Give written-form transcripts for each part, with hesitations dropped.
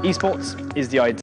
Esports is the idea.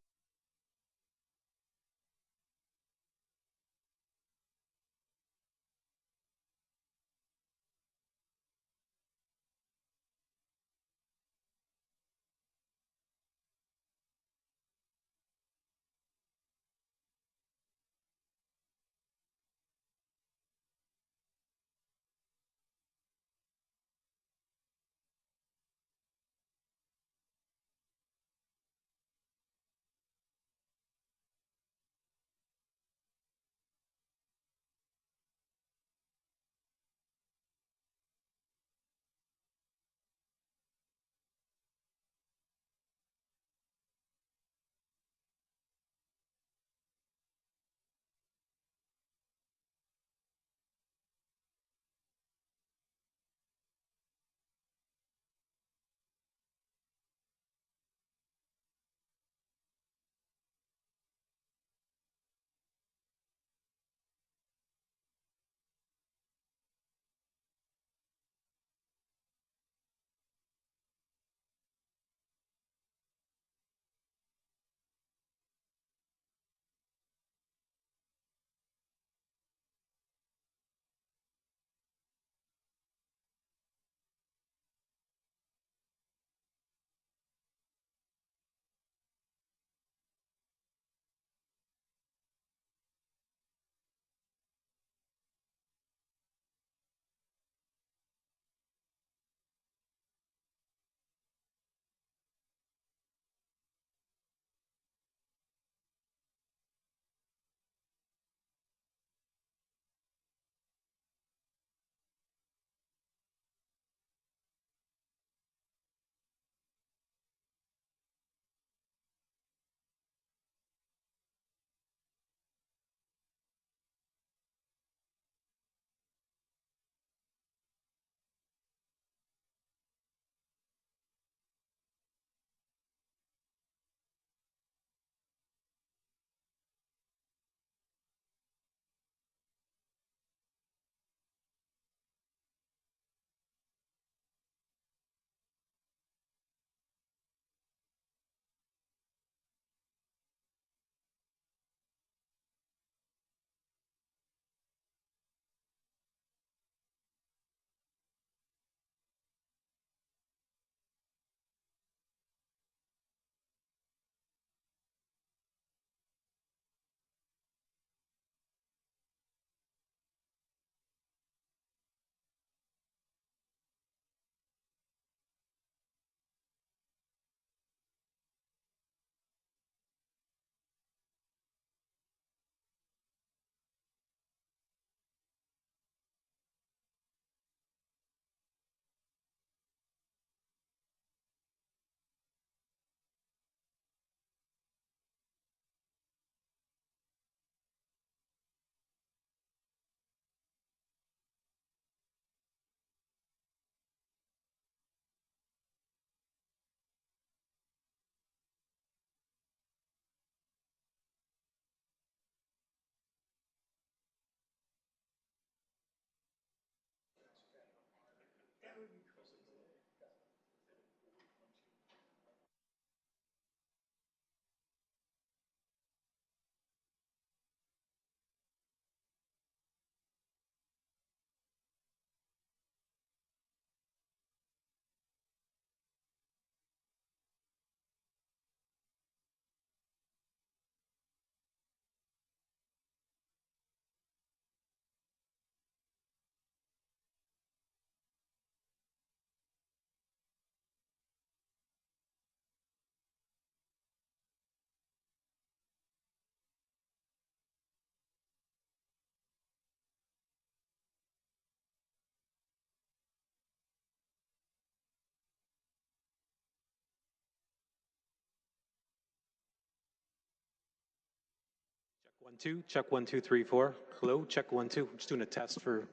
Check 1 2 3 4. Hello, check 1 2. I'm just doing a test for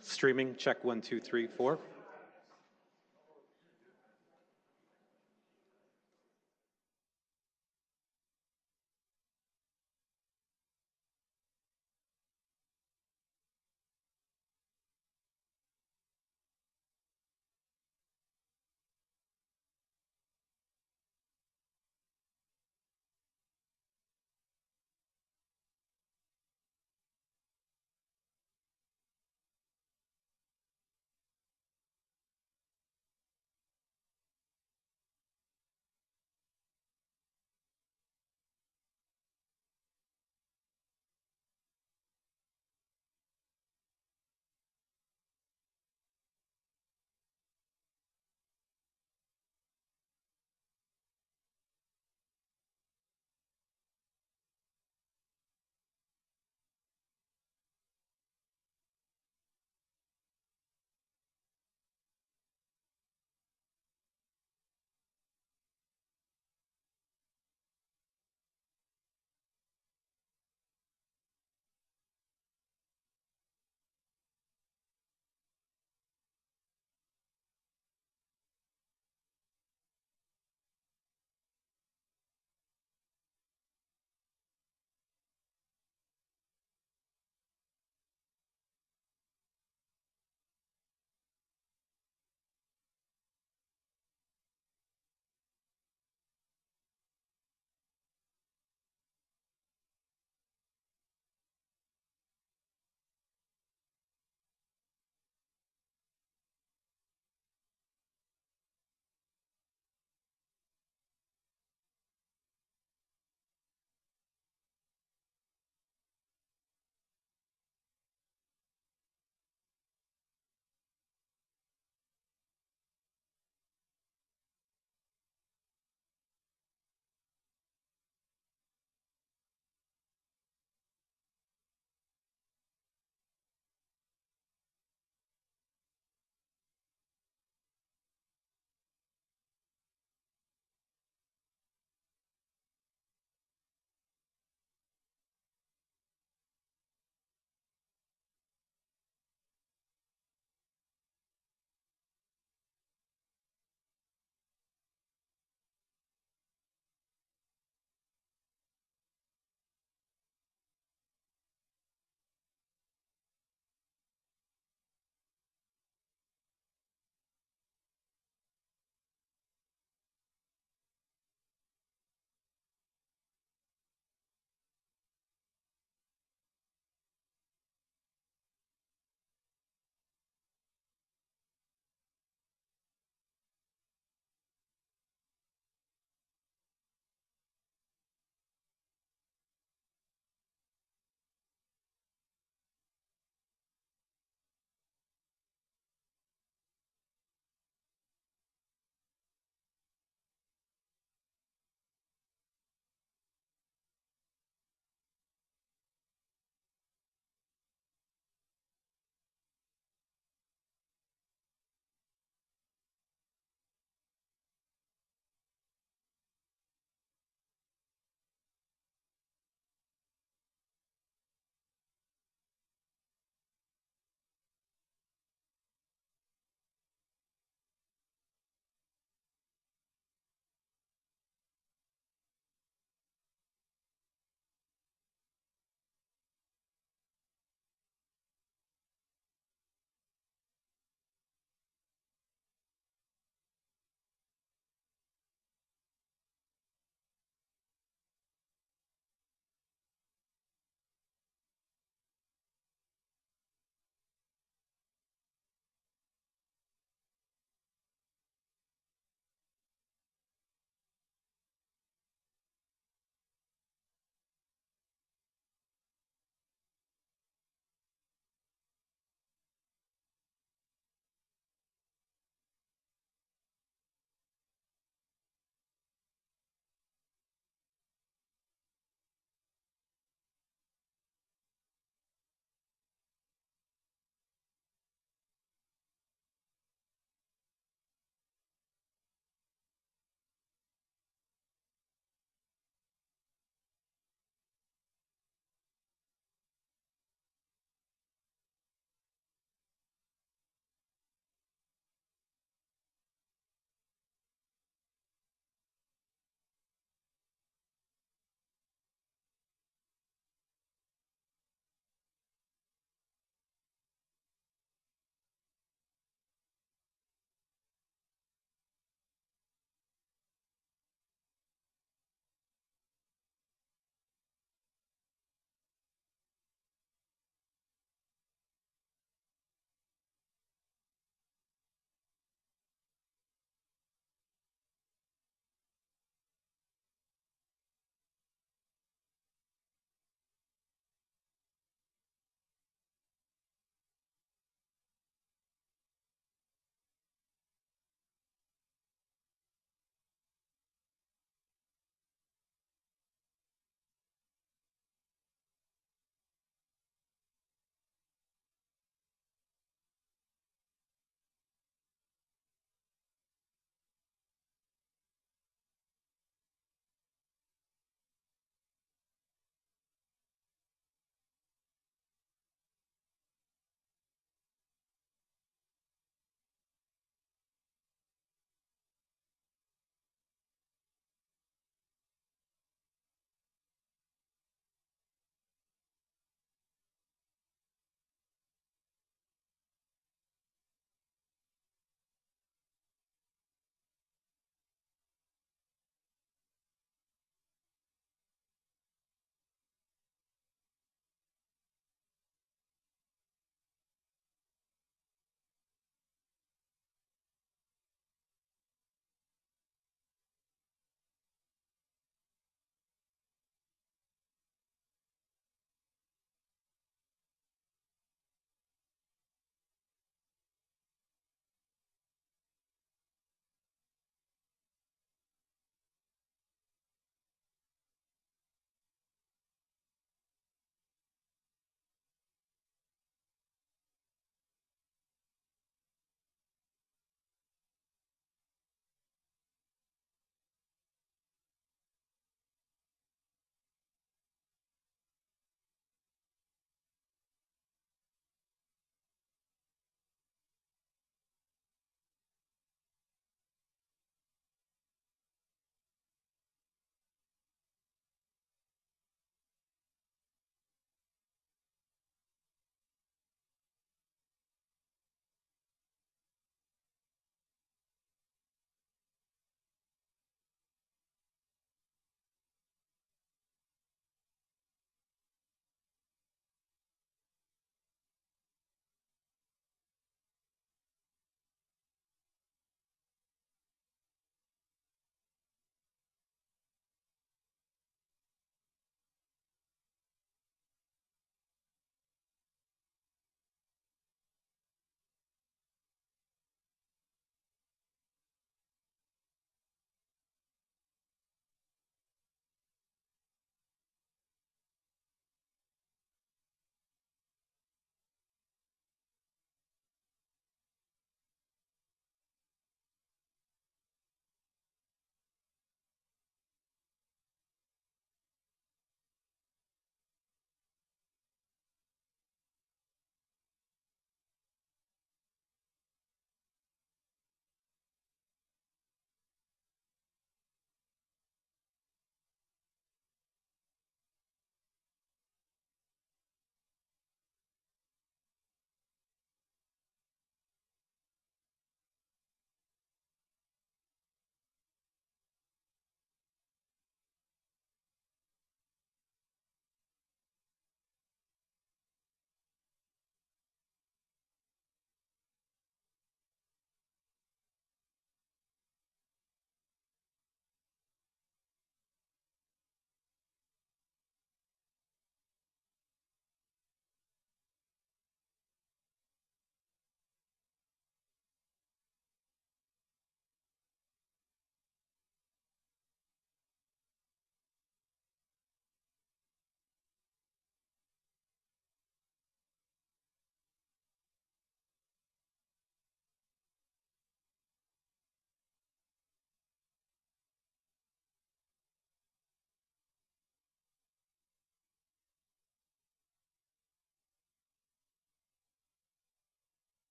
streaming. Check 1 2 3 4.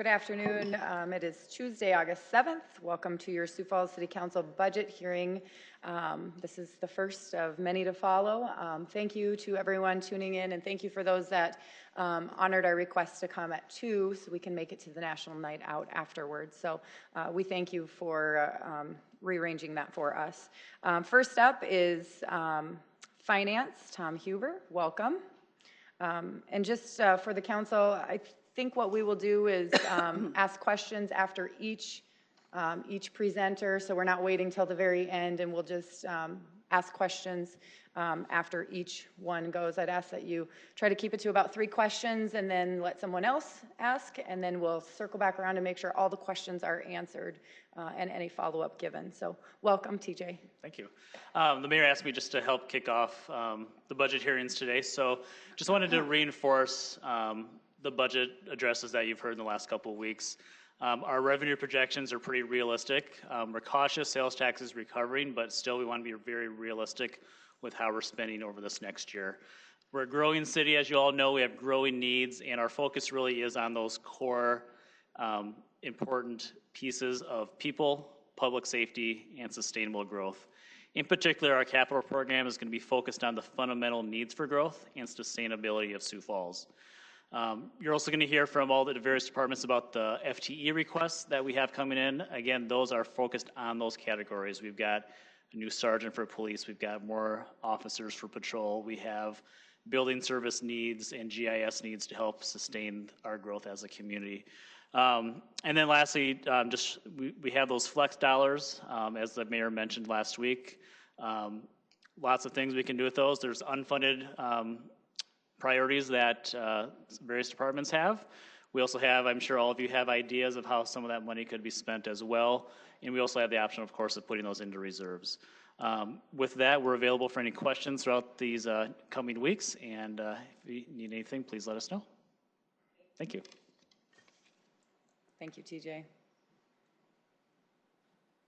Good afternoon. It is Tuesday, August 7th. Welcome to your Sioux Falls City Council budget hearing. This is the first of many to follow. Thank you to everyone tuning in, and thank you for those that honored our request to come at 2 so we can make it to the National Night Out afterwards. So we thank you for rearranging that for us. First up is Finance, Tom Huber. Welcome. And just for the council, I think what we will do is ask questions after each presenter, so we're not waiting till the very end, and we'll just ask questions after each one goes. I'd ask that you try to keep it to about 3 questions and then let someone else ask, and then we'll circle back around and make sure all the questions are answered and any follow-up given. So welcome, TJ. Thank you. The mayor asked me just to help kick off the budget hearings today, so just wanted to reinforce the budget addresses that you've heard in the last couple of weeks. Our revenue projections are pretty realistic. We're cautious, sales tax is recovering, but still we want to be very realistic with how we're spending over this next year. We're a growing city, as you all know. We have growing needs, and our focus really is on those core important pieces of people, public safety, and sustainable growth. In particular, our capital program is going to be focused on the fundamental needs for growth and sustainability of Sioux Falls. You're also going to hear from all the various departments about the FTE requests that we have coming in. Again, those are focused on those categories. We've got a new sergeant for police. We've got more officers for patrol. We have building service needs and GIS needs to help sustain our growth as a community. And then lastly, we have those flex dollars, as the mayor mentioned last week. Lots of things we can do with those. There's unfunded priorities that various departments have. We also have, I'm sure all of you have ideas of how some of that money could be spent as well. And we also have the option, of course, of putting those into reserves. With that, we're available for any questions throughout these coming weeks. And if you need anything, please let us know. Thank you. Thank you, TJ.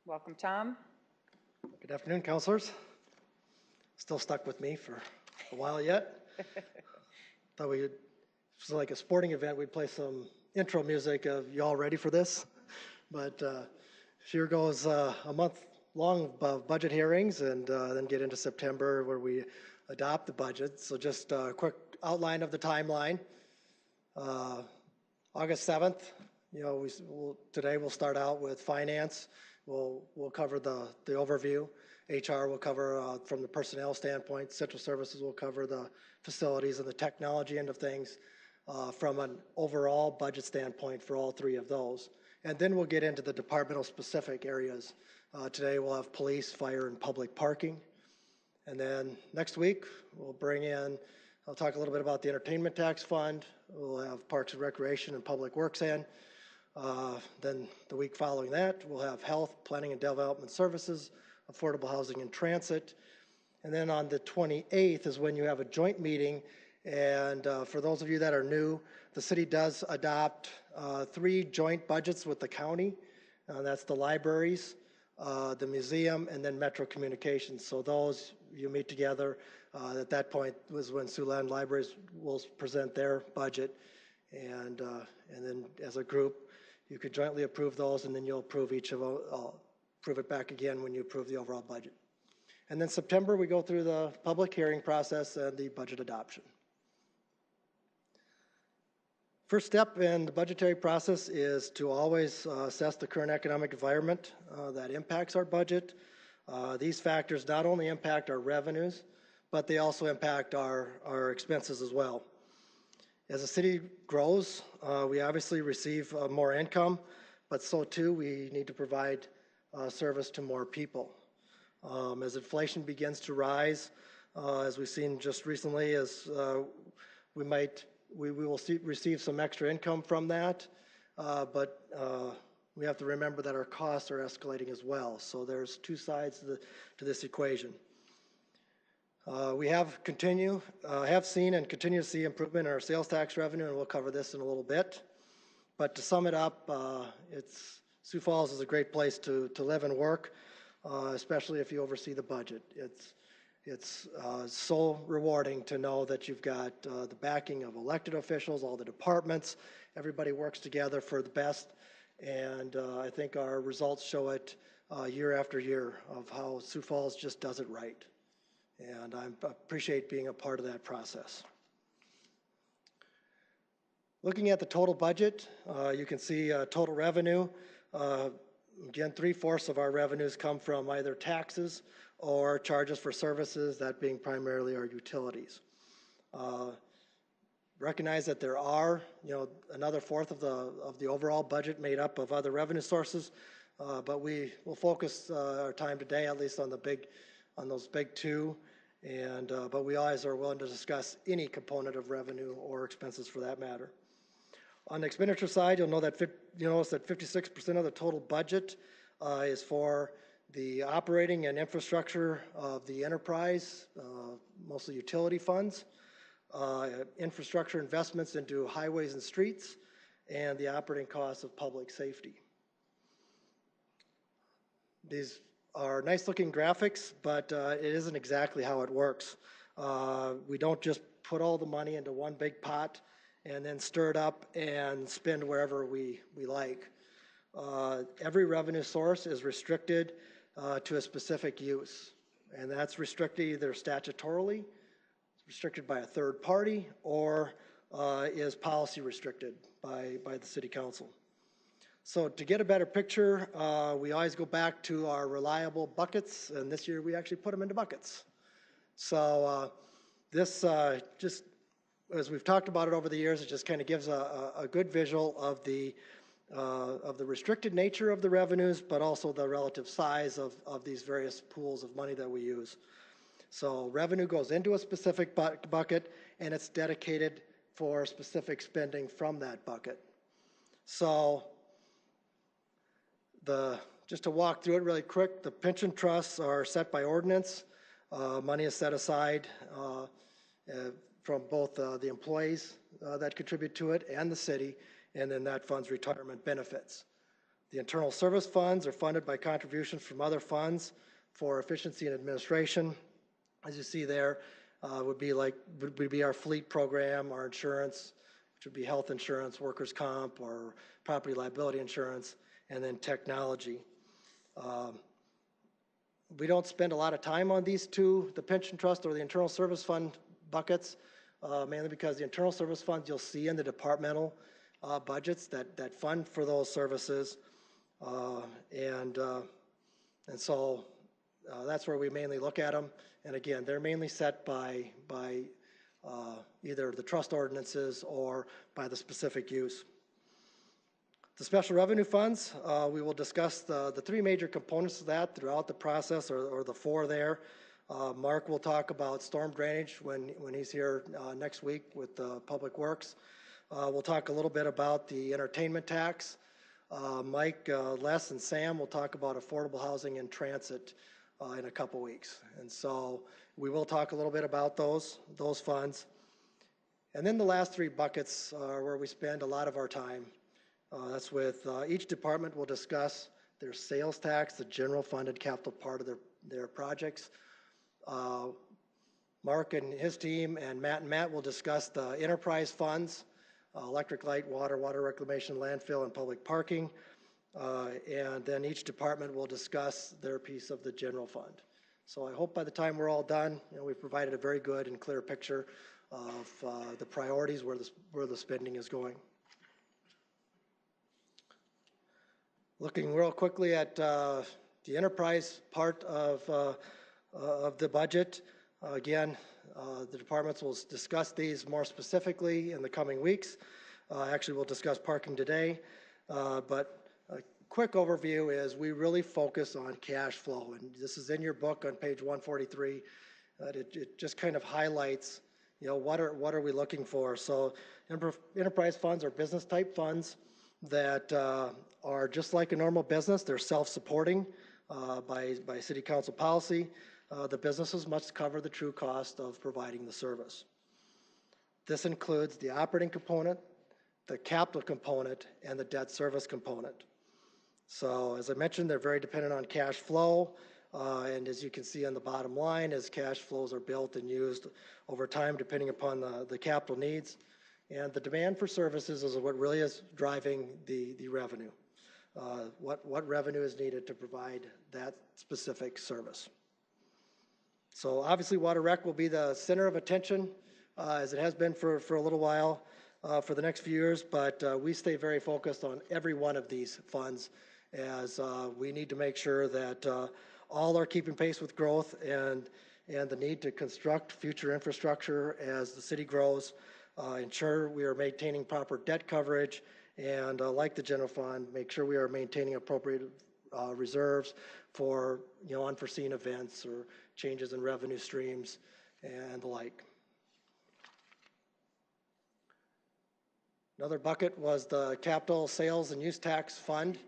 Welcome, Tom. Good afternoon, councilors. Still stuck with me for a while yet. Thought it was like a sporting event. We'd play some intro music of "You all ready for this?" But here goes a month long of budget hearings, and then get into September where we adopt the budget. So just a quick outline of the timeline. August 7th. Today we'll start out with finance. We'll cover the overview. HR will cover from the personnel standpoint. Central services will cover the facilities and the technology end of things from an overall budget standpoint for all 3 of those. And then we'll get into the departmental specific areas. Today we'll have police, fire, and public parking. And then next week I'll talk a little bit about the entertainment tax fund. We'll have parks and recreation and public works in. Then the week following that, we'll have health, planning and development services, affordable housing and transit. And then on the 28th is when you have a joint meeting. And for those of you that are new, the city does adopt 3 joint budgets with the county. That's the libraries, the museum, and then Metro Communications. So those you meet together. At that point was when Siouxland Libraries will present their budget. And then as a group, you could jointly approve those, and then you'll approve approve it back again when you approve the overall budget. And then September, we go through the public hearing process and the budget adoption. First step in the budgetary process is to always assess the current economic environment that impacts our budget. These factors not only impact our revenues, but they also impact our expenses as well. As the city grows, we obviously receive more income, but so too we need to provide service to more people. As inflation begins to rise, as we've seen just recently, we will receive some extra income from that, but we have to remember that our costs are escalating as well. So there's 2 sides to this equation. We have seen and continue to see improvement in our sales tax revenue, and we'll cover this in a little bit. But to sum it up, Sioux Falls is a great place to live and work, especially if you oversee the budget. It's so rewarding to know that you've got the backing of elected officials, all the departments, everybody works together for the best, and I think our results show it year after year of how Sioux Falls just does it right, and I appreciate being a part of that process. Looking at the total budget, you can see total revenue. Again, 3/4 of our revenues come from either taxes or charges for services, that being primarily our utilities. Recognize that there are, another 1/4 of the overall budget made up of other revenue sources, but we will focus our time today at least on those big two, and but we always are willing to discuss any component of revenue or expenses for that matter. On the expenditure side, you'll notice that 56% of the total budget is for the operating and infrastructure of the enterprise, mostly utility funds, infrastructure investments into highways and streets, and the operating costs of public safety. These are nice looking graphics, but it isn't exactly how it works. We don't just put all the money into one big pot and then stir it up and spend wherever we like. Every revenue source is restricted to a specific use, and that's restricted either statutorily, restricted by a third party, or is policy restricted by the City Council. So to get a better picture, we always go back to our reliable buckets, and this year we actually put them into buckets. So this just, as we've talked about it over the years, it just kind of gives a good visual of the restricted nature of the revenues, but also the relative size of these various pools of money that we use. So revenue goes into a specific bucket, and it's dedicated for specific spending from that bucket. So just to walk through it really quick, the pension trusts are set by ordinance. Money is set aside from both the employees that contribute to it and the city, and then that funds retirement benefits. The internal service funds are funded by contributions from other funds for efficiency and administration. As you see there, would be our fleet program, our insurance, which would be health insurance, workers' comp, or property liability insurance, and then technology. We don't spend a lot of time on these two, the pension trust or the internal service fund buckets, mainly because the internal service funds you'll see in the departmental budgets that fund for those services, and so that's where we mainly look at them. And again, they're mainly set by either the trust ordinances or by the specific use. The special revenue funds, we will discuss the three major components of that throughout the process, or the four there. Mark will talk about storm drainage when he's here next week with Public Works. We'll talk a little bit about the entertainment tax. Mike, Les, and Sam will talk about affordable housing and transit in a couple weeks. And so we will talk a little bit about those funds. And then the last three buckets are where we spend a lot of our time. That's with each department will discuss their sales tax, the general funded capital part of their projects. Mark and his team and Matt will discuss the enterprise funds, electric, light, water reclamation, landfill, and public parking. And then each department will discuss their piece of the general fund. So I hope by the time we're all done, we've provided a very good and clear picture of the priorities, where the spending is going. Looking real quickly at the enterprise part of the budget, again, the departments will discuss these more specifically in the coming weeks. Actually, we'll discuss parking today, but a quick overview is we really focus on cash flow, and this is in your book on page 143. It just kind of highlights, what are we looking for. So enterprise funds are business type funds that are just like a normal business. They're self-supporting by city council policy. The businesses must cover the true cost of providing the service. This includes the operating component, the capital component, and the debt service component. So as I mentioned, they're very dependent on cash flow. And as you can see on the bottom line, as cash flows are built and used over time, depending upon the capital needs. And the demand for services is what really is driving the revenue. What revenue is needed to provide that specific service. So obviously Water Rec will be the center of attention as it has been for a little while for the next few years, but we stay very focused on every one of these funds as we need to make sure that all are keeping pace with growth and the need to construct future infrastructure as the city grows, ensure we are maintaining proper debt coverage, and like the general fund, make sure we are maintaining appropriate reserves for unforeseen events or changes in revenue streams and the like. Another bucket was the capital sales and use tax fund.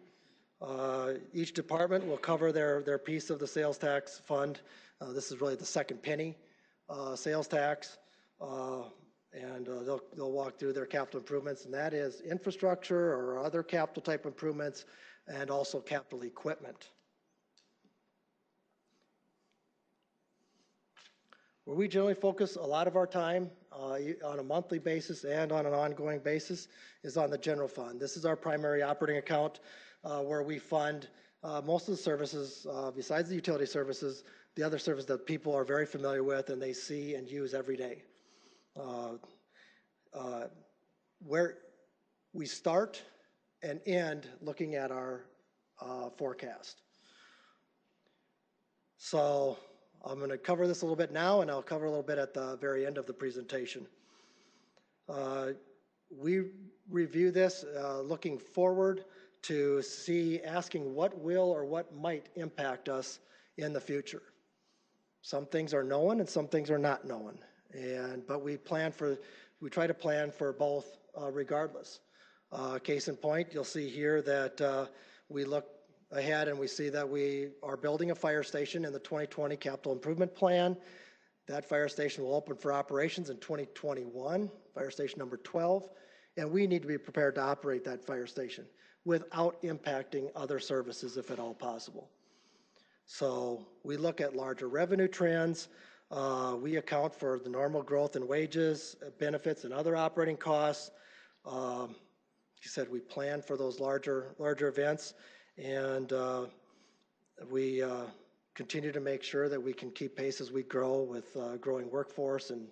Each department will cover their piece of the sales tax fund. This is really the second penny sales tax. And they'll walk through their capital improvements, and that is infrastructure or other capital type improvements and also capital equipment. Where we generally focus a lot of our time on a monthly basis and on an ongoing basis is on the general fund. This is our primary operating account where we fund most of the services, besides the utility services, the other services that people are very familiar with and they see and use every day. Where we start and end looking at our forecast. So I'm going to cover this a little bit now, and I'll cover a little bit at the very end of the presentation. We review this looking forward to asking what will or what might impact us in the future. Some things are known and some things are not known, but we try to plan for both regardless. Case in point, you'll see here that we look ahead and we see that we are building a fire station in the 2020 capital improvement plan. That fire station will open for operations in 2021, fire station number 12, and we need to be prepared to operate that fire station without impacting other services if at all possible. So we look at larger revenue trends. We account for the normal growth in wages, benefits, and other operating costs. Like you said, we plan for those larger events, and we continue to make sure that we can keep pace as we grow with growing workforce and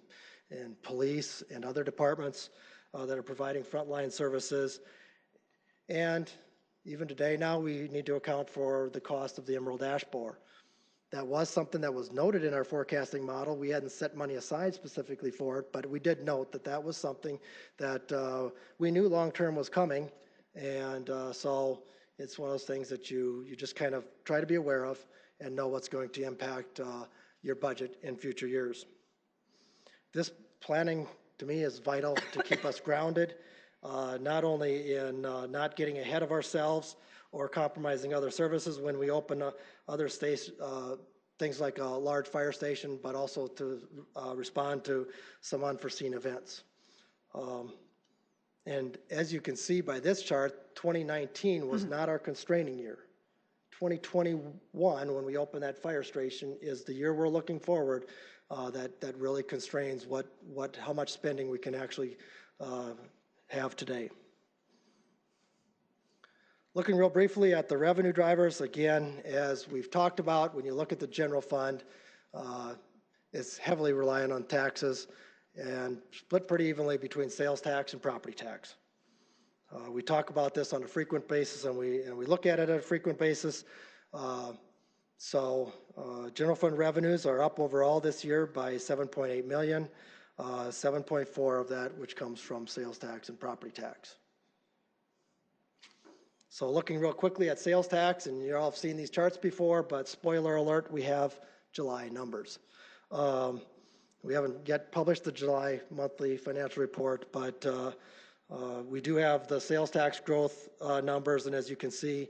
police and other departments that are providing frontline services. And even today now, we need to account for the cost of the Emerald Ash Borer. That was something that was noted in our forecasting model. We hadn't set money aside specifically for it, but we did note that that was something that we knew long-term was coming. And so it's one of those things that you just kind of try to be aware of and know what's going to impact your budget in future years. This planning, to me, is vital to keep us grounded, not only in not getting ahead of ourselves or compromising other services when we open other things like a large fire station, but also to respond to some unforeseen events. And as you can see by this chart, 2019 was not our constraining year. 2021, when we open that fire station, is the year we're looking forward that really constrains how much spending we can actually have today. Looking real briefly at the revenue drivers, again, as we've talked about, when you look at the general fund, it's heavily reliant on taxes and split pretty evenly between sales tax and property tax. We talk about this on a frequent basis, and we look at it at a frequent basis. General fund revenues are up overall this year by $7.8 million, 7.4 of that which comes from sales tax and property tax. So looking real quickly at sales tax, and you all have seen these charts before, but spoiler alert, we have July numbers. We haven't yet published the July monthly financial report, but we do have the sales tax growth numbers, and as you can see,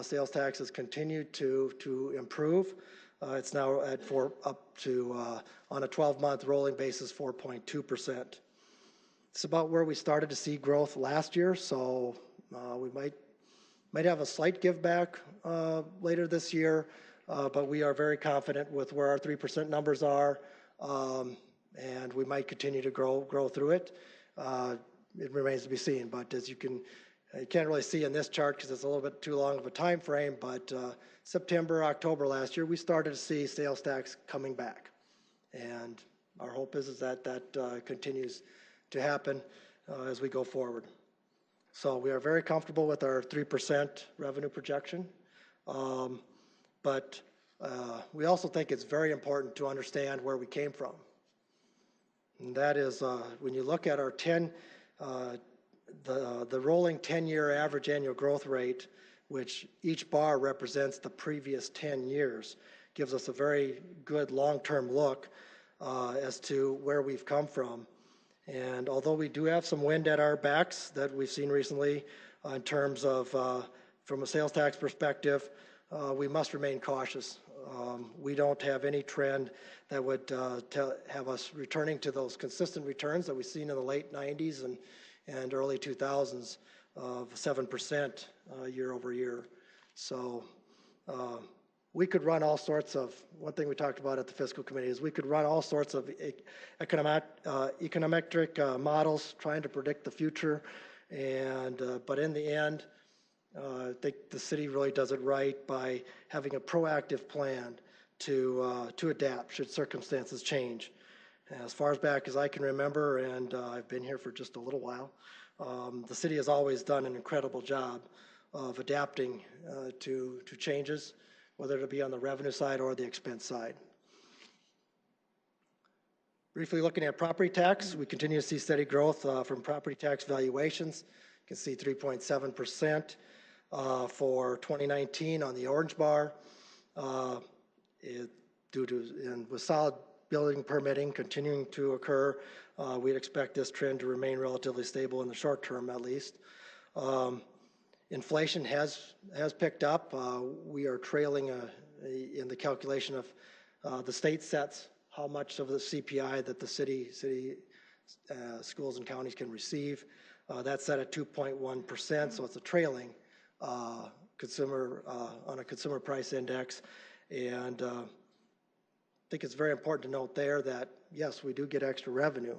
sales tax has continued to improve. It's now at up to, on a 12-month rolling basis, 4.2%. It's about where we started to see growth last year, so we might have a slight give back later this year, but we are very confident with where our 3% numbers are, and we might continue to grow through it. It remains to be seen, but as you can't really see in this chart because it's a little bit too long of a time frame, but September, October last year, we started to see sales tax coming back. And our hope is that continues to happen as we go forward. So we are very comfortable with our 3% revenue projection. But we also think it's very important to understand where we came from. And that is when you look at our the rolling 10-year average annual growth rate, which each bar represents the previous 10 years, gives us a very good long-term look as to where we've come from. And although we do have some wind at our backs that we've seen recently in terms of, from a sales tax perspective, we must remain cautious. We don't have any trend that would have us returning to those consistent returns that we've seen in the late 90s and early 2000s of 7% year over year. So we could run all sorts of, one thing we talked about at the fiscal committee is we could run all sorts of econometric models trying to predict the future, and but in the end, I think the city really does it right by having a proactive plan to adapt should circumstances change. As far back as I can remember, and I've been here for just a little while, the city has always done an incredible job of adapting to changes, whether it be on the revenue side or the expense side. Briefly looking at property tax, we continue to see steady growth from property tax valuations. You can see 3.7% for 2019 on the orange bar. With solid building permitting continuing to occur, we'd expect this trend to remain relatively stable in the short term at least. Inflation has picked up. We are trailing in the calculation of the state sets how much of the CPI that the city schools and counties can receive. That's set at 2.1%, so it's a trailing consumer on a consumer price index. And I think it's very important to note there that yes, we do get extra revenue,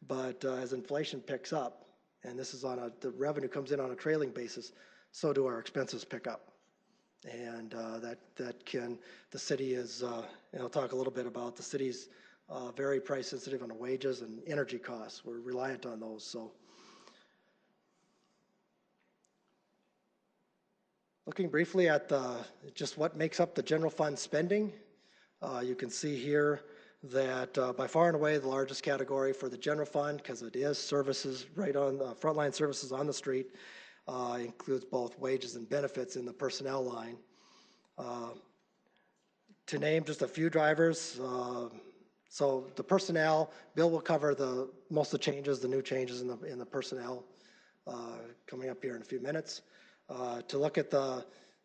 but as inflation picks up, and this is the revenue comes in on a trailing basis, so do our expenses pick up. And the city is, and I'll talk a little bit about the city's very price sensitive on the wages and energy costs. We're reliant on those. So looking briefly at just what makes up the general fund spending, you can see here that by far and away the largest category for the general fund, because it is services right on the frontline services on the street, includes both wages and benefits in the personnel line. To name just a few drivers, so the personnel, Bill will cover most of the changes, the new changes in the personnel coming up here in a few minutes. To look at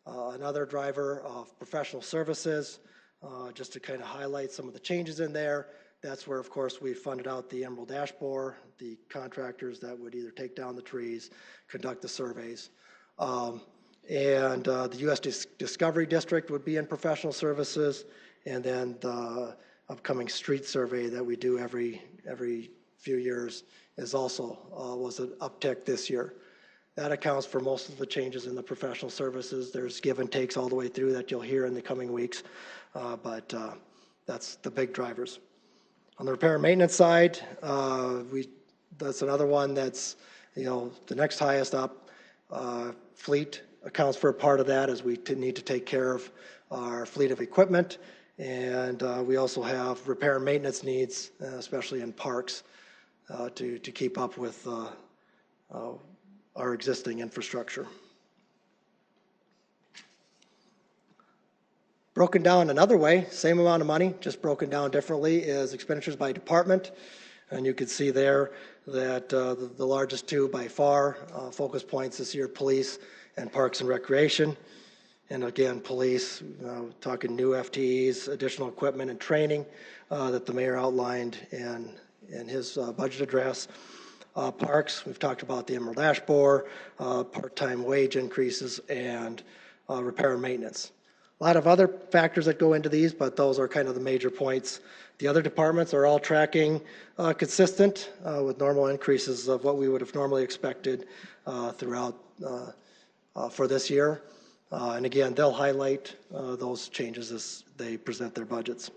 another driver of professional services, just to kind of highlight some of the changes in there. That's where, of course, we funded out the Emerald Ash Borer, the contractors that would either take down the trees, conduct the surveys. And the U.S. Discovery District would be in professional services, and then the upcoming street survey that we do every few years is also was an uptick this year. That accounts for most of the changes in the professional services. There's give and takes all the way through that you'll hear in the coming weeks, but that's the big drivers. On the repair and maintenance side, that's another one that's, the next highest up. Fleet accounts for a part of that as we need to take care of our fleet of equipment, and we also have repair and maintenance needs, especially in parks, to keep up with our existing infrastructure. Broken down another way, same amount of money, just broken down differently, is expenditures by department. And you can see there that the largest two by far focus points this year, police and parks and recreation. And again, police, talking new FTEs, additional equipment and training that the mayor outlined in his budget address. Parks, we've talked about the Emerald Ash Borer, part-time wage increases, and repair and maintenance. A lot of other factors that go into these, but those are kind of the major points. The other departments are all tracking consistent with normal increases of what we would have normally expected throughout for this year. And again, they'll highlight those changes as they present their budgets.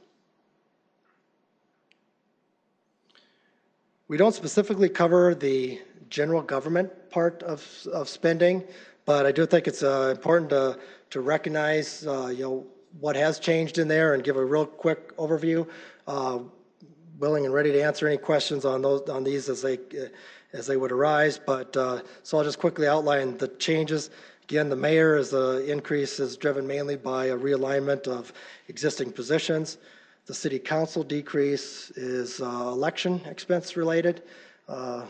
We don't specifically cover the general government part of spending, but I do think it's important to recognize what has changed in there and give a real quick overview. Willing and ready to answer any questions on these as they would arise. But so I'll just quickly outline the changes. Again, the mayor's increase is driven mainly by a realignment of existing positions. The city council decrease is election expense related. No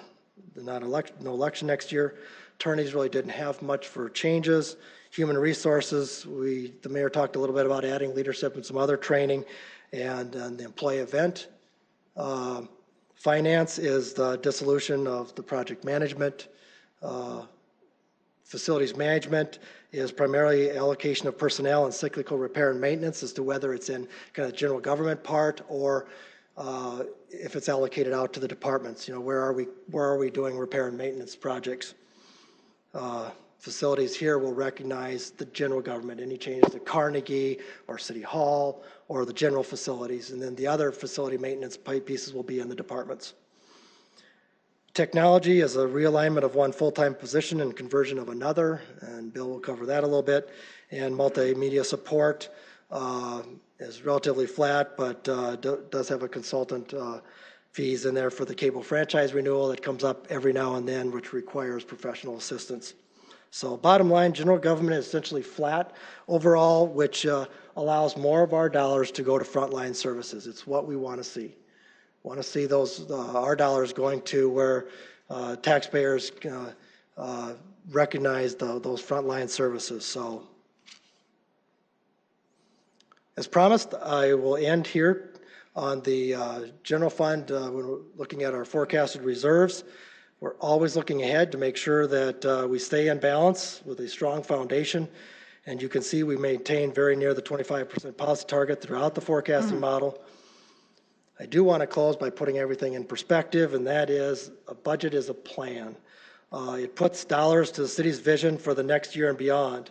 election next year. Attorneys really didn't have much for changes. Human resources, the mayor talked a little bit about adding leadership and some other training, and the employee event. Finance is the dissolution of the project management. Facilities management is primarily allocation of personnel and cyclical repair and maintenance as to whether it's in kind of general government part or if it's allocated out to the departments. Where are we doing repair and maintenance projects? Facilities here will recognize the general government, any changes to Carnegie or City Hall or the general facilities, and then the other facility maintenance pieces will be in the departments. Technology is a realignment of one full-time position and conversion of another, and Bill will cover that a little bit. And multimedia support is relatively flat, but does have a consultant fees in there for the cable franchise renewal that comes up every now and then, which requires professional assistance. So bottom line, general government is essentially flat overall, which allows more of our dollars to go to frontline services. It's what we want to see. Want to see those our dollars going to where taxpayers recognize those frontline services. So, as promised, I will end here on the general fund. We're looking at our forecasted reserves. We're always looking ahead to make sure that we stay in balance with a strong foundation. And you can see we maintain very near the 25% policy target throughout the forecasting model. I do want to close by putting everything in perspective, and that is a budget is a plan. It puts dollars to the city's vision for the next year and beyond.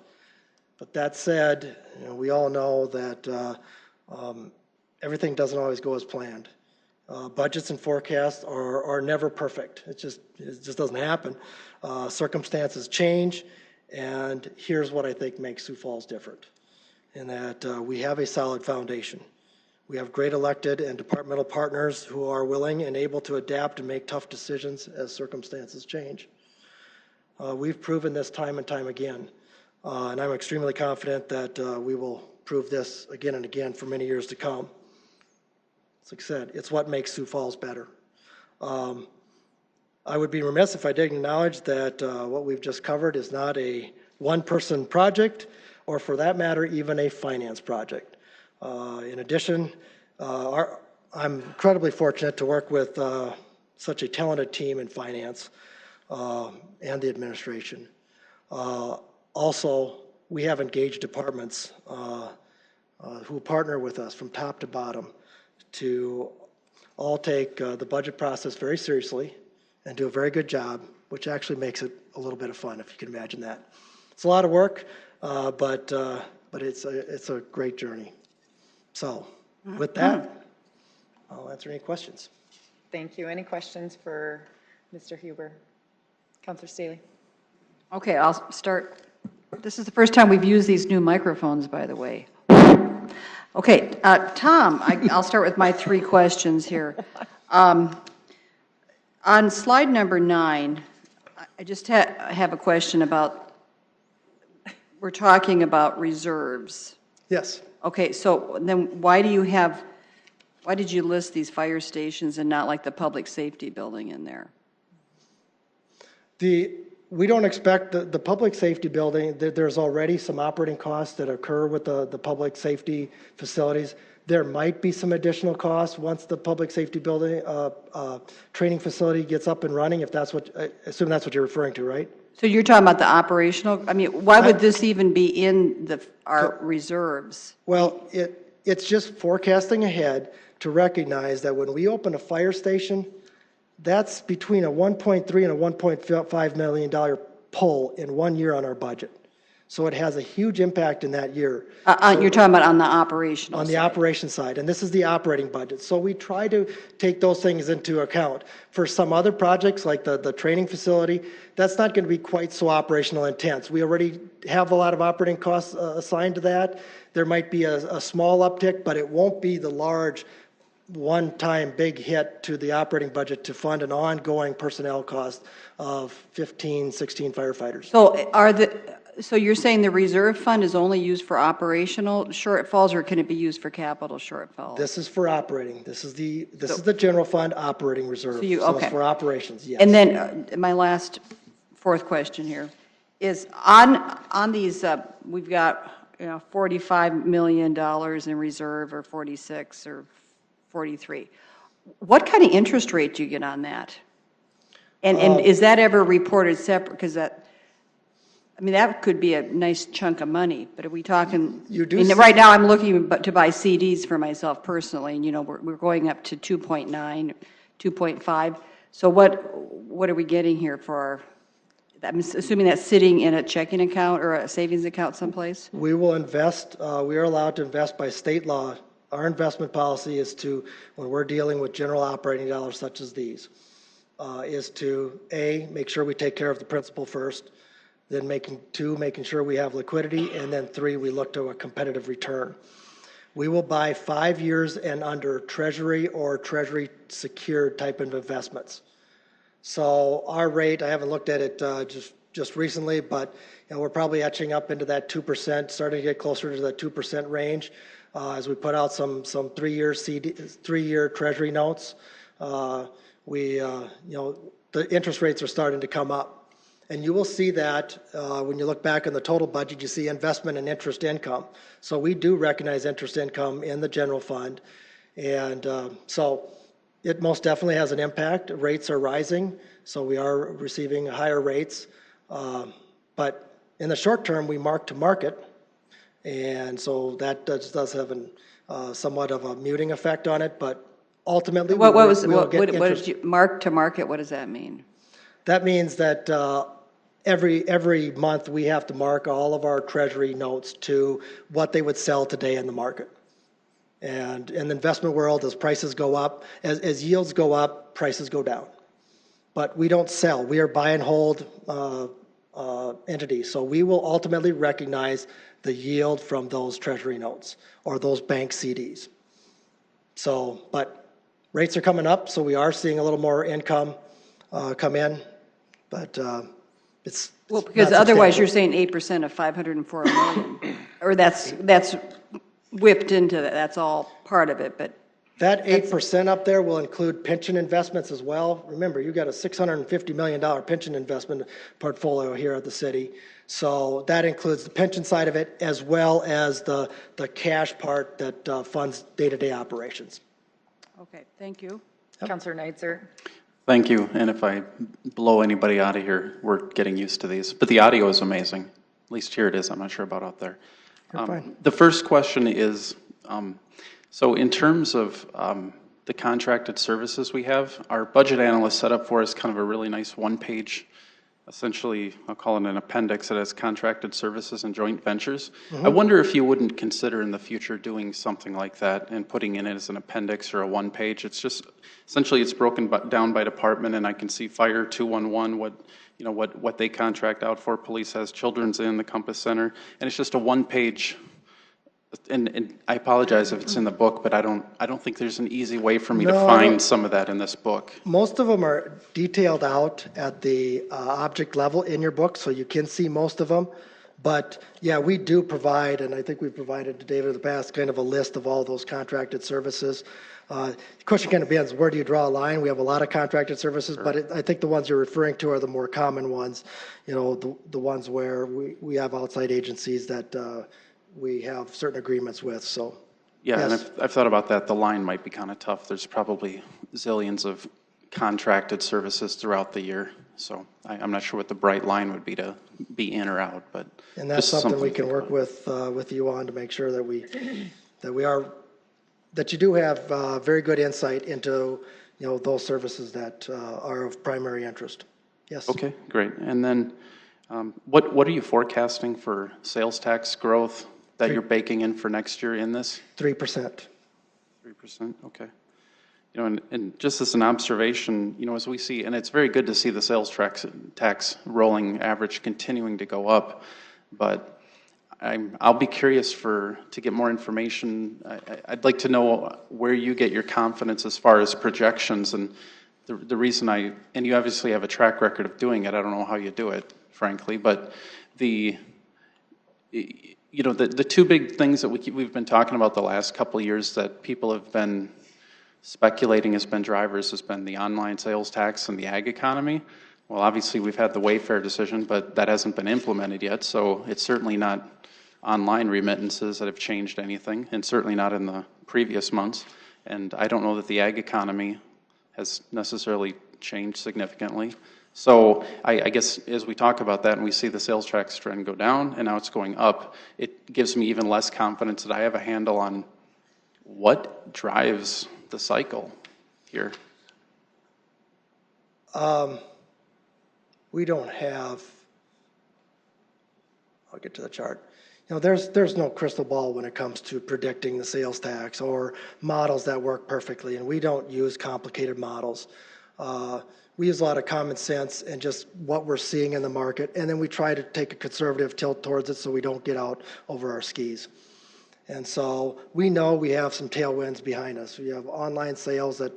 But that said, we all know that everything doesn't always go as planned. Budgets and forecasts are never perfect. It just doesn't happen. Circumstances change, and here's what I think makes Sioux Falls different, in that we have a solid foundation. We have great elected and departmental partners who are willing and able to adapt and make tough decisions as circumstances change. We've proven this time and time again, and I'm extremely confident that we will prove this again and again for many years to come. Like I said, it's what makes Sioux Falls better. I would be remiss if I didn't acknowledge that what we've just covered is not a one-person project, or for that matter, even a finance project. In addition, I'm incredibly fortunate to work with such a talented team in finance and the administration. Also, we have engaged departments who partner with us from top to bottom to all take the budget process very seriously and do a very good job, which actually makes it a little bit of fun, if you can imagine that. It's a lot of work, but it's a great journey. So, with that, I'll answer any questions. Thank you. Any questions for Mr. Huber? Councilor Staley. Okay, I'll start. This is the first time we've used these new microphones, by the way. Okay, Tom, I'll start with my 3 questions here. On slide number 9, I just have a question about, we're talking about reserves. Yes. Okay, so then why did you list these fire stations and not like the public safety building in there? We don't expect the public safety building, there's already some operating costs that occur with the public safety facilities. There might be some additional costs once the public safety building training facility gets up and running, if that's what, I assume that's what you're referring to, right? So you're talking about the operational, I mean, why would this even be in our reserves? Well, it's just forecasting ahead to recognize that when we open a fire station, that's between a $1.3 and a $1.5 million pull in 1 year on our budget. So it has a huge impact in that year. You're talking about on the operational On the side. operation side, and this is the operating budget. So we try to take those things into account. For some other projects, like the training facility, that's not going to be quite so operational intense. We already have a lot of operating costs assigned to that. There might be a small uptick, but it won't be the large one-time big hit to the operating budget to fund an ongoing personnel cost of 15, 16 firefighters. So you're saying the reserve fund is only used for operational shortfalls, or can it be used for capital shortfalls? This is for operating. This is the general fund operating reserve. So it's for operations, yes. And then my fourth question here is on these, we've got, $45 million in reserve, or 46 or 43. What kind of interest rate do you get on that? And is that ever reported separate? Because that could be a nice chunk of money, but are we talking? Right now I'm looking to buy CDs for myself personally, and we're going up to 2.9, 2.5. So what are we getting here for I'm assuming that's sitting in a checking account or a savings account someplace? We will invest, we are allowed to invest by state law. Our investment policy is to, when we're dealing with general operating dollars such as these, is to, A, make sure we take care of the principal first, then making sure we have liquidity, and then 3, we look to a competitive return. We will buy 5 years and under Treasury or Treasury secured type of investments. So our rate, I haven't looked at it just recently, but we're probably etching up into that 2%, starting to get closer to that 2% range as we put out some 3-year Treasury notes. The interest rates are starting to come up, and you will see that when you look back in the total budget, you see investment and interest income. So we do recognize interest income in the general fund, and so it most definitely has an impact. Rates are rising, so we are receiving higher rates. But in the short term, we mark to market, and so that does have somewhat of a muting effect on it. But ultimately, what did you mark to market? What does that mean? That means that every month we have to mark all of our Treasury notes to what they would sell today in the market. And in the investment world, as prices go up, as yields go up, prices go down. But we don't sell. We are buy and hold entities. So we will ultimately recognize the yield from those Treasury notes or those bank CDs. So, but rates are coming up, so we are seeing a little more income come in. But it's well, because otherwise you're saying 8% of $504 million, or that's whipped into that. That's all part of it, but that 8% up there will include pension investments as well. Remember, you got a $650 million pension investment portfolio here at the city, so that includes the pension side of it as well as the cash part that funds day-to-day operations. Okay, thank you. Yep. Councilor Neitzer. Thank you. And if I blow anybody out of here, we're getting used to these. But the audio is amazing. At least here it is. I'm not sure about out there. The first question is, so in terms of the contracted services we have, our budget analyst set up for us kind of a really nice one-page, essentially, I'll call it an appendix that has contracted services and joint ventures. I wonder if you wouldn't consider in the future doing something like that and putting in it as an appendix or a one-page. It's just, essentially it's broken down by department, and I can see Fire 211, what they contract out for. Police has Children's in the Compass Center, and it's just a one-page. And I apologize if it's in the book, but I don't think there's an easy way for me to find some of that in this book. Most of them are detailed out at the object level in your book, so you can see most of them. But yeah, we do provide, and I think we've provided to David in the past, kind of a list of all those contracted services. The question kind of depends, where do you draw a line? We have a lot of contracted services, but I think the ones you're referring to are the more common ones. The ones where we have outside agencies that we have certain agreements with. So yeah, yes. And I've thought about that. The line might be kind of tough. There's probably zillions of contracted services throughout the year. So I'm not sure what the bright line would be to be in or out, but. And that's just something we to can think work about. with you on to make sure that that you do have very good insight into, those services that are of primary interest. Yes. Okay, great. And then what are you forecasting for sales tax growth that you're baking in for next year in this? 3%. 3%, okay. And just as an observation, as we see, and it's very good to see the sales tax rolling average continuing to go up, but I'll be curious to get more information. I'd like to know where you get your confidence as far as projections, and the reason and you obviously have a track record of doing it. I don't know how you do it, frankly, but the two big things that we've been talking about the last couple of years that people have been speculating has been the online sales tax and the ag economy. Well, obviously we've had the Wayfair decision, but that hasn't been implemented yet, so it's certainly not online remittances that have changed anything, and certainly not in the previous months. And I don't know that the ag economy has necessarily changed significantly. So I guess as we talk about that and we see the sales tax trend go down and now it's going up, it gives me even less confidence that I have a handle on what drives the cycle here. We don't have, I'll get to the chart. There's no crystal ball when it comes to predicting the sales tax or models that work perfectly, and we don't use complicated models. We use a lot of common sense and just what we're seeing in the market, and then we try to take a conservative tilt towards it so we don't get out over our skis. And so we know we have some tailwinds behind us. We have online sales that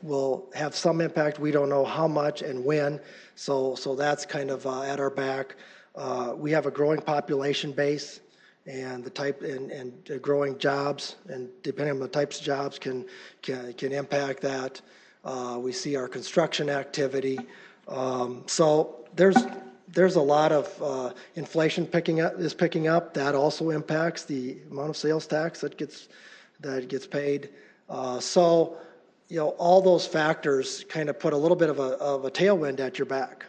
will have some impact. We don't know how much and when, so that's kind of at our back. We have a growing population base, and and growing jobs, and depending on the types of jobs can impact that. We see our construction activity. So there's a lot of inflation picking up. That also impacts the amount of sales tax that gets paid. So all those factors kind of put a little bit of a tailwind at your back.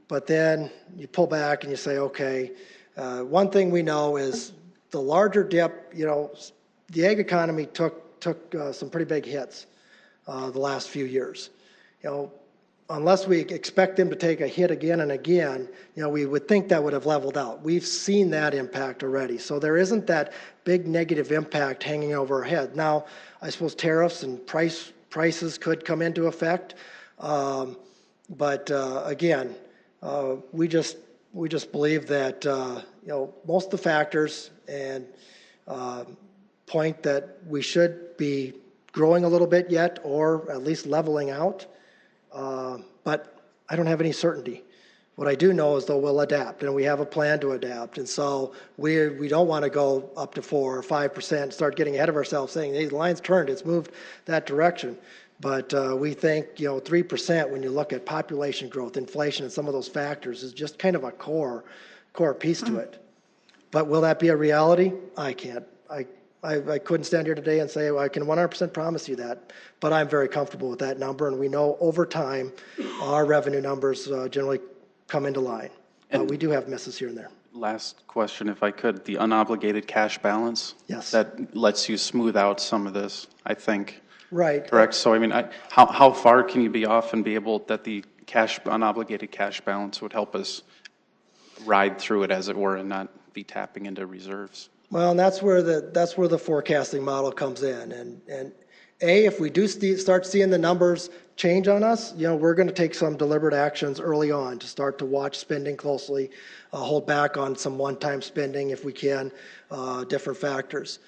But then you pull back and you say, okay, one thing we know is the larger dip. The ag economy took some pretty big hits the last few years. Unless we expect them to take a hit again and again, we would think that would have leveled out. We've seen that impact already. So there isn't that big negative impact hanging over our head. Now, I suppose tariffs and prices could come into effect. But again, we just believe that, most of the factors and point that we should be growing a little bit yet, or at least leveling out. But I don't have any certainty. What I do know is, though, we'll adapt, and we have a plan to adapt. And so we don't want to go up to 4 or 5%, start getting ahead of ourselves, saying, hey, the line's turned, it's moved that direction. But we think, 3%, when you look at population growth, inflation, and some of those factors, is just kind of a core piece to it. But will that be a reality? I can't. I couldn't stand here today and say, well, I can 100% promise you that, but I'm very comfortable with that number, and we know over time our revenue numbers generally come into line. And we do have misses here and there. Last question, if I could, the unobligated cash balance? Yes. That lets you smooth out some of this, I think. Right. Correct? So, I mean, how far can you be off and be able that the unobligated cash balance would help us ride through it, as it were, and not be tapping into reserves? Well, and that's where the forecasting model comes in. And if we do start seeing the numbers change on us, we're going to take some deliberate actions early on to start to watch spending closely, hold back on some one-time spending if we can, different factors.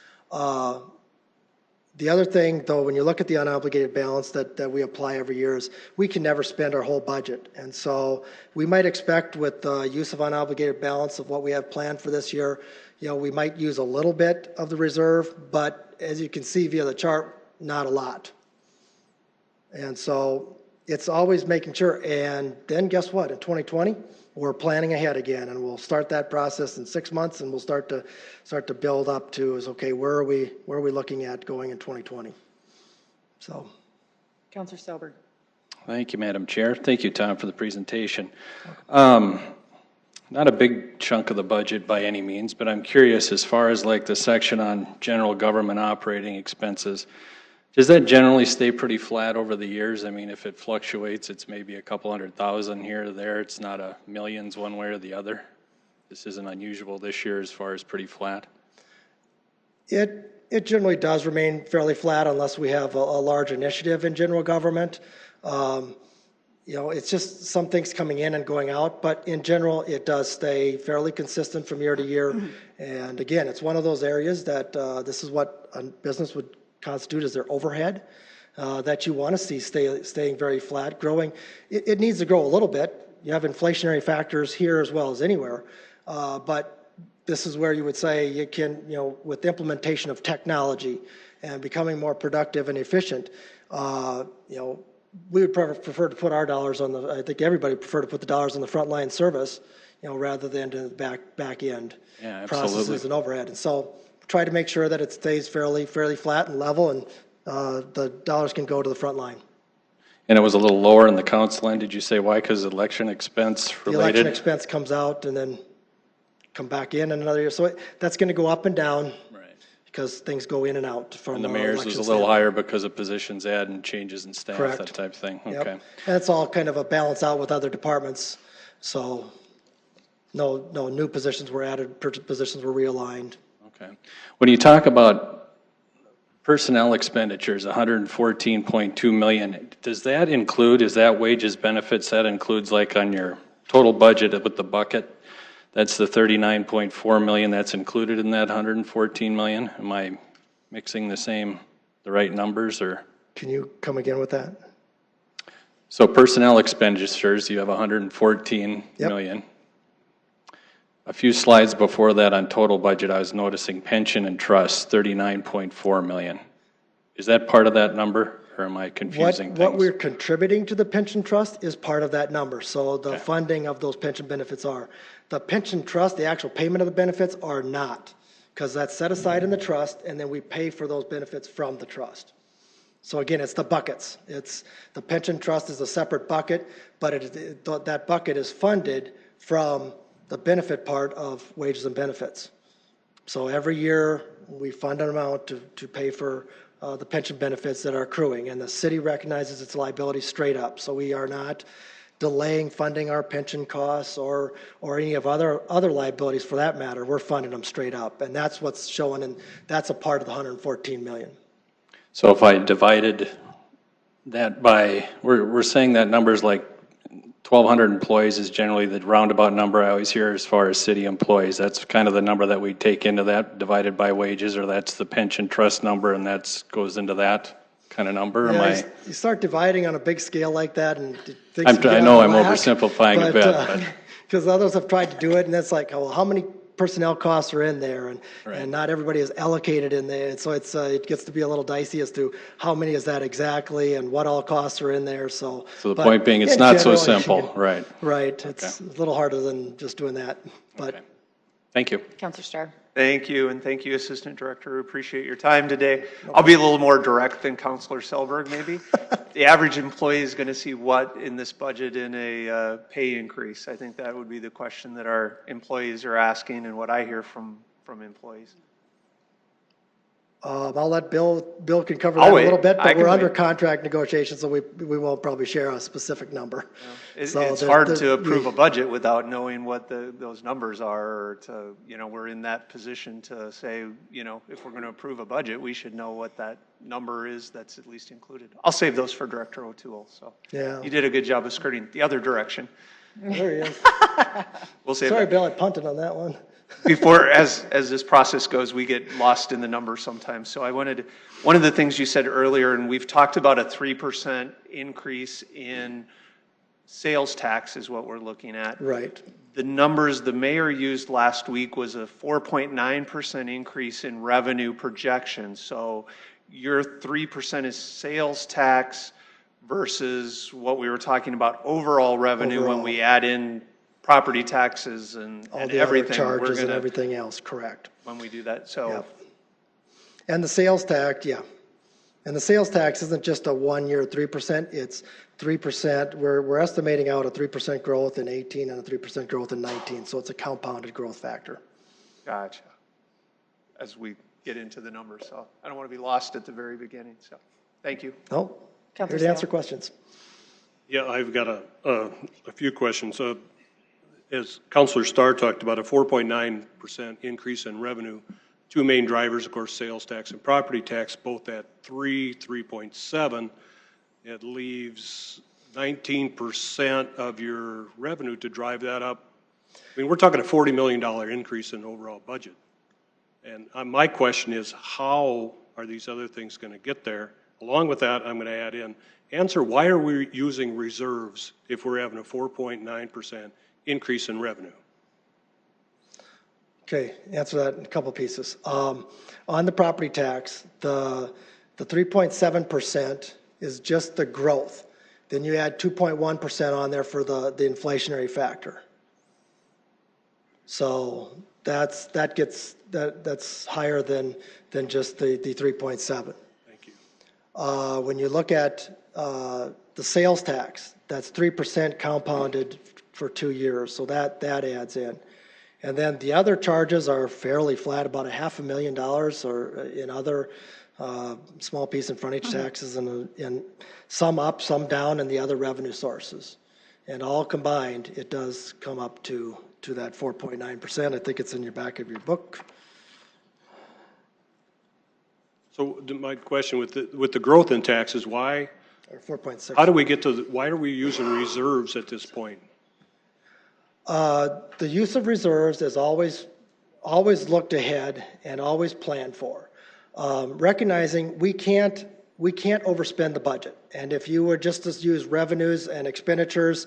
The other thing, though, when you look at the unobligated balance that we apply every year, is we can never spend our whole budget. And so we might expect, with the use of unobligated balance of what we have planned for this year, we might use a little bit of the reserve, but as you can see via the chart, not a lot. And so it's always making sure. And then guess what? In 2020, we're planning ahead again, and we'll start that process in 6 months, and we'll start to build up to okay, where are we looking at going in 2020? So, Councilor Selberg. Thank you, Madam Chair. Thank you, Tom, for the presentation. Not a big chunk of the budget by any means, but I'm curious as far as like the section on general government operating expenses, does that generally stay pretty flat over the years? I mean, if it fluctuates, it's maybe a couple $100,000 here or there. It's not a millions one way or the other. This isn't unusual this year as far as pretty flat. It generally does remain fairly flat unless we have a large initiative in general government. You know, it's just some things coming in and going out, but in general, it does stay fairly consistent from year to year. And again, it's one of those areas that this is what a business would constitute as their overhead that you want to see staying very flat, growing. It needs to grow a little bit. You have inflationary factors here as well as anywhere, but this is where you would say you can, you know, with the implementation of technology and becoming more productive and efficient, you know, we would prefer to put our dollars on the, I think everybody prefer to put the dollars on the front line service, you know, rather than to the back end processes and overhead. And so try to make sure that it stays fairly flat and level, and the dollars can go to the front line. And it was a little lower in the council line. Did you say why? Because election expense related? The election expense comes out and then come back in another year. So that's going to go up and down. Because things go in and out from and the mayor's was a little higher because of positions add and changes in staff, correct, that type of thing. Yep. Okay. And it's all kind of a balance out with other departments. So no new positions were added, positions were realigned. Okay. When you talk about personnel expenditures, 114.2 million, does that include, is that wages, benefits, that includes like on your total budget with the bucket? That's the 39.4 million that's included in that 114 million. Am I mixing the right numbers, or? Can you come again with that? So personnel expenditures, you have 114 million. A few slides before that on total budget, I was noticing pension and trust, 39.4 million. Is that part of that number, or am I confusing things? What we're contributing to the pension trust is part of that number. So the funding of those pension benefits are. The pension trust, the actual payment of the benefits are not, because that's set aside in the trust, and then we pay for those benefits from the trust. So again, it's the buckets. It's the pension trust is a separate bucket, but that bucket is funded from the benefit part of wages and benefits. So every year we fund an amount to pay for the pension benefits that are accruing, and the city recognizes its liability straight up. So we are not delaying funding our pension costs or any of other liabilities for that matter. We're funding them straight up, and that's what's showing, and that's a part of the 114 million. So if I divided that by, we're saying that number's like 1,200 employees is generally the roundabout number I always hear as far as city employees. That's kind of the number that we take into that divided by wages, or that's the pension trust number, and that goes into that kind of number. Yeah, you start dividing on a big scale like that, and I know I'm oversimplifying a bit, because others have tried to do it, and it's like, well, how many personnel costs are in there, and not everybody is allocated in there, and so it gets to be a little dicey as to how many is that exactly and what all costs are in there. So the point being, it's not so simple, right? Right. It's a little harder than just doing that, but. Okay. Thank you. Councilor Starr. Thank you, and thank you, Assistant Director. We appreciate your time today. I'll be a little more direct than Councilor Selberg, maybe. The average employee is going to see what in this budget in a pay increase? I think that would be the question that our employees are asking, and what I hear from employees. I'll let Bill can cover that a little bit, but we're under contract negotiations, so we won't probably share a specific number. It's hard to approve a budget without knowing what those numbers are, or to, we're in that position to say, if we're going to approve a budget, we should know what that number is that's at least included. I'll save those for Director O'Toole. So yeah, you did a good job of skirting the other direction. There he is. We'll save Sorry, that. Bill, I punted on that one. Before, as this process goes, we get lost in the numbers sometimes. So one of the things you said earlier, and we've talked about a 3% increase in sales tax is what we're looking at. Right. The numbers the mayor used last week was a 4.9% increase in revenue projection. So your 3% is sales tax versus what we were talking about overall revenue when we add in property taxes and everything. Other charges and everything else, correct. When we do that, so. Yep. And the sales tax, and the sales tax isn't just a 1 year 3%, it's 3%, we're estimating out a 3% growth in 18 and a 3% growth in 19, so it's a compounded growth factor. Gotcha. As we get into the numbers, so I don't want to be lost at the very beginning, so thank you. No, here to answer questions. Yeah, I've got a few questions. As Councilor Starr talked about, a 4.9% increase in revenue. Two main drivers, of course, sales tax and property tax, both at 3.7. It leaves 19% of your revenue to drive that up. I mean, we're talking a $40 million increase in overall budget. And my question is, how are these other things going to get there? Along with that, I'm going to add in, answer why are we using reserves if we're having a 4.9% increase in revenue? Okay, answer that in a couple pieces. On the property tax, the 3.7% is just the growth. Then you add 2.1% on there for the inflationary factor. So that's higher than just the 3.7. Thank you. When you look at the sales tax, that's 3% compounded for 2 years, so that adds in. And then the other charges are fairly flat, about $500,000 or in other small piece in frontage taxes and some up, some down in the other revenue sources. And all combined, it does come up to that 4.9%. I think it's in your back of your book. So my question with the growth in taxes, why? Or 4.6. How do we get to, why are we using reserves at this point? The use of reserves is always looked ahead and always planned for. Recognizing we can't overspend the budget. And if you were just to use revenues and expenditures,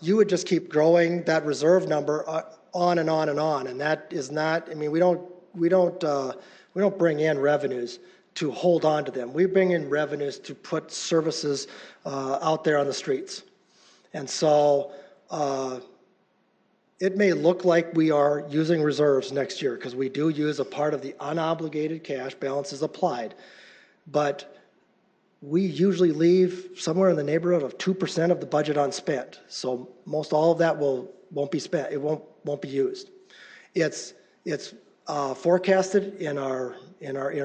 you would just keep growing that reserve number on and on and on. And that is not, I mean, we don't bring in revenues to hold on to them. We bring in revenues to put services out there on the streets. And so it may look like we are using reserves next year because we do use a part of the unobligated cash balances applied. But we usually leave somewhere in the neighborhood of 2% of the budget unspent. So most all of that won't be spent. It won't be used. It's forecasted in our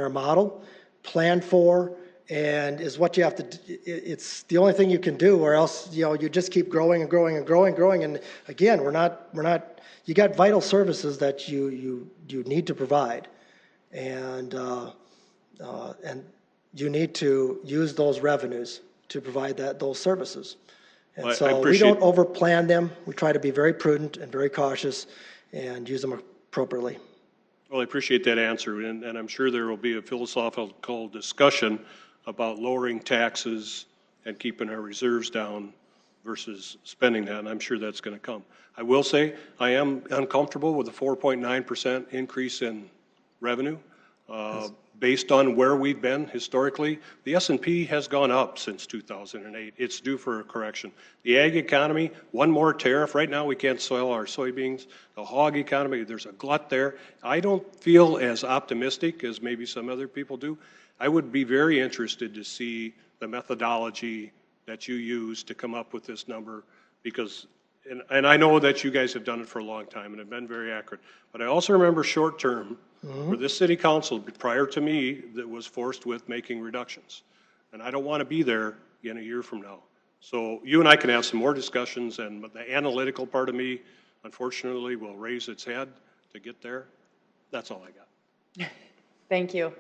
model, planned for, and is what you have to. It's the only thing you can do, or else you just keep growing and growing and growing and growing. And again, we're not. You got vital services that you need to provide, and you need to use those revenues to provide those services. And Well, so we don't overplan them. We try to be very prudent and very cautious, and use them appropriately. Well, I appreciate that answer, and I'm sure there will be a philosophical discussion about lowering taxes and keeping our reserves down versus spending that, and I'm sure that's going to come. I will say I am uncomfortable with the 4.9% increase in revenue. Based on where we've been historically, the S&P has gone up since 2008. It's due for a correction. The ag economy, one more tariff. Right now we can't sell our soybeans. The hog economy, there's a glut there. I don't feel as optimistic as maybe some other people do. I would be very interested to see the methodology that you use to come up with this number because, and I know that you guys have done it for a long time and have been very accurate, but I also remember short term where this city council prior to me that was forced with making reductions. And I don't want to be there in a year from now. So you and I can have some more discussions, and the analytical part of me, unfortunately, will raise its head to get there. That's all I got. Thank you.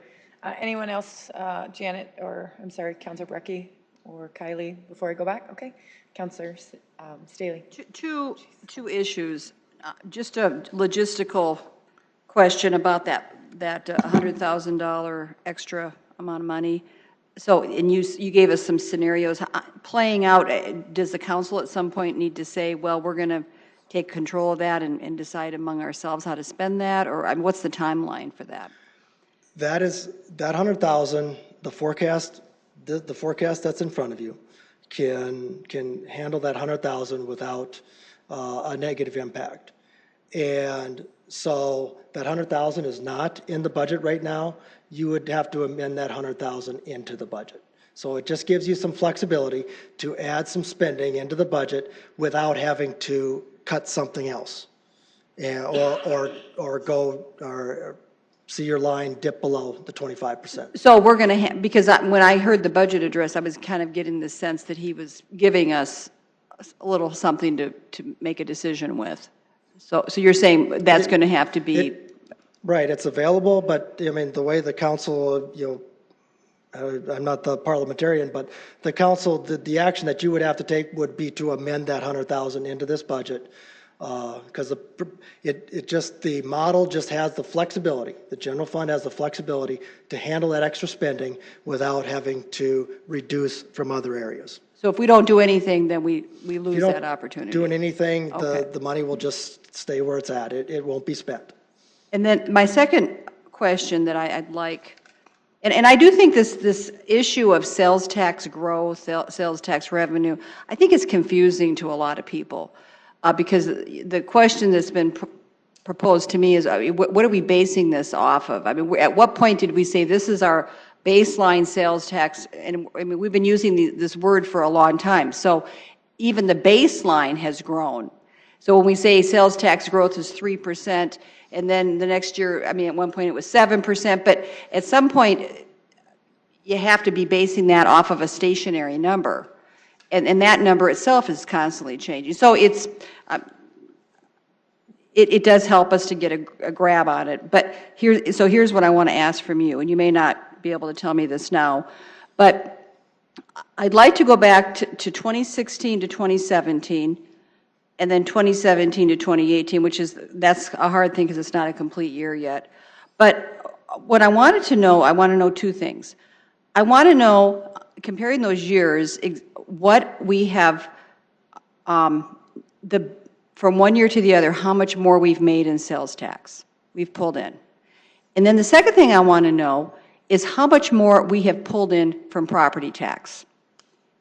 Anyone else, Janet, or I'm sorry, Councilor Brecky or Kylie, before I go back? Okay. Councilor Staley. Two issues. Just a logistical question about that $100,000 extra amount of money. So, and you gave us some scenarios playing out. Does the council at some point need to say, well, we're going to take control of that and decide among ourselves how to spend that, or I mean, what's the timeline for that? That 100,000. The forecast that's in front of you can handle that 100,000 without a negative impact. And so that 100,000 is not in the budget right now. You would have to amend that 100,000 into the budget. So it just gives you some flexibility to add some spending into the budget without having to cut something else. Yeah, or see your line dip below the 25%. So we're going to because when I heard the budget address, I was kind of getting the sense that he was giving us a little something to make a decision with. So you're saying that's going to have to be... Right, it's available, but I mean, the way the council, I'm not the parliamentarian, but the council, the action that you would have to take would be to amend that 100,000 into this budget. Because the model just has the flexibility. The general fund has the flexibility to handle that extra spending without having to reduce from other areas. So if we don't do anything, then we lose that opportunity. Doing anything, okay. the money will just stay where it's at. It won't be spent. And then my second question that I'd like, and I do think this issue of sales tax growth, sales tax revenue, I think it's confusing to a lot of people. Because the question that's been proposed to me is, what are we basing this off of? I mean, at what point did we say this is our baseline sales tax? And I mean, we've been using this word for a long time. So even the baseline has grown. So when we say sales tax growth is 3%, and then the next year, I mean, at one point it was 7%, but at some point you have to be basing that off of a stationary number. And that number itself is constantly changing. So it does help us to get a grab on it. But here's what I want to ask from you, and you may not be able to tell me this now, but I'd like to go back to 2016 to 2017, and then 2017 to 2018, that's a hard thing because it's not a complete year yet. But what I want to know two things. I want to know, comparing those years, what we have, from one year to the other, how much more we've made in sales tax, we've pulled in. And then the second thing I want to know is how much more we have pulled in from property tax,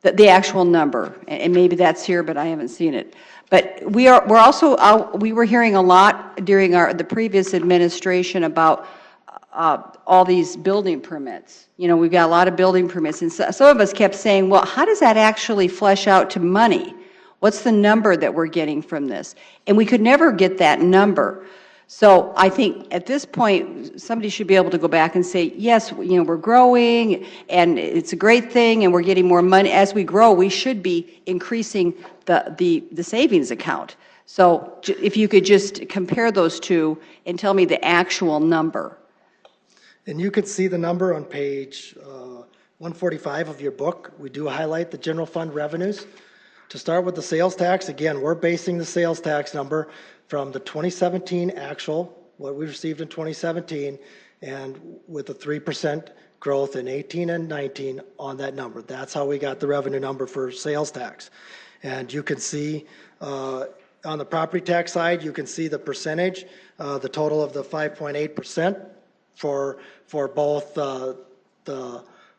the actual number. And maybe that's here, but I haven't seen it. But we were hearing a lot during the previous administration about all these building permits. We've got a lot of building permits, and some of us kept saying, well, how does that actually flesh out to money? What's the number that we're getting from this? And we could never get that number. So I think at this point, somebody should be able to go back and say, yes, we're growing, and it's a great thing, and we're getting more money. As we grow, we should be increasing the savings account. So if you could just compare those two and tell me the actual number. And you could see the number on page 145 of your book. We do highlight the general fund revenues. To start with the sales tax, again, we're basing the sales tax number from the 2017 actual, what we received in 2017, and with a 3% growth in 18 and 19 on that number. That's how we got the revenue number for sales tax. And you can see on the property tax side, you can see the percentage, the total of the 5.8% for both the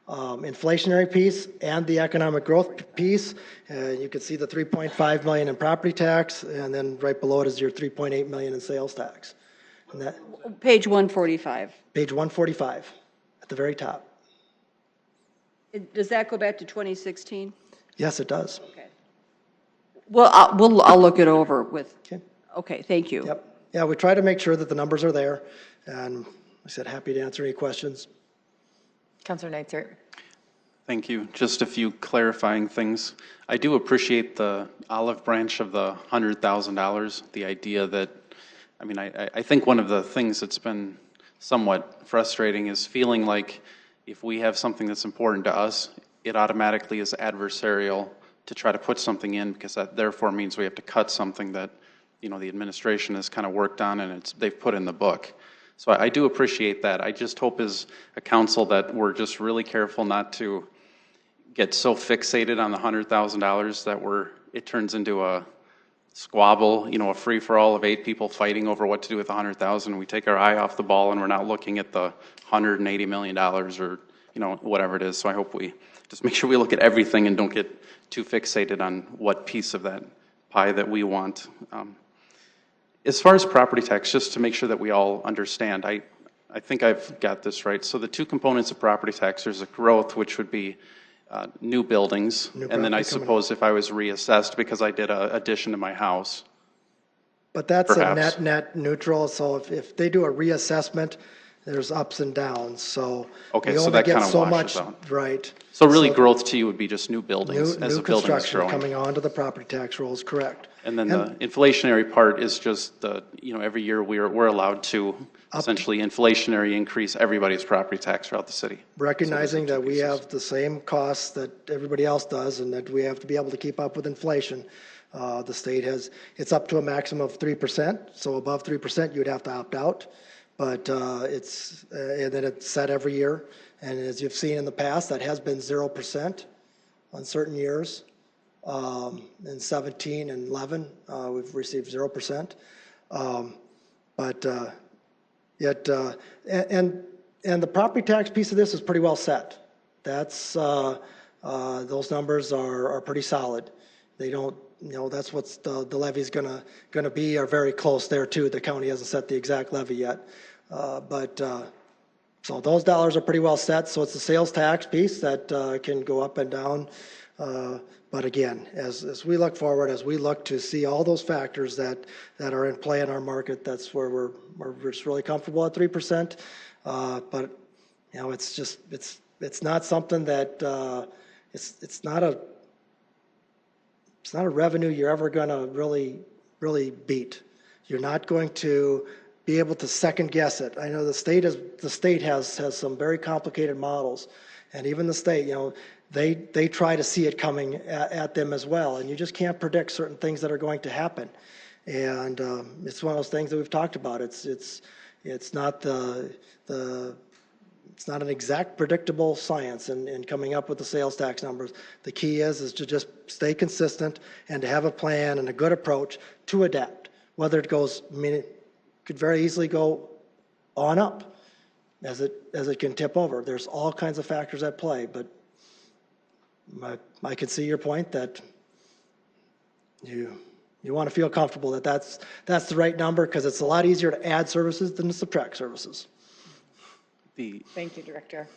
inflationary piece and the economic growth piece. You can see the 3.5 million in property tax, and then right below it is your 3.8 million in sales tax. And that, page 145. Page 145 at the very top. Does that go back to 2016? Yes, it does. Okay. Well, I'll look it over with. Okay, thank you. Yep. Yeah, we try to make sure that the numbers are there, and I said happy to answer any questions. Councilor Neitzer. Thank you. Just a few clarifying things. I do appreciate the olive branch of the $100,000, the idea that, I think one of the things that's been somewhat frustrating is feeling like if we have something that's important to us, it automatically is adversarial to try to put something in, because that therefore means we have to cut something that, the administration has kind of worked on and they've put in the book. So I do appreciate that. I just hope as a council that we're just really careful not to get so fixated on the $100,000 that it turns into a squabble, a free-for-all of 8 people fighting over what to do with $100,000. We take our eye off the ball and we're not looking at the $180 million or, whatever it is. So I hope we just make sure we look at everything and don't get too fixated on what piece of that pie that we want. As far as property tax, just to make sure that we all understand, I think I've got this right. So the two components of property tax, there's a growth, which would be new buildings, and then I suppose if I was reassessed because I did an addition to my house. But that's Perhaps. a net neutral, so if they do a reassessment, there's ups and downs, so. Okay, we so only that get kind of so washes much, out. Right. So really growth to you would be just new buildings New as the building is construction growing. coming onto the property tax rolls, correct. And then the inflationary part is just the, every year we're allowed to essentially inflationary increase everybody's property tax throughout the city. Recognizing that we have the same costs that everybody else does and that we have to be able to keep up with inflation. The state it's up to a maximum of 3%, so above 3% you'd have to opt out. But and then it's set every year. And as you've seen in the past, that has been 0% on certain years. In 17 and 11, we've received 0%. And the property tax piece of this is pretty well set. That's, those numbers are pretty solid. They don't, that's what's the levy's gonna be, are very close there too. The county hasn't set the exact levy yet. So those dollars are pretty well set. So it's the sales tax piece that can go up and down. But again, as we look forward, as we look to see all those factors that are in play in our market, that's where we're just really comfortable at 3%. But it's just it's not something that it's not a revenue you're ever going to really beat. You're not going to be able to second guess it. I know the state has some very complicated models, and even the state, they try to see it coming at them as well, and you just can't predict certain things that are going to happen. And it's one of those things that we've talked about. It's not it's not an exact predictable science in coming up with the sales tax numbers. The key is to just stay consistent and to have a plan and a good approach to adapt. Whether it goes, it could very easily go on up as it can tip over. There's all kinds of factors at play, but I can see your point that you want to feel comfortable that that's the right number, because it's a lot easier to add services than to subtract services. Thank you, Director.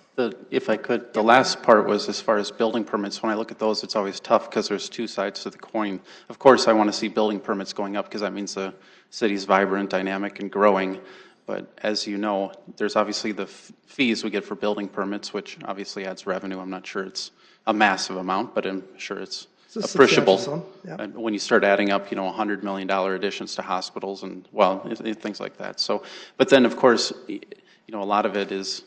If I could, the last part was as far as building permits. When I look at those, it's always tough because there's two sides to the coin. Of course, I want to see building permits going up because that means the city's vibrant, dynamic, and growing. But as you know, there's obviously the fees we get for building permits, which obviously adds revenue. I'm not sure it's a massive amount, but I'm sure it's appreciable. Yeah. When you start adding up, $100 million additions to hospitals and, things like that. So, but then, of course, a lot of it is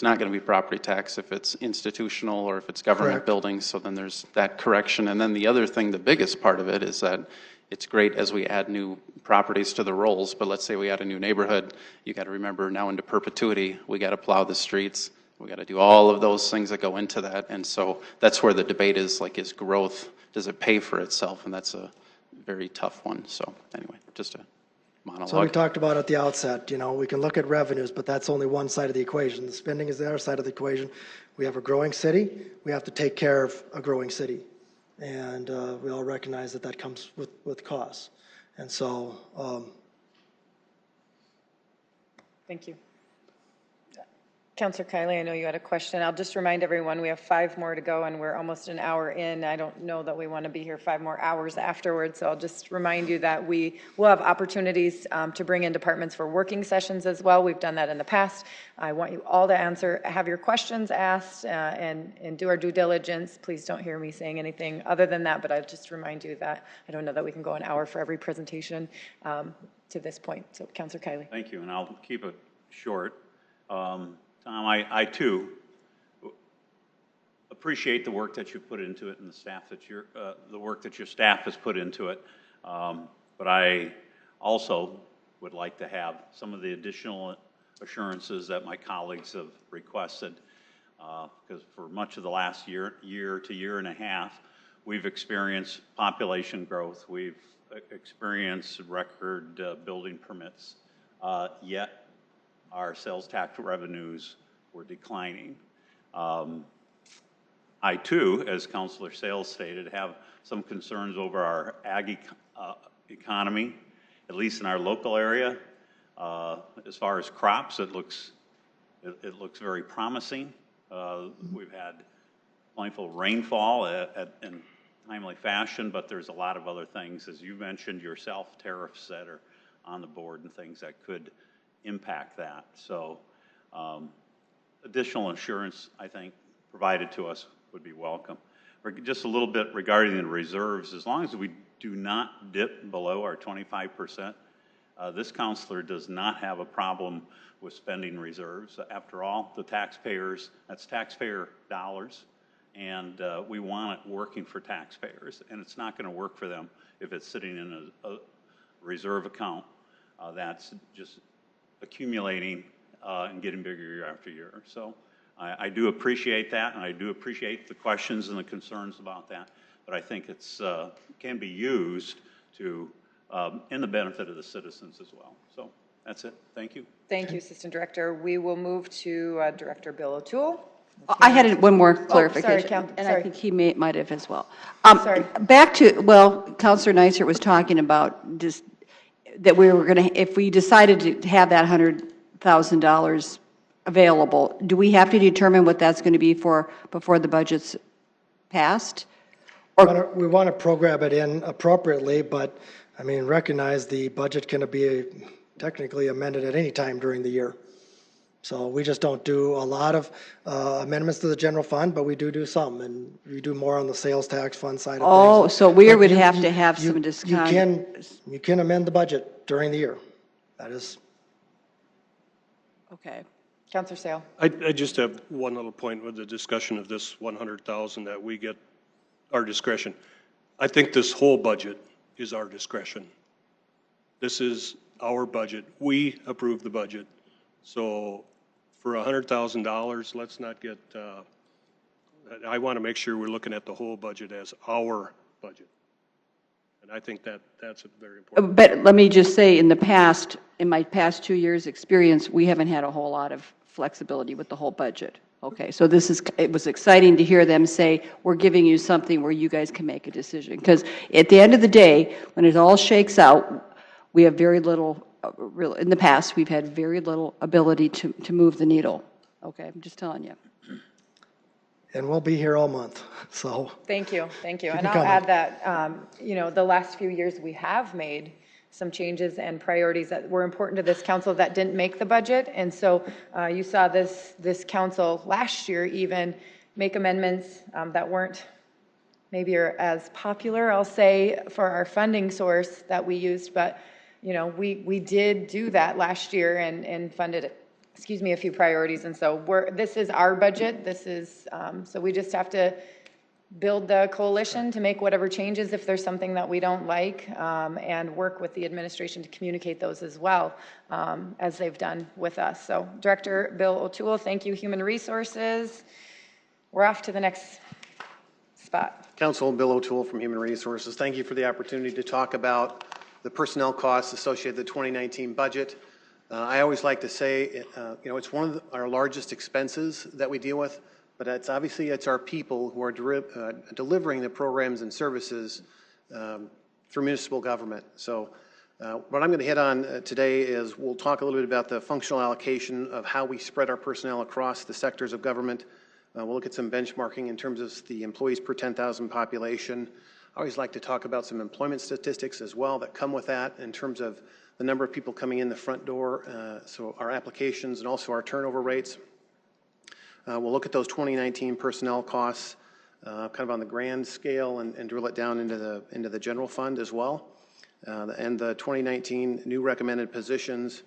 not going to be property tax if it's institutional or if it's government buildings. So then there's that correction. And then the other thing, the biggest part of it is that it's great as we add new properties to the rolls. But let's say we add a new neighborhood, you got to remember now into perpetuity, we got to plow the streets. We got to do all of those things that go into that. And so that's where the debate is, is growth, does it pay for itself? And that's a very tough one. So anyway, just a monologue. So we talked about at the outset, we can look at revenues, but that's only one side of the equation. The spending is the other side of the equation. We have a growing city. We have to take care of a growing city. And we all recognize that comes with costs. And so. Thank you. Councillor Kiley, I know you had a question. I'll just remind everyone we have 5 more to go and we're almost an hour in. I don't know that we want to be here 5 more hours afterwards, so I'll just remind you that we will have opportunities to bring in departments for working sessions as well. We've done that in the past. I want you all to have your questions asked and do our due diligence. Please don't hear me saying anything other than that, but I'll just remind you that I don't know that we can go an hour for every presentation to this point. So, Councillor Kiley. Thank you, and I'll keep it short. Tom, I too appreciate the work that you put into it and the staff the work that your staff has put into it. But I also would like to have some of the additional assurances that my colleagues have requested, because for much of the last year to year and a half, we've experienced population growth. We've experienced record building permits, yet our sales tax revenues were declining. I too, as Councilor Sales stated, have some concerns over our ag economy, at least in our local area. As far as crops, it looks very promising. We've had plentiful rainfall in timely fashion, but there's a lot of other things, as you mentioned yourself, tariffs that are on the board and things that could impact that. So additional insurance, I think, provided to us would be welcome. Just a little bit regarding the reserves, as long as we do not dip below our 25%, this counselor does not have a problem with spending reserves. After all, the taxpayers, that's taxpayer dollars, and we want it working for taxpayers, and it's not going to work for them if it's sitting in a reserve account that's just accumulating and getting bigger year after year. So I do appreciate that, and I do appreciate the questions and the concerns about that, but I think it's can be used to in the benefit of the citizens as well. So that's it. Thank you. Thank you, Assistant Director. We will move to Director Bill O'Toole. I had one more clarification, and I think he might have as well. Sorry. Back to, well, Councilor Neisert was talking about just that we were going to, if we decided to have that $100,000 available, do we have to determine what that's going to be for before the budget's passed? Or We want to program it in appropriately, but, I mean, recognize the budget can be technically amended at any time during the year. So we just don't do a lot of amendments to the general fund, but we do some, and we do more on the sales tax fund side of things. Oh, so we But would have to have some discussion. You can amend the budget during the year. That is. Okay. Councilor Sale. I just have one little point with the discussion of this 100,000 that we get our discretion. I think this whole budget is our discretion. This is our budget. We approve the budget. So for $100,000, let's not get, I want to make sure we're looking at the whole budget as our budget. And I think that's a very important. But let me just say, in my past 2 years' experience, we haven't had a whole lot of flexibility with the whole budget. Okay, so it was exciting to hear them say, we're giving you something where you guys can make a decision. Because at the end of the day, when it all shakes out, we have very little, in the past, we've had very little ability to move the needle. Okay, I'm just telling you. And we'll be here all month, so. Thank you. And I'll coming. add that, the last few years we have made some changes and priorities that were important to this council that didn't make the budget. And so you saw this council last year even make amendments that weren't maybe as popular, I'll say, for our funding source that we used. But, we did do that last year and funded, a few priorities. And so this is our budget. So we just have to build the coalition to make whatever changes if there's something that we don't like, and work with the administration to communicate those as well, as they've done with us. So Director Bill O'Toole, thank you. Human Resources, we're off to the next spot. Council, Bill O'Toole from Human Resources. Thank you for the opportunity to talk about the personnel costs associated with the 2019 budget. I always like to say, it's one of our largest expenses that we deal with, but it's our people who are delivering the programs and services through municipal government. So what I'm going to hit on today is we'll talk a little bit about the functional allocation of how we spread our personnel across the sectors of government. We'll look at some benchmarking in terms of the employees per 10,000 population. I always like to talk about some employment statistics as well that come with that in terms of the number of people coming in the front door, so our applications and also our turnover rates. We'll look at those 2019 personnel costs kind of on the grand scale and drill it down into the general fund as well. And the 2019 new recommended positions.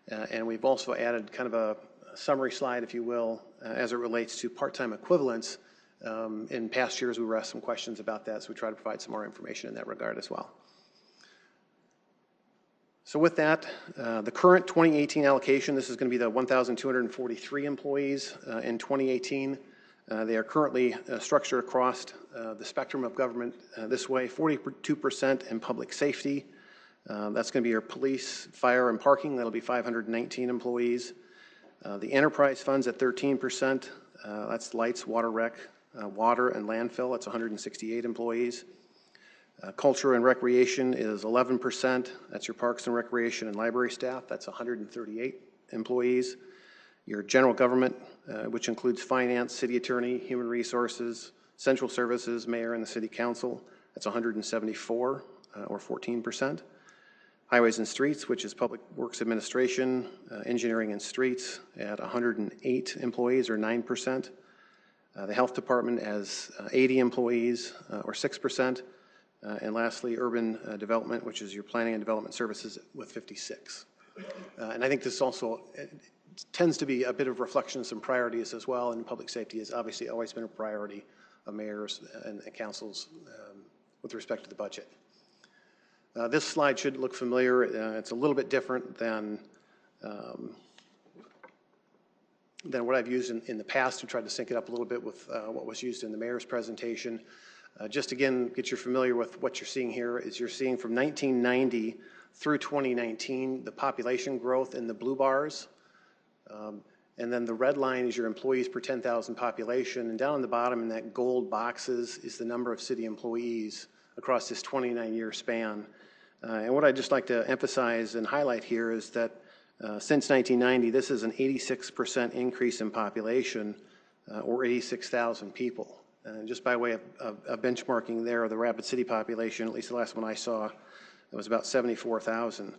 And we've also added kind of a summary slide, if you will, as it relates to part-time equivalents. In past years, we were asked some questions about that, so we try to provide some more information in that regard as well. So with that, the current 2018 allocation, this is going to be the 1,243 employees in 2018. They are currently structured across the spectrum of government this way: 42% in public safety. That's going to be your police, fire, and parking. That'll be 519 employees. The enterprise funds at 13%. That's lights, water rec, water, and landfill. That's 168 employees. Culture and recreation is 11%. That's your parks and recreation and library staff. That's 138 employees. Your general government, which includes finance, city attorney, human resources, Central services, mayor and the city council, that's 174, or 14%. Highways and streets, which is public works administration, engineering and streets, at 108 employees, or 9%. The health department has 80 employees, or 6%. And lastly, urban development, which is your planning and development services, with 56. And I think this also tends to be a bit of reflection of some priorities as well, and public safety has obviously always been a priority of mayors and councils with respect to the budget. This slide should look familiar. It's a little bit different than what I've used in the past, to try to sync it up a little bit with what was used in the mayor's presentation. Just again, get you familiar with what you're seeing here is you're seeing from 1990 through 2019, the population growth in the blue bars. And then the red line is your employees per 10,000 population. And down on the bottom in that gold boxes is the number of city employees across this 29-year span. And what I'd just like to emphasize and highlight here is that since 1990, this is an 86% increase in population, or 86,000 people. And just by way of benchmarking there, the Rapid City population, at least the last one I saw, it was about 74,000.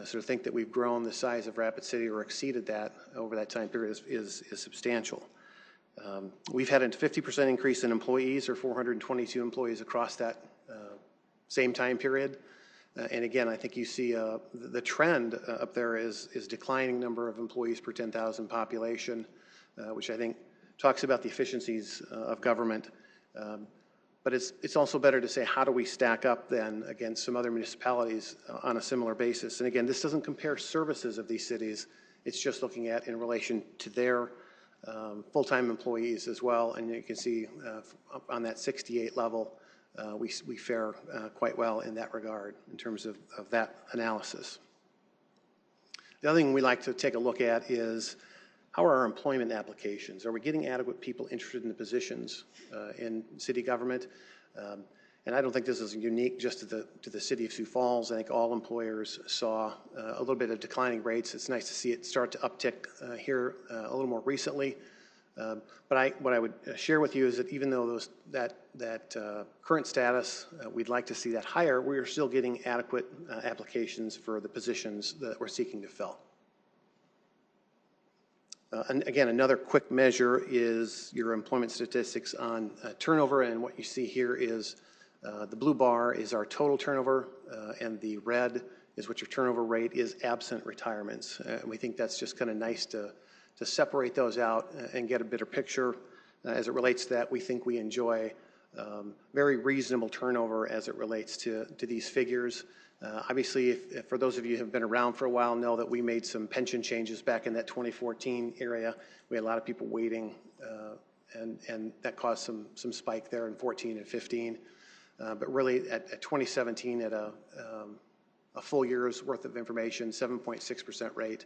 So to think that we've grown the size of Rapid City or exceeded that over that time period is substantial. We've had a 50% increase in employees, or 422 employees across that same time period. And again, I think you see the trend up there is declining number of employees per 10,000 population, which I think talks about the efficiencies of government. But it's also better to say, how do we stack up then against some other municipalities on a similar basis? And again, this doesn't compare services of these cities. It's just looking at in relation to their full-time employees as well. And you can see on that 68 level, we fare quite well in that regard in terms of that analysis. The other thing we like to take a look at is, how are our employment applications? Are we getting adequate people interested in the positions in city government? And I don't think this is unique just to the city of Sioux Falls. I think all employers saw a little bit of declining rates. It's nice to see it start to uptick here a little more recently. But what I would share with you is that even though that current status, we'd like to see that higher, we are still getting adequate applications for the positions that we're seeking to fill. And again, another quick measure is your employment statistics on turnover, and what you see here is the blue bar is our total turnover, and the red is what your turnover rate is absent retirements. And we think that's just kind of nice to separate those out and get a better picture. As it relates to that, we think we enjoy very reasonable turnover as it relates to these figures. Obviously, if for those of you who have been around for a while know that we made some pension changes back in that 2014 area. We had a lot of people waiting, and that caused some spike there in 14 and 15. But really at 2017, at a full year's worth of information, 7.6% rate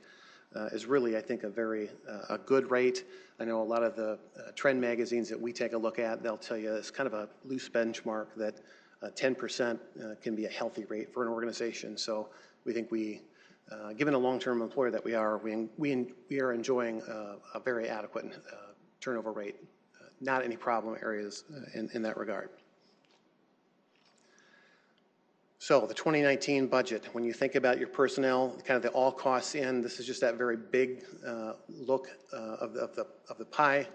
is really, I think, a good rate. I know a lot of the trend magazines that we take a look at, they'll tell you it's kind of a loose benchmark that 10% can be a healthy rate for an organization. So we think given a long-term employer that we are, we are enjoying a very adequate turnover rate. Not any problem areas in that regard. So the 2019 budget, when you think about your personnel, kind of the all costs in, this is just that very big look of the pie.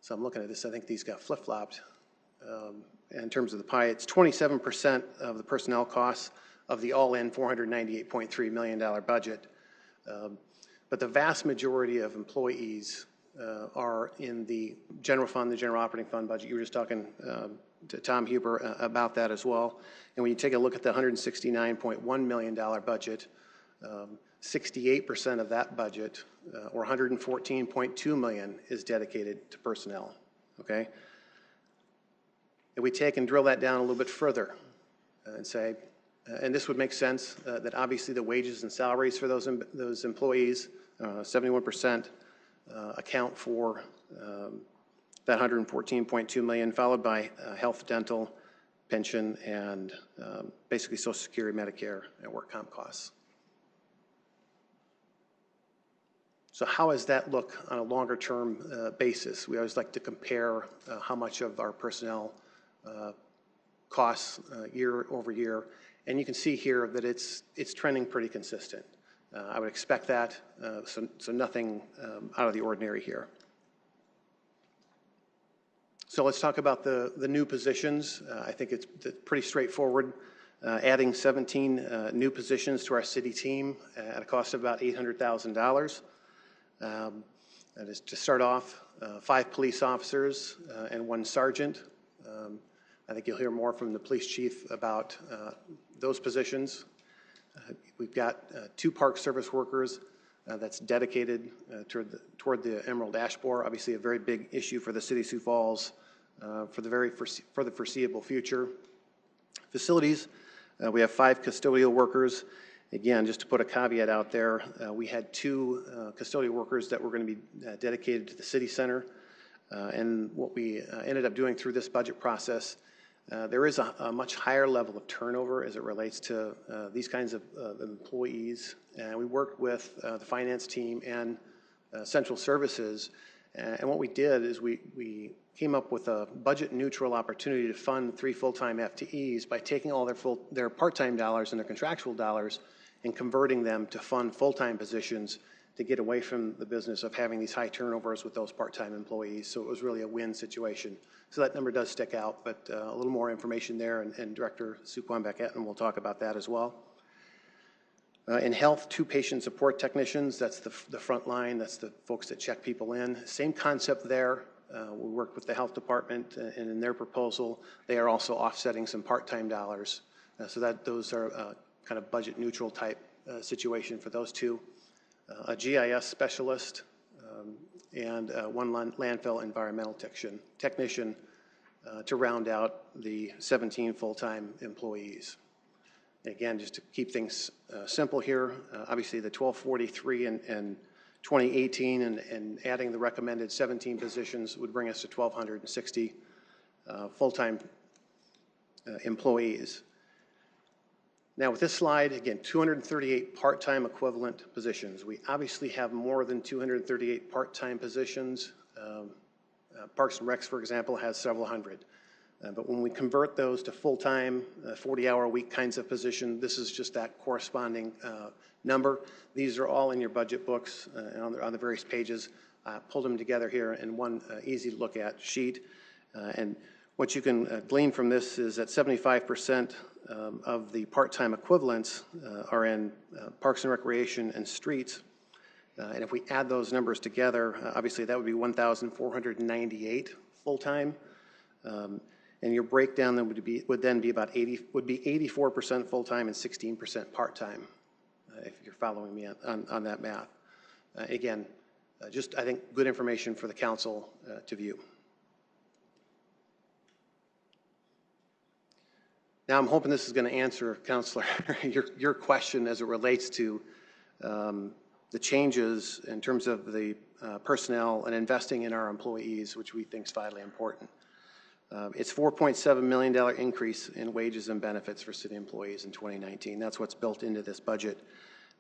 So I'm looking at this, I think these got flip-flopped. In terms of the pie, it's 27% of the personnel costs of the all-in $498.3 million budget. But the vast majority of employees are in the general fund, the general operating fund budget. You were just talking to Tom Huber about that as well. And when you take a look at the $169.1 million budget, 68% of that budget, or $114.2 million, is dedicated to personnel, okay? And we take and drill that down a little bit further and say, and this would make sense, that obviously the wages and salaries for those employees, 71% account for that $114.2 million, followed by health, dental, pension, and basically Social Security, Medicare, and work comp costs. So how does that look on a longer-term basis? We always like to compare how much of our personnel costs year over year, and you can see here that it's trending pretty consistent. I would expect that, so nothing out of the ordinary here. So let's talk about the new positions. I think it's pretty straightforward. Adding 17 new positions to our city team at a cost of about $800,000. That is to start off, 5 police officers and 1 sergeant. I think you'll hear more from the police chief about those positions. We've got 2 Park Service workers that's dedicated toward the Emerald Ash Borer, obviously a very big issue for the city of Sioux Falls for the foreseeable future. Facilities, we have 5 custodial workers. Again, just to put a caveat out there, we had 2 custodial workers that were going to be dedicated to the city center. And what we ended up doing through this budget process, there is a much higher level of turnover as it relates to these kinds of employees. And we worked with the finance team and central services. And what we did is we came up with a budget neutral opportunity to fund 3 full-time FTEs by taking all their part-time dollars and their contractual dollars and converting them to fund full-time positions to get away from the business of having these high turnovers with those part-time employees. So it was really a win situation. So that number does stick out, but a little more information there, and Director Sue Quambeck-Etten will talk about that as well. In health, 2 patient support technicians, that's the front line, that's the folks that check people in. Same concept there. We worked with the health department, and in their proposal, they are also offsetting some part-time dollars. So that those are kind of budget neutral type situation for those 2. A GIS specialist and 1 landfill environmental technician to round out the 17 full-time employees. Again, just to keep things simple here, obviously the 1243 and 2018 and adding the recommended 17 positions would bring us to 1,260 full-time employees. Now with this slide, again, 238 part-time equivalent positions. We obviously have more than 238 part-time positions. Parks and Recs, for example, has several hundred. But when we convert those to full-time, 40-hour-a-week kinds of position, this is just that corresponding number. These are all in your budget books and on the various pages. Pulled them together here in one easy-to-look-at sheet. And what you can glean from this is that 75% of the part-time equivalents are in Parks and Recreation and Streets. And if we add those numbers together, obviously that would be 1,498 full-time. And your breakdown then would then be about 84% full-time and 16% part-time, if you're following me on that math. Again, just I think good information for the council to view. Now I'm hoping this is going to answer, Councilor, your question as it relates to the changes in terms of the personnel and investing in our employees, which we think is vitally important. It's $4.7 million increase in wages and benefits for city employees in 2019. That's what's built into this budget.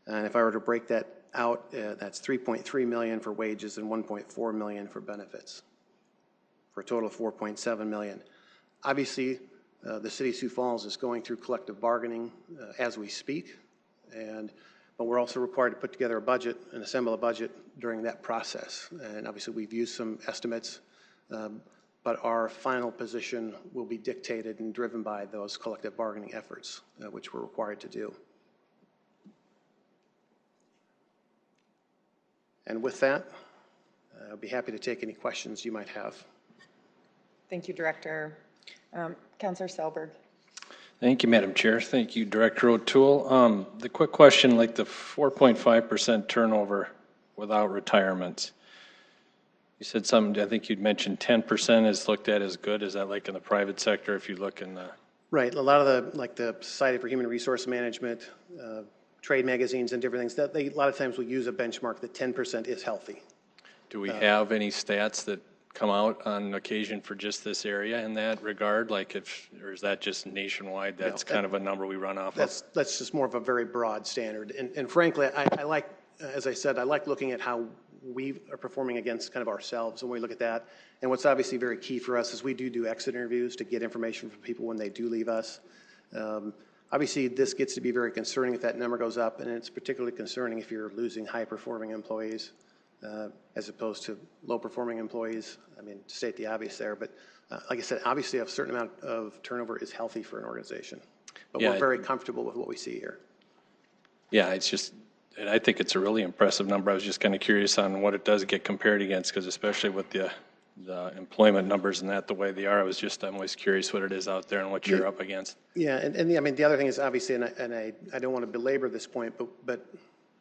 And if I were to break that out, that's $3.3 million for wages and $1.4 million for benefits, for a total of $4.7 million. Obviously, the city of Sioux Falls is going through collective bargaining as we speak, but we're also required to put together a budget and assemble a budget during that process. And obviously, we've used some estimates. But our final position will be dictated and driven by those collective bargaining efforts, which we're required to do. And with that, I'll be happy to take any questions you might have. Thank you, Director. Councilor Selberg. Thank you, Madam Chair. Thank you, Director O'Toole. The quick question, like the 4.5% turnover without retirements. You said something, I think you'd mentioned 10% is looked at as good. Is that like in the private sector if you look in the? Right. A lot of the Society for Human Resource Management, trade magazines and different things, that a lot of times will use a benchmark that 10% is healthy. Do we have any stats that come out on occasion for just this area in that regard? Like or is that just nationwide? That's kind of a number we run off of? That's just more of a very broad standard. And frankly, I like, as I said, I like looking at how we are performing against kind of ourselves when we look at that. And what's obviously very key for us is we do exit interviews to get information from people when they do leave us. Obviously, this gets to be very concerning if that number goes up, and it's particularly concerning if you're losing high-performing employees as opposed to low-performing employees. I mean, to state the obvious there, but like I said, obviously a certain amount of turnover is healthy for an organization. But we're very comfortable with what we see here. Yeah, it's just, and I think it's a really impressive number. I was just kind of curious on what it does get compared against, because especially with the employment numbers and that the way they are, I'm always curious what it is out there and what you're up against. Yeah, and I mean, the other thing is obviously, and I don't want to belabor this point, but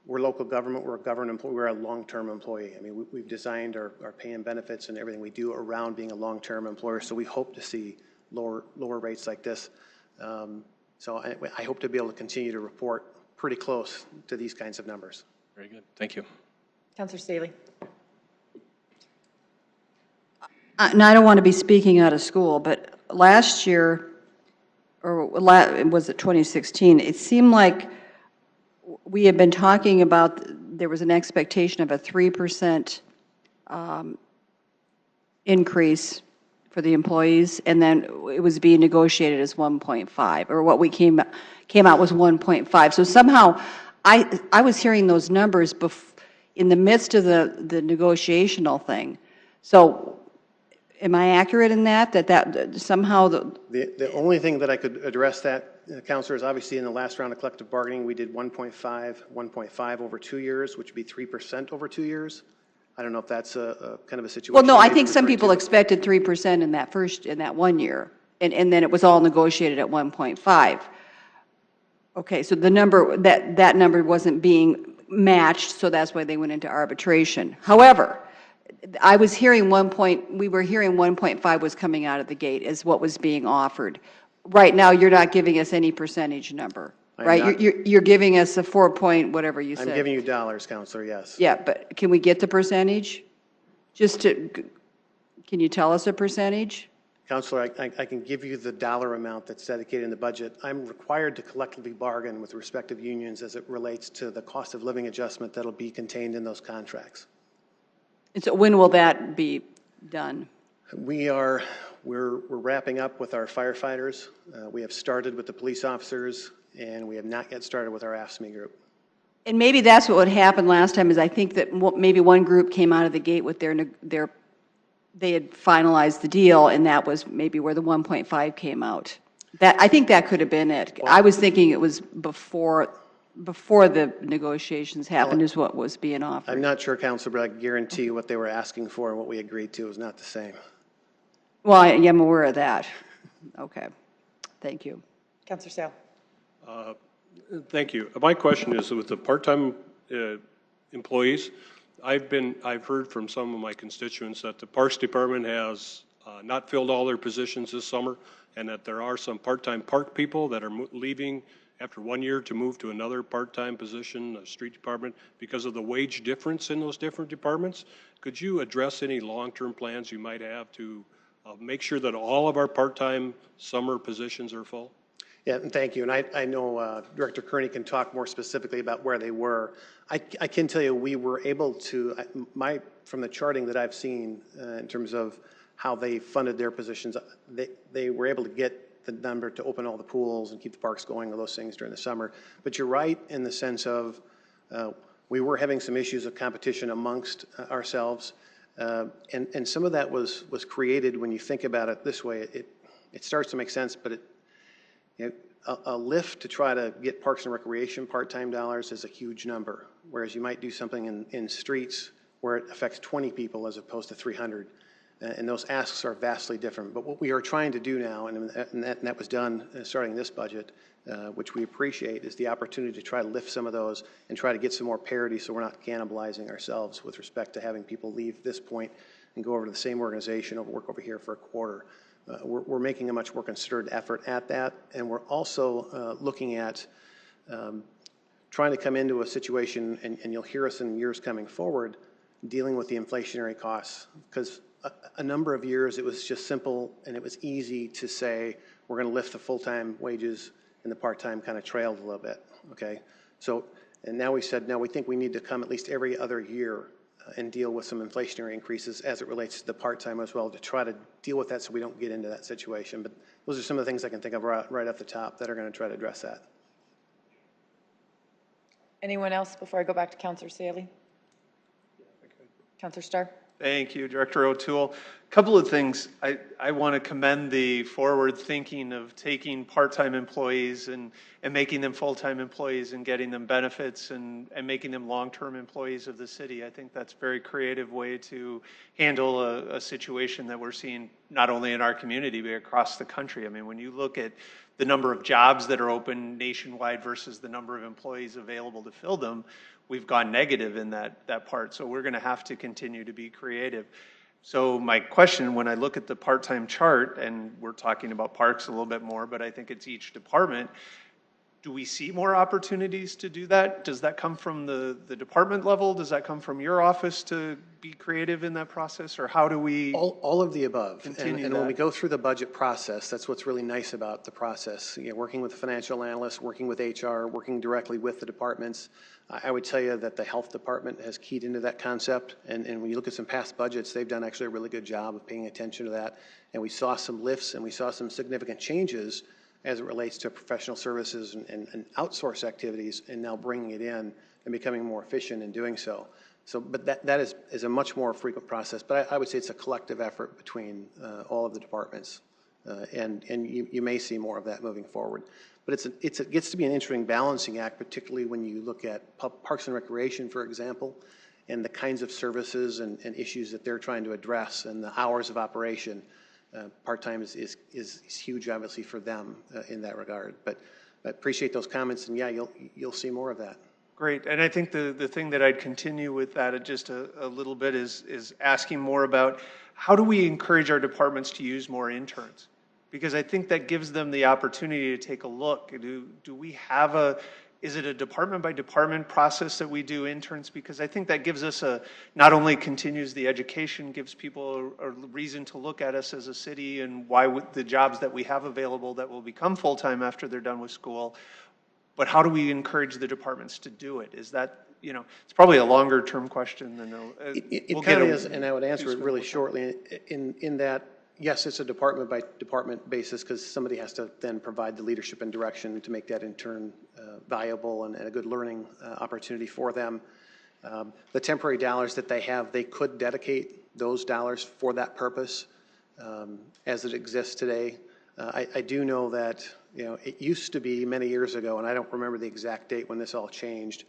we're local government, we're a government employee, we're a long-term employee. I mean, we've designed our pay and benefits and everything we do around being a long-term employer, so we hope to see lower rates like this. So I hope to be able to continue to report pretty close to these kinds of numbers. Very good. Thank you. Councillor Staley. And I don't want to be speaking out of school, but last year, or was it 2016, it seemed like we had been talking about there was an expectation of a 3% increase for the employees, and then it was being negotiated as 1.5, or what we came out was 1.5. So somehow, I was hearing those numbers in the midst of the negotiational thing. So, am I accurate in that somehow the only thing that I could address that, Councillor, is obviously in the last round of collective bargaining, we did 1.5 over 2 years, which would be 3% over 2 years. I don't know if that's a kind of a situation. Well, no, I think some people expected 3% in that 1 year, and then it was all negotiated at 1.5. Okay, so the number, that number wasn't being matched, so that's why they went into arbitration. However, I was hearing we were hearing 1.5 was coming out of the gate as what was being offered. Right now, you're not giving us any percentage number, right? You're giving us a 4 point, whatever you said. I'm giving you dollars, Councillor, yes. Yeah, but can we get the percentage? Can you tell us a percentage? Councillor, I can give you the dollar amount that's dedicated in the budget. I'm required to collectively bargain with respective unions as it relates to the cost of living adjustment that'll be contained in those contracts. And so when will that be done? We're wrapping up with our firefighters. We have started with the police officers, and we have not yet started with our AFSCME group. And maybe that's what happened last time, is I think that maybe one group came out of the gate with they had finalized the deal, and that was maybe where the 1.5 came out. I think that could have been it. I was thinking it was before the negotiations happened is what was being offered. I'm not sure, Councilor, but I can guarantee you what they were asking for and what we agreed to was not the same. Well, I'm aware of that. Okay. Thank you. Councillor Sale. Thank you. My question is with the part-time employees. I've heard from some of my constituents that the Parks Department has not filled all their positions this summer, and that there are some part-time park people that are leaving after 1 year to move to another part-time position, the street department, because of the wage difference in those different departments. Could you address any long-term plans you might have to make sure that all of our part-time summer positions are full? Yeah, and thank you. And I know Director Kearney can talk more specifically about where they were. I can tell you we were able to, from the charting that I've seen in terms of how they funded their positions, they were able to get the number to open all the pools and keep the parks going, all those things during the summer. But you're right in the sense of we were having some issues of competition amongst ourselves. And some of that was created when you think about it this way. It starts to make sense, but a lift to try to get Parks and Recreation part-time dollars is a huge number, whereas you might do something in streets where it affects 20 people as opposed to 300. And those asks are vastly different. But what we are trying to do now, and that was done starting this budget, which we appreciate, is the opportunity to try to lift some of those and try to get some more parity so we're not cannibalizing ourselves with respect to having people leave this point and go over to the same organization or work over here for a quarter. We're making a much more concerted effort at that, and we're also looking at trying to come into a situation, and you'll hear us in years coming forward, dealing with the inflationary costs, because a number of years it was just simple and it was easy to say we're going to lift the full-time wages and the part-time kind of trailed a little bit, okay? So, and now we said, no, we think we need to come at least every other year and deal with some inflationary increases as it relates to the part-time as well, to try to deal with that so we don't get into that situation. But those are some of the things I can think of right off the top that are going to try to address that. Anyone else before I go back to Councillor Saley? Councillor Starr? Thank you, Director O'Toole. A couple of things. I want to commend the forward thinking of taking part-time employees and making them full-time employees and getting them benefits and making them long-term employees of the city. I think that's a very creative way to handle a situation that we're seeing not only in our community but across the country. I mean, when you look at the number of jobs that are open nationwide versus the number of employees available to fill them, we've gone negative in that part. So we're going to have to continue to be creative. So my question, when I look at the part-time chart, and we're talking about parks a little bit more, but I think it's each department, do we see more opportunities to do that? Does that come from the department level? Does that come from your office to be creative in that process? Or how do we all of the above. Continue and when we go through the budget process, that's what's really nice about the process. You know, working with the financial analysts, working with HR, working directly with the departments. I would tell you that the health department has keyed into that concept. And when you look at some past budgets, they've done actually a really good job of paying attention to that. And we saw some lifts and we saw some significant changes as it relates to professional services and outsource activities, and now bringing it in and becoming more efficient in doing so. But that is a much more frequent process. But I would say it's a collective effort between all of the departments, and you may see more of that moving forward. But it gets to be an interesting balancing act, particularly when you look at Parks and Recreation, for example, and the kinds of services and issues that they're trying to address and the hours of operation. Part-time is huge, obviously, for them in that regard. But I appreciate those comments, and yeah, you'll see more of that. Great, and I think the thing that I'd continue with that just a little bit is asking more about how do we encourage our departments to use more interns? Because I think that gives them the opportunity to take a look. Do we have is it a department by department process that we do interns? Because I think that gives us not only continues the education, gives people a reason to look at us as a city and why the jobs that we have available that will become full-time after they're done with school, but how do we encourage the departments to do it? Is that, it's probably a longer term question than it kind of is, and I would answer it really shortly in that, yes, it's a department by department basis because somebody has to then provide the leadership and direction to make that intern valuable and a good learning opportunity for them. The temporary dollars that they have, they could dedicate those dollars for that purpose as it exists today. I do know that it used to be many years ago, and I don't remember the exact date when this all changed.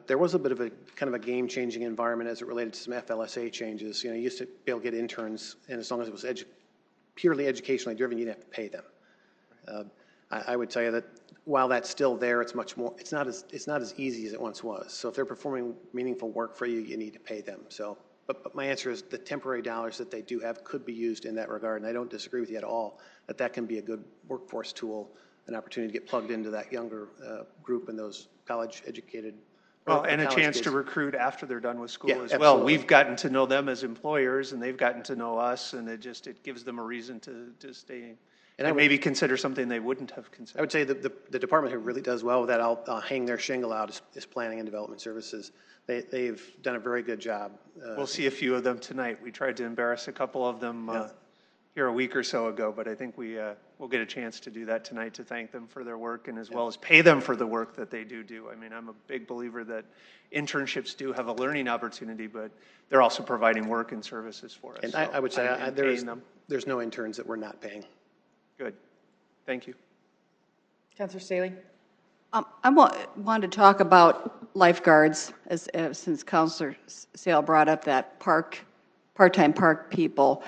There was a bit of a kind of a game-changing environment as it related to some FLSA changes. You used to be able to get interns, and as long as it was purely educationally driven, you didn't have to pay them. I would tell you that while that's still there, it's much more. It's not as easy as it once was. So if they're performing meaningful work for you, you need to pay them. So, but my answer is the temporary dollars that they do have could be used in that regard, and I don't disagree with you at all that can be a good workforce tool, an opportunity to get plugged into that younger group and those college-educated. Well, and a chance to recruit after they're done with school as well. Absolutely. We've gotten to know them as employers, and they've gotten to know us, and it gives them a reason to stay and maybe consider something they wouldn't have considered. I would say the department who really does well with that, I'll hang their shingle out, is Planning and Development Services. They've done a very good job. We'll see a few of them tonight. We tried to embarrass a couple of them here a week or so ago, but I think we'll get a chance to do that tonight to thank them for their work and as well as pay them for the work that they do. I mean, I'm a big believer that internships do have a learning opportunity, but they're also providing work and services for us. And I would say there's no interns that we're not paying. Good. Thank you. Councillor Staley. I wanted to talk about lifeguards, since Councillor Sale brought up that part-time park people.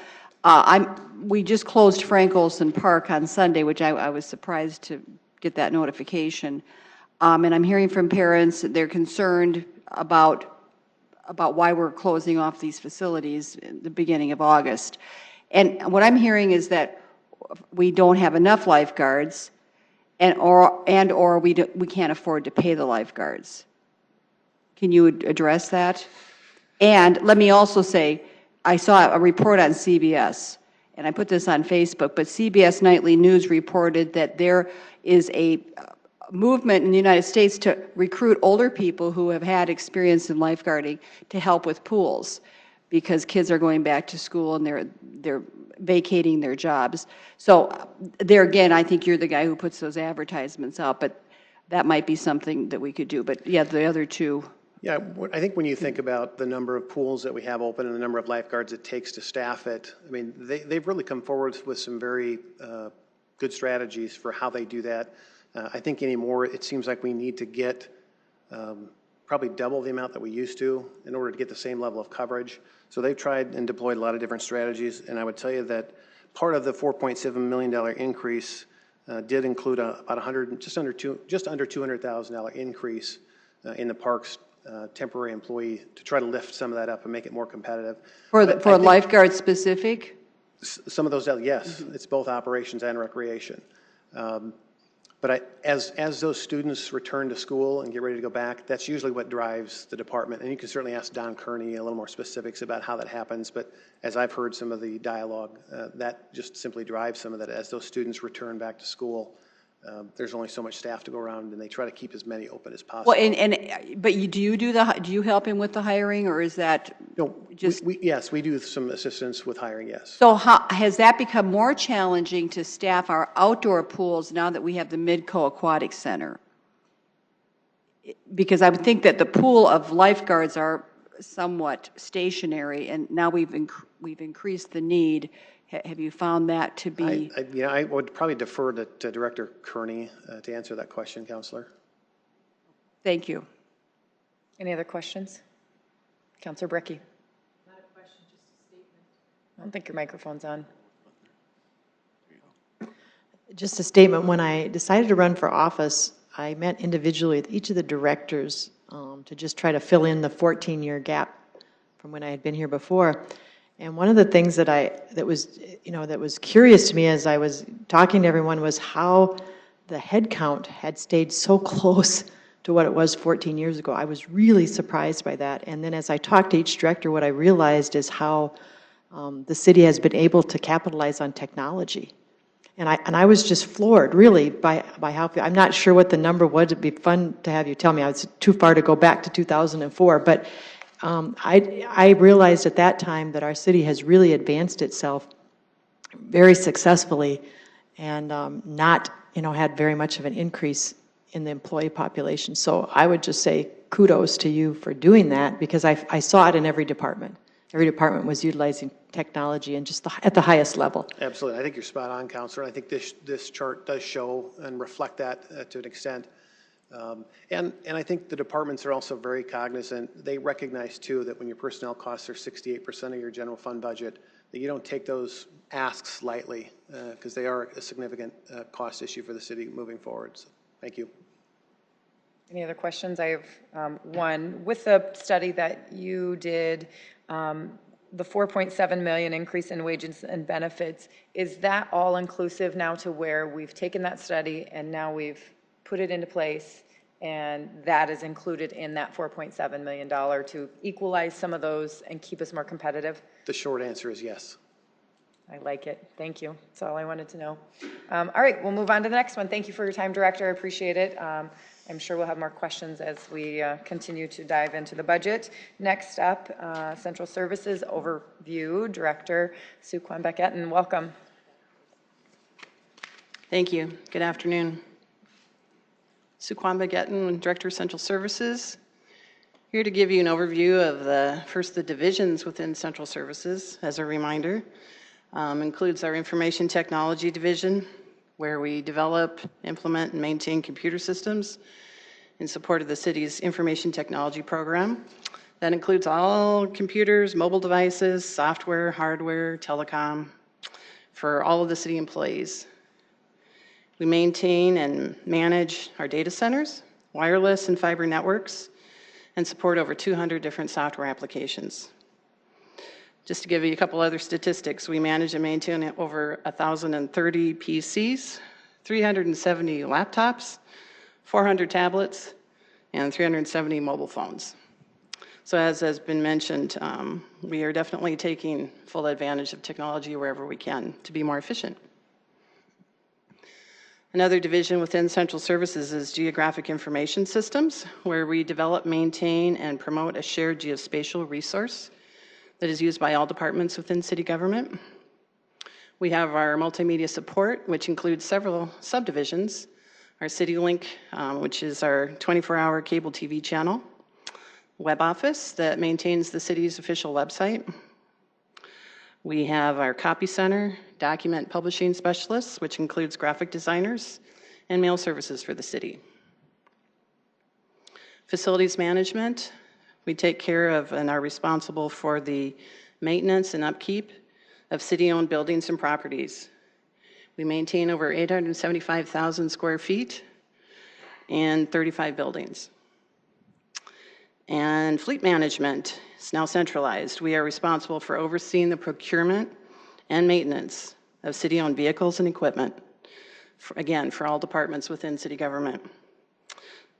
We just closed Frank Olson Park on Sunday, which I was surprised to get that notification. And I'm hearing from parents that they're concerned about why we're closing off these facilities in the beginning of August. And what I'm hearing is that we don't have enough lifeguards, or we can't afford to pay the lifeguards. Can you address that? And let me also say, I saw a report on CBS, and I put this on Facebook, but CBS Nightly News reported that there is a movement in the United States to recruit older people who have had experience in lifeguarding to help with pools, because kids are going back to school and they're vacating their jobs. So there again, I think you're the guy who puts those advertisements out, but that might be something that we could do. But yeah, the other two. Yeah, I think when you think about the number of pools that we have open and the number of lifeguards it takes to staff it, I mean, they've really come forward with some very good strategies for how they do that. I think anymore, it seems like we need to get probably double the amount that we used to in order to get the same level of coverage. So they've tried and deployed a lot of different strategies, and I would tell you that part of the $4.7 million increase did include about just under $200,000 increase in the parks temporary employee to try to lift some of that up and make it more competitive. For lifeguard specific? Some of those, yes, it's both operations and recreation. But as those students return to school and get ready to go back, that's usually what drives the department. And you can certainly ask Don Kearney a little more specifics about how that happens. But as I've heard some of the dialogue, that just simply drives some of that. As those students return back to school, there's only so much staff to go around, and they try to keep as many open as possible. Well, but do you help him with the hiring, or is that no? Just yes, we do some assistance with hiring. Yes. So has that become more challenging to staff our outdoor pools now that we have the Midco Aquatic Center? Because I would think that the pool of lifeguards are somewhat stationary, and now we've increased the need. Have you found that to be? I would probably defer to Director Kearney to answer that question, Councilor. Thank you. Any other questions? Councilor Brecky. Not a question, just a statement. I don't think your microphone's on. Just a statement. When I decided to run for office, I met individually with each of the directors to just try to fill in the 14-year gap from when I had been here before. And one of the things that was curious to me as I was talking to everyone was how the head count had stayed so close to what it was 14 years ago. I was really surprised by that. And then as I talked to each director, what I realized is how the city has been able to capitalize on technology. And I was just floored, really, by how, I'm not sure what the number was. It'd be fun to have you tell me. It's too far to go back to 2004, but I realized at that time that our city has really advanced itself very successfully and not, had very much of an increase in the employee population. So I would just say kudos to you for doing that, because I saw it in every department. Every department was utilizing technology and just at the highest level. Absolutely. I think you're spot on, Councilor. I think this chart does show and reflect that to an extent. And I think the departments are also very cognizant. They recognize, too, that when your personnel costs are 68% of your general fund budget, that you don't take those asks lightly, because they are a significant cost issue for the city moving forward. So, thank you. Any other questions? I have one. With the study that you did, the $4.7 million increase in wages and benefits, is that all inclusive now to where we've taken that study and now we've put it into place, and that is included in that $4.7 million to equalize some of those and keep us more competitive? The short answer is yes. I like it. Thank you. That's all I wanted to know. All right, we'll move on to the next one. Thank you for your time, Director. I appreciate it. I'm sure we'll have more questions as we continue to dive into the budget. Next up, Central Services Overview, Director Sue Quambeck-Etten. Welcome. Thank you. Good afternoon. Sue Quambeck-Etten, Director of Central Services. Here to give you an overview of the divisions within Central Services. As a reminder, includes our Information Technology Division, where we develop, implement, and maintain computer systems in support of the city's information technology program. That includes all computers, mobile devices, software, hardware, telecom, for all of the city employees. We maintain and manage our data centers, wireless and fiber networks, and support over 200 different software applications. Just to give you a couple other statistics, we manage and maintain over 1,030 PCs, 370 laptops, 400 tablets, and 370 mobile phones. So as has been mentioned, we are definitely taking full advantage of technology wherever we can to be more efficient. Another division within Central Services is Geographic Information Systems, where we develop, maintain, and promote a shared geospatial resource that is used by all departments within city government. We have our multimedia support, which includes several subdivisions, our CityLink, which is our 24-hour cable TV channel, web office that maintains the city's official website. We have our copy center, document publishing specialists, which includes graphic designers, and mail services for the city. Facilities management, we take care of and are responsible for the maintenance and upkeep of city-owned buildings and properties. We maintain over 875,000 square feet and 35 buildings. And fleet management is now centralized. We are responsible for overseeing the procurement and maintenance of city-owned vehicles and equipment, again, for all departments within city government.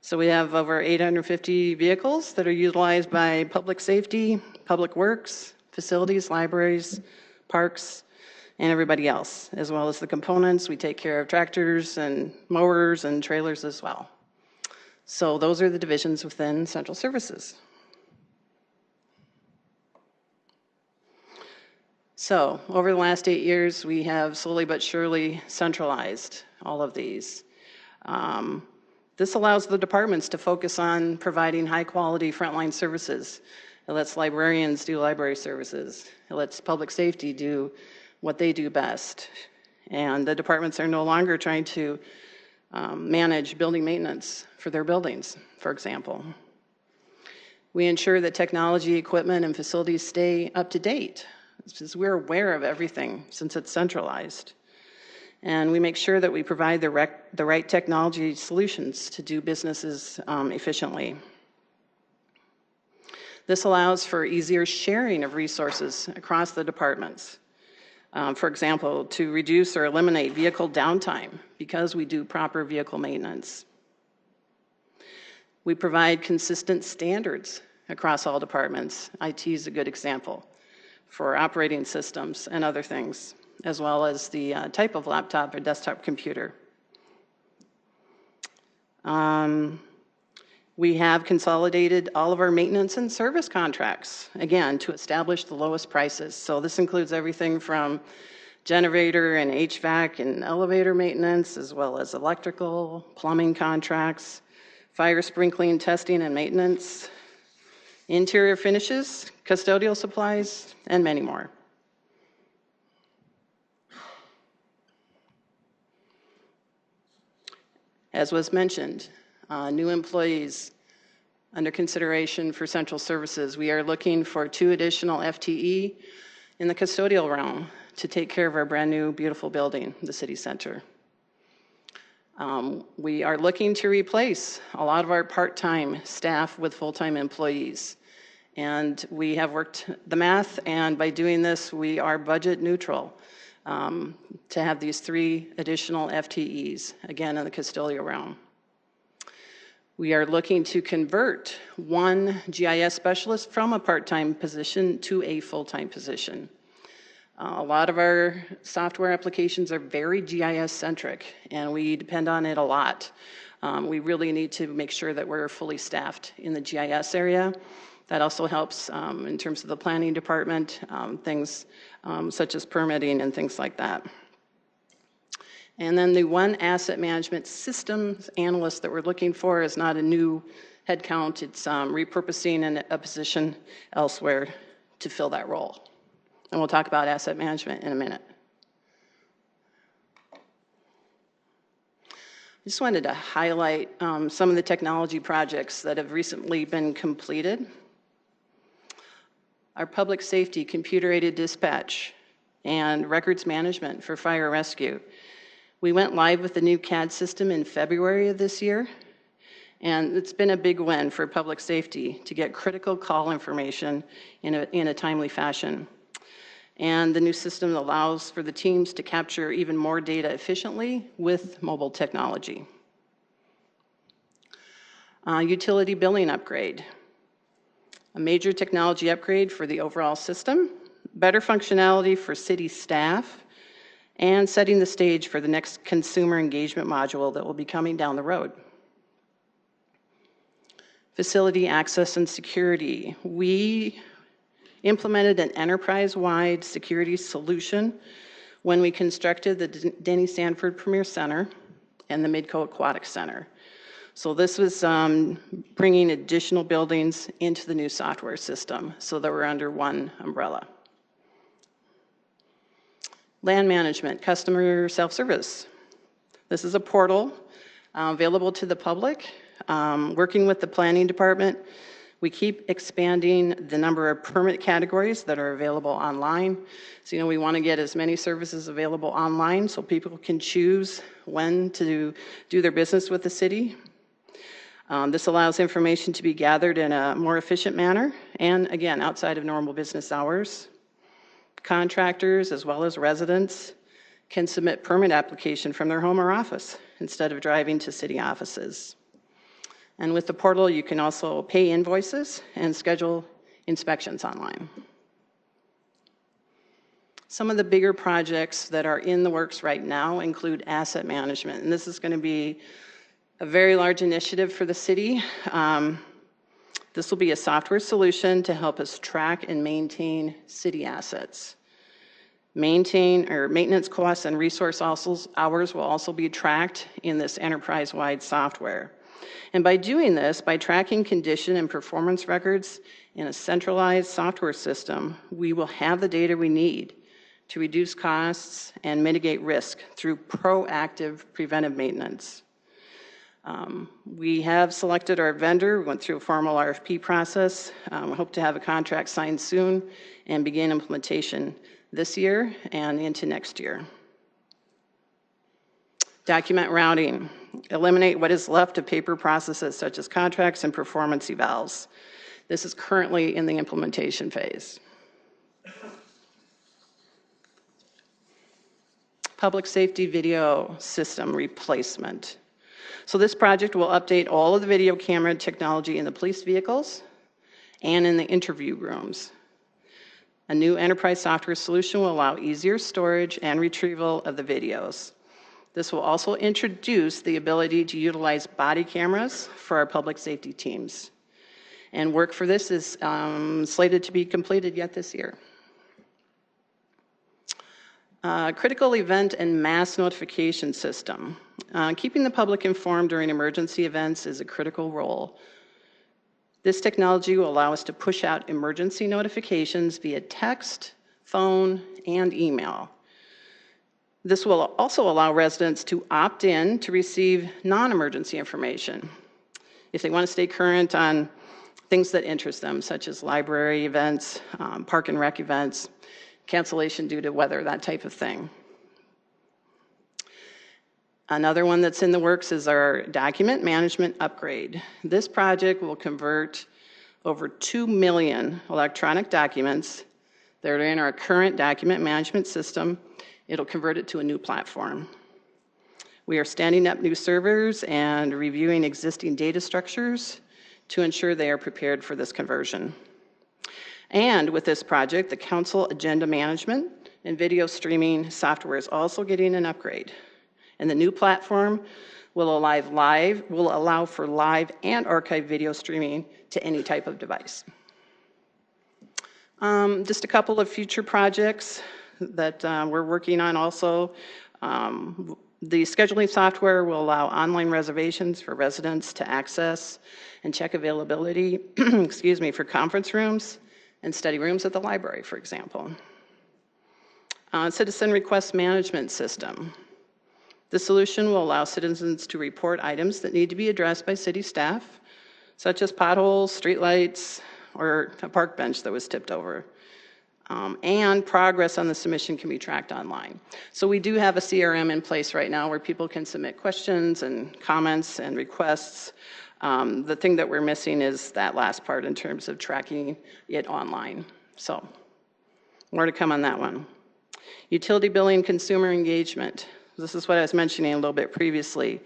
So we have over 850 vehicles that are utilized by public safety, public works, facilities, libraries, parks, and everybody else, as well as the components. We take care of tractors and mowers and trailers as well. So those are the divisions within Central Services. So over the last 8 years, we have slowly but surely centralized all of these. This allows the departments to focus on providing high-quality frontline services. It lets librarians do library services. It lets public safety do what they do best. And the departments are no longer trying to manage building maintenance for their buildings, for example. We ensure that technology, equipment, and facilities stay up to date, because we're aware of everything since it's centralized. And we make sure that we provide the right technology solutions to do businesses efficiently. This allows for easier sharing of resources across the departments. For example, to reduce or eliminate vehicle downtime because we do proper vehicle maintenance. We provide consistent standards across all departments. IT is a good example for operating systems and other things, as well as the type of laptop or desktop computer. We have consolidated all of our maintenance and service contracts, again, to establish the lowest prices. So this includes everything from generator and HVAC and elevator maintenance, as well as electrical, plumbing contracts, fire sprinkling testing and maintenance, interior finishes, custodial supplies, and many more. As was mentioned, new employees under consideration for Central Services. We are looking for 2 additional FTE in the custodial realm to take care of our brand new beautiful building, the city center. We are looking to replace a lot of our part-time staff with full-time employees. And we have worked the math, and by doing this, we are budget neutral to have these 3 additional FTEs, again, in the custodial realm. We are looking to convert 1 GIS specialist from a part-time position to a full-time position. A lot of our software applications are very GIS-centric, and we depend on it a lot. We really need to make sure that we're fully staffed in the GIS area. That also helps in terms of the planning department, things such as permitting and things like that. And then the 1 asset management systems analyst that we're looking for is not a new headcount. It's repurposing a position elsewhere to fill that role. And we'll talk about asset management in a minute. I just wanted to highlight some of the technology projects that have recently been completed. Our public safety computer-aided dispatch and records management for fire rescue. We went live with the new CAD system in February of this year, and it's been a big win for public safety to get critical call information in a timely fashion. And the new system allows for the teams to capture even more data efficiently with mobile technology. Utility billing upgrade. A major technology upgrade for the overall system, better functionality for city staff, and setting the stage for the next consumer engagement module that will be coming down the road. Facility access and security. We implemented an enterprise-wide security solution when we constructed the Denny Sanford Premier Center and the Midco Aquatic Center. So this was bringing additional buildings into the new software system so that we're under one umbrella. Land management, customer self-service. This is a portal available to the public. Working with the planning department, we keep expanding the number of permit categories that are available online. So, we want to get as many services available online so people can choose when to do their business with the city. This allows information to be gathered in a more efficient manner and, again, outside of normal business hours. Contractors, as well as residents, can submit permit application from their home or office instead of driving to city offices. And with the portal, you can also pay invoices and schedule inspections online. Some of the bigger projects that are in the works right now include asset management, and this is going to be a very large initiative for the city. This will be a software solution to help us track and maintain city assets. Maintenance costs and resource hours will also be tracked in this enterprise-wide software. And by doing this, by tracking condition and performance records in a centralized software system, we will have the data we need to reduce costs and mitigate risk through proactive preventive maintenance. We have selected our vendor. We went through a formal RFP process. We hope to have a contract signed soon and begin implementation this year and into next year. Document routing. Eliminate what is left of paper processes such as contracts and performance evals. This is currently in the implementation phase. Public safety video system replacement. So this project will update all of the video camera technology in the police vehicles and in the interview rooms. A new enterprise software solution will allow easier storage and retrieval of the videos. This will also introduce the ability to utilize body cameras for our public safety teams. And work for this is slated to be completed yet this year. Critical event and mass notification system. Keeping the public informed during emergency events is a critical role. This technology will allow us to push out emergency notifications via text, phone, and email. This will also allow residents to opt in to receive non-emergency information if they want to stay current on things that interest them, such as library events, park and rec events, cancellation due to weather, that type of thing. Another one that's in the works is our document management upgrade. This project will convert over 2 million electronic documents that are in our current document management system. It'll convert it to a new platform. We are standing up new servers and reviewing existing data structures to ensure they are prepared for this conversion. And with this project, the council agenda management and video streaming software is also getting an upgrade. And the new platform will allow for live and archive video streaming to any type of device. Just a couple of future projects that we're working on also. The scheduling software will allow online reservations for residents to access and check availability, excuse me, for conference rooms and study rooms at the library, for example. Citizen request management system. The solution will allow citizens to report items that need to be addressed by city staff, such as potholes, streetlights, or a park bench that was tipped over. And progress on the submission can be tracked online. So we do have a CRM in place right now where people can submit questions and comments and requests. The thing that we're missing is that last part in terms of tracking it online. So more to come on that one. Utility billing, consumer engagement. This is what I was mentioning a little bit previously.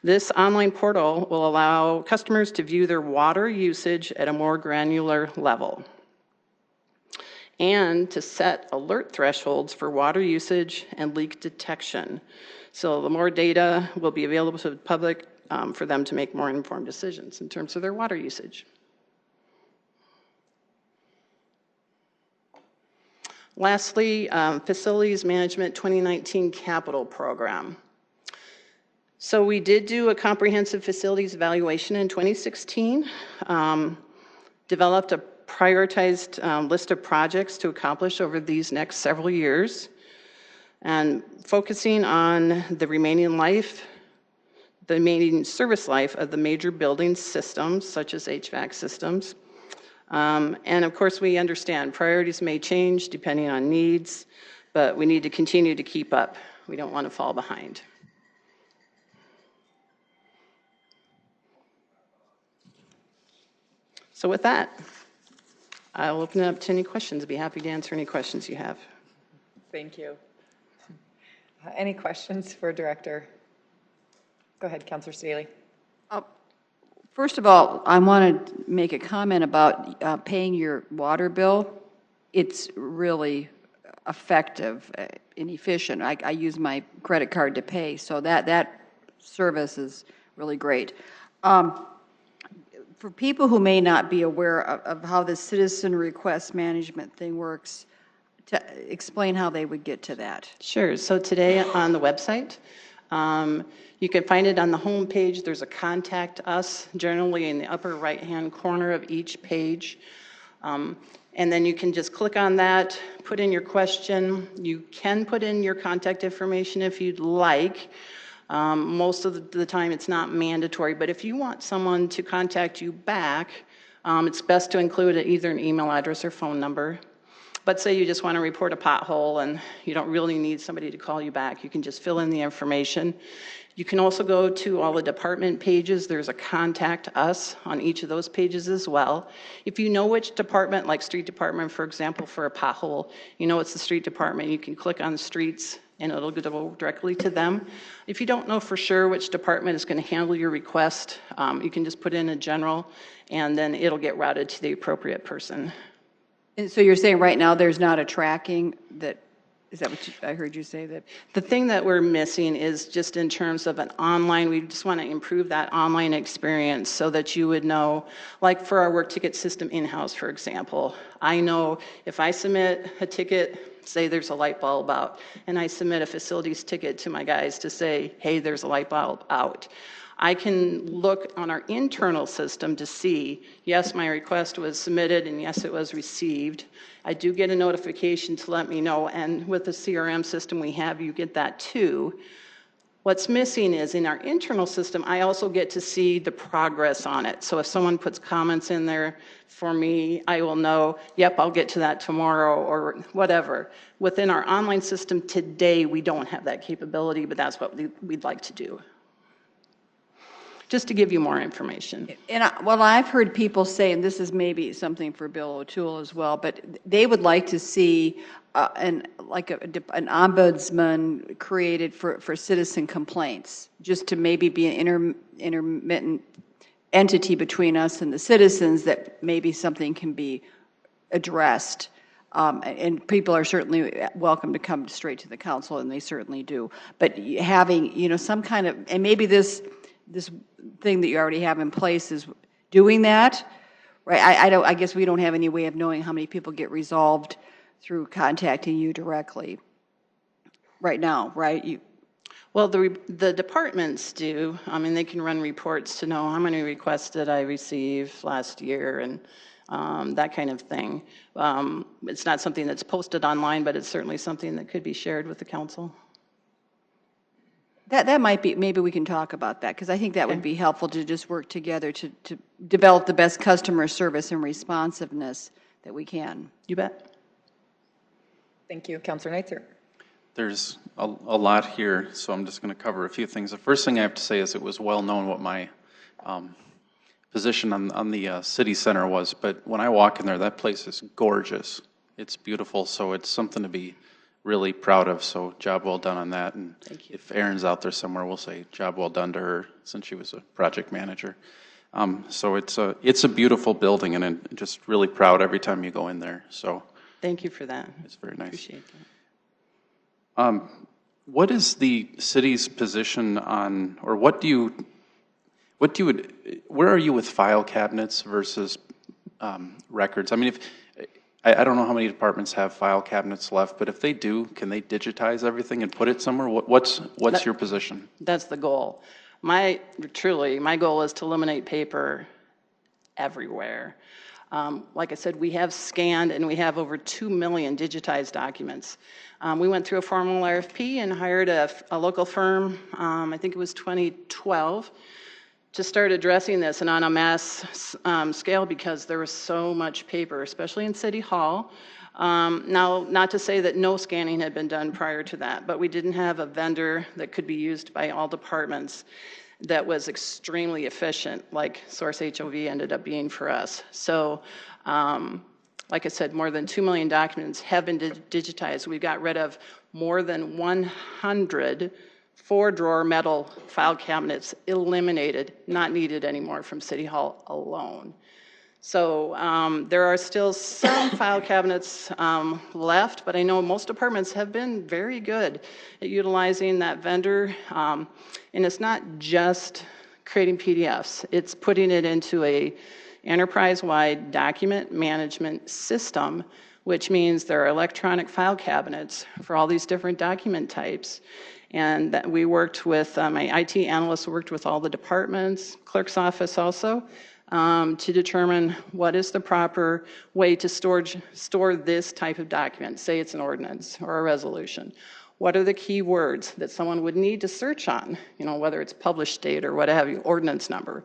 This online portal will allow customers to view their water usage at a more granular level. and to set alert thresholds for water usage and leak detection. So the more data will be available to the public for them to make more informed decisions in terms of their water usage. Lastly, Facilities Management 2019 Capital Program. So we did do a comprehensive facilities evaluation in 2016, developed a prioritized list of projects to accomplish over these next several years, and focusing on the remaining service life of the major building systems, such as HVAC systems. And of course, we understand priorities may change depending on needs, but we need to continue to keep up. We don't want to fall behind. So with that, I'll open it up to any questions. I'd be happy to answer any questions you have. Thank you. Any questions for Director? Go ahead, Councilor Staley. First of all, I want to make a comment about paying your water bill. It's really effective and efficient. I use my credit card to pay, so that service is really great. For people who may not be aware of how the citizen request management thing works, to explain how they would get to that. Sure. So today on the website, you can find it on the home page. There's a contact us, generally in the upper right-hand corner of each page. And then you can just click on that, put in your question. You can put in your contact information if you'd like. Most of the time it's not mandatory, but if you want someone to contact you back, it's best to include either an email address or phone number. But say you just want to report a pothole and you don't really need somebody to call you back, you can just fill in the information. You can also go to all the department pages. There's a contact us on each of those pages as well. If you know which department, like street department, for example, for a pothole, you know it's the street department, you can click on the streets and it'll go directly to them. If you don't know for sure which department is going to handle your request, you can just put in a general and then it'll get routed to the appropriate person. And so you're saying right now there's not a tracking that, is that what I heard you say? That the thing that we're missing is just in terms of an online, we just want to improve that online experience so that you would know, like for our work ticket system in-house, for example, I know if I submit a ticket, say there's a light bulb out, and I submit a facilities ticket to my guys to say, hey, there's a light bulb out. I can look on our internal system to see, yes, my request was submitted and yes, it was received. I do get a notification to let me know, and with the CRM system we have, you get that too. What's missing is in our internal system, I also get to see the progress on it. So if someone puts comments in there for me, I will know, yep, I'll get to that tomorrow or whatever. Within our online system today, we don't have that capability, but that's what we'd like to do. Just to give you more information. And well, I've heard people say, and this is maybe something for Bill O'Toole as well, but they would like to see an ombudsman created for citizen complaints, just to maybe be an intermittent entity between us and the citizens, that maybe something can be addressed. And people are certainly welcome to come straight to the council, and they certainly do. But having, some kind of, and maybe this thing that you already have in place is doing that, right? I guess we don't have any way of knowing how many people get resolved through contacting you directly right now, right? Well, the departments do. I mean, they can run reports to know how many requests did I receive last year and that kind of thing. It's not something that's posted online, but it's certainly something that could be shared with the council. That might be, maybe we can talk about that, because I think that would be helpful to just work together to develop the best customer service and responsiveness that we can. You bet. Thank you. Councilor Neitzer. There's a lot here, so I'm just going to cover a few things. The first thing I have to say is it was well known what my position on the city center was, but when I walk in there, that place is gorgeous. It's beautiful, so it's something to be really proud of, so job well done on that. And if Erin's out there somewhere, we'll say job well done to her, since she was a project manager. So it's a beautiful building, and I'm just really proud every time you go in there. So Thank you for that. It's very nice. Appreciate that. What is the city's position on, or where are you with file cabinets versus records? I mean, I don't know how many departments have file cabinets left, but if they do, can they digitize everything and put it somewhere? What's your position? That's the goal. My goal is to eliminate paper everywhere. Like I said, we have scanned and we have over 2 million digitized documents. We went through a formal RFP and hired a local firm, I think it was 2012, to start addressing this and on a mass scale because there was so much paper, especially in City Hall. Now, not to say that no scanning had been done prior to that, but we didn't have a vendor that could be used by all departments that was extremely efficient, like Source HOV ended up being for us. So, like I said, more than 2 million documents have been digitized. We got rid of more than 100 4-drawer metal file cabinets, eliminated, not needed anymore from City Hall alone. So there are still some file cabinets left, but I know most departments have been very good at utilizing that vendor. And it's not just creating PDFs, it's putting it into a enterprise-wide document management system, which means there are electronic file cabinets for all these different document types. And that we worked with, my IT analyst worked with all the departments, clerk's office also, to determine what is the proper way to store this type of document. Say it's an ordinance or a resolution. What are the key words that someone would need to search on, whether it's published date or what have you, ordinance number.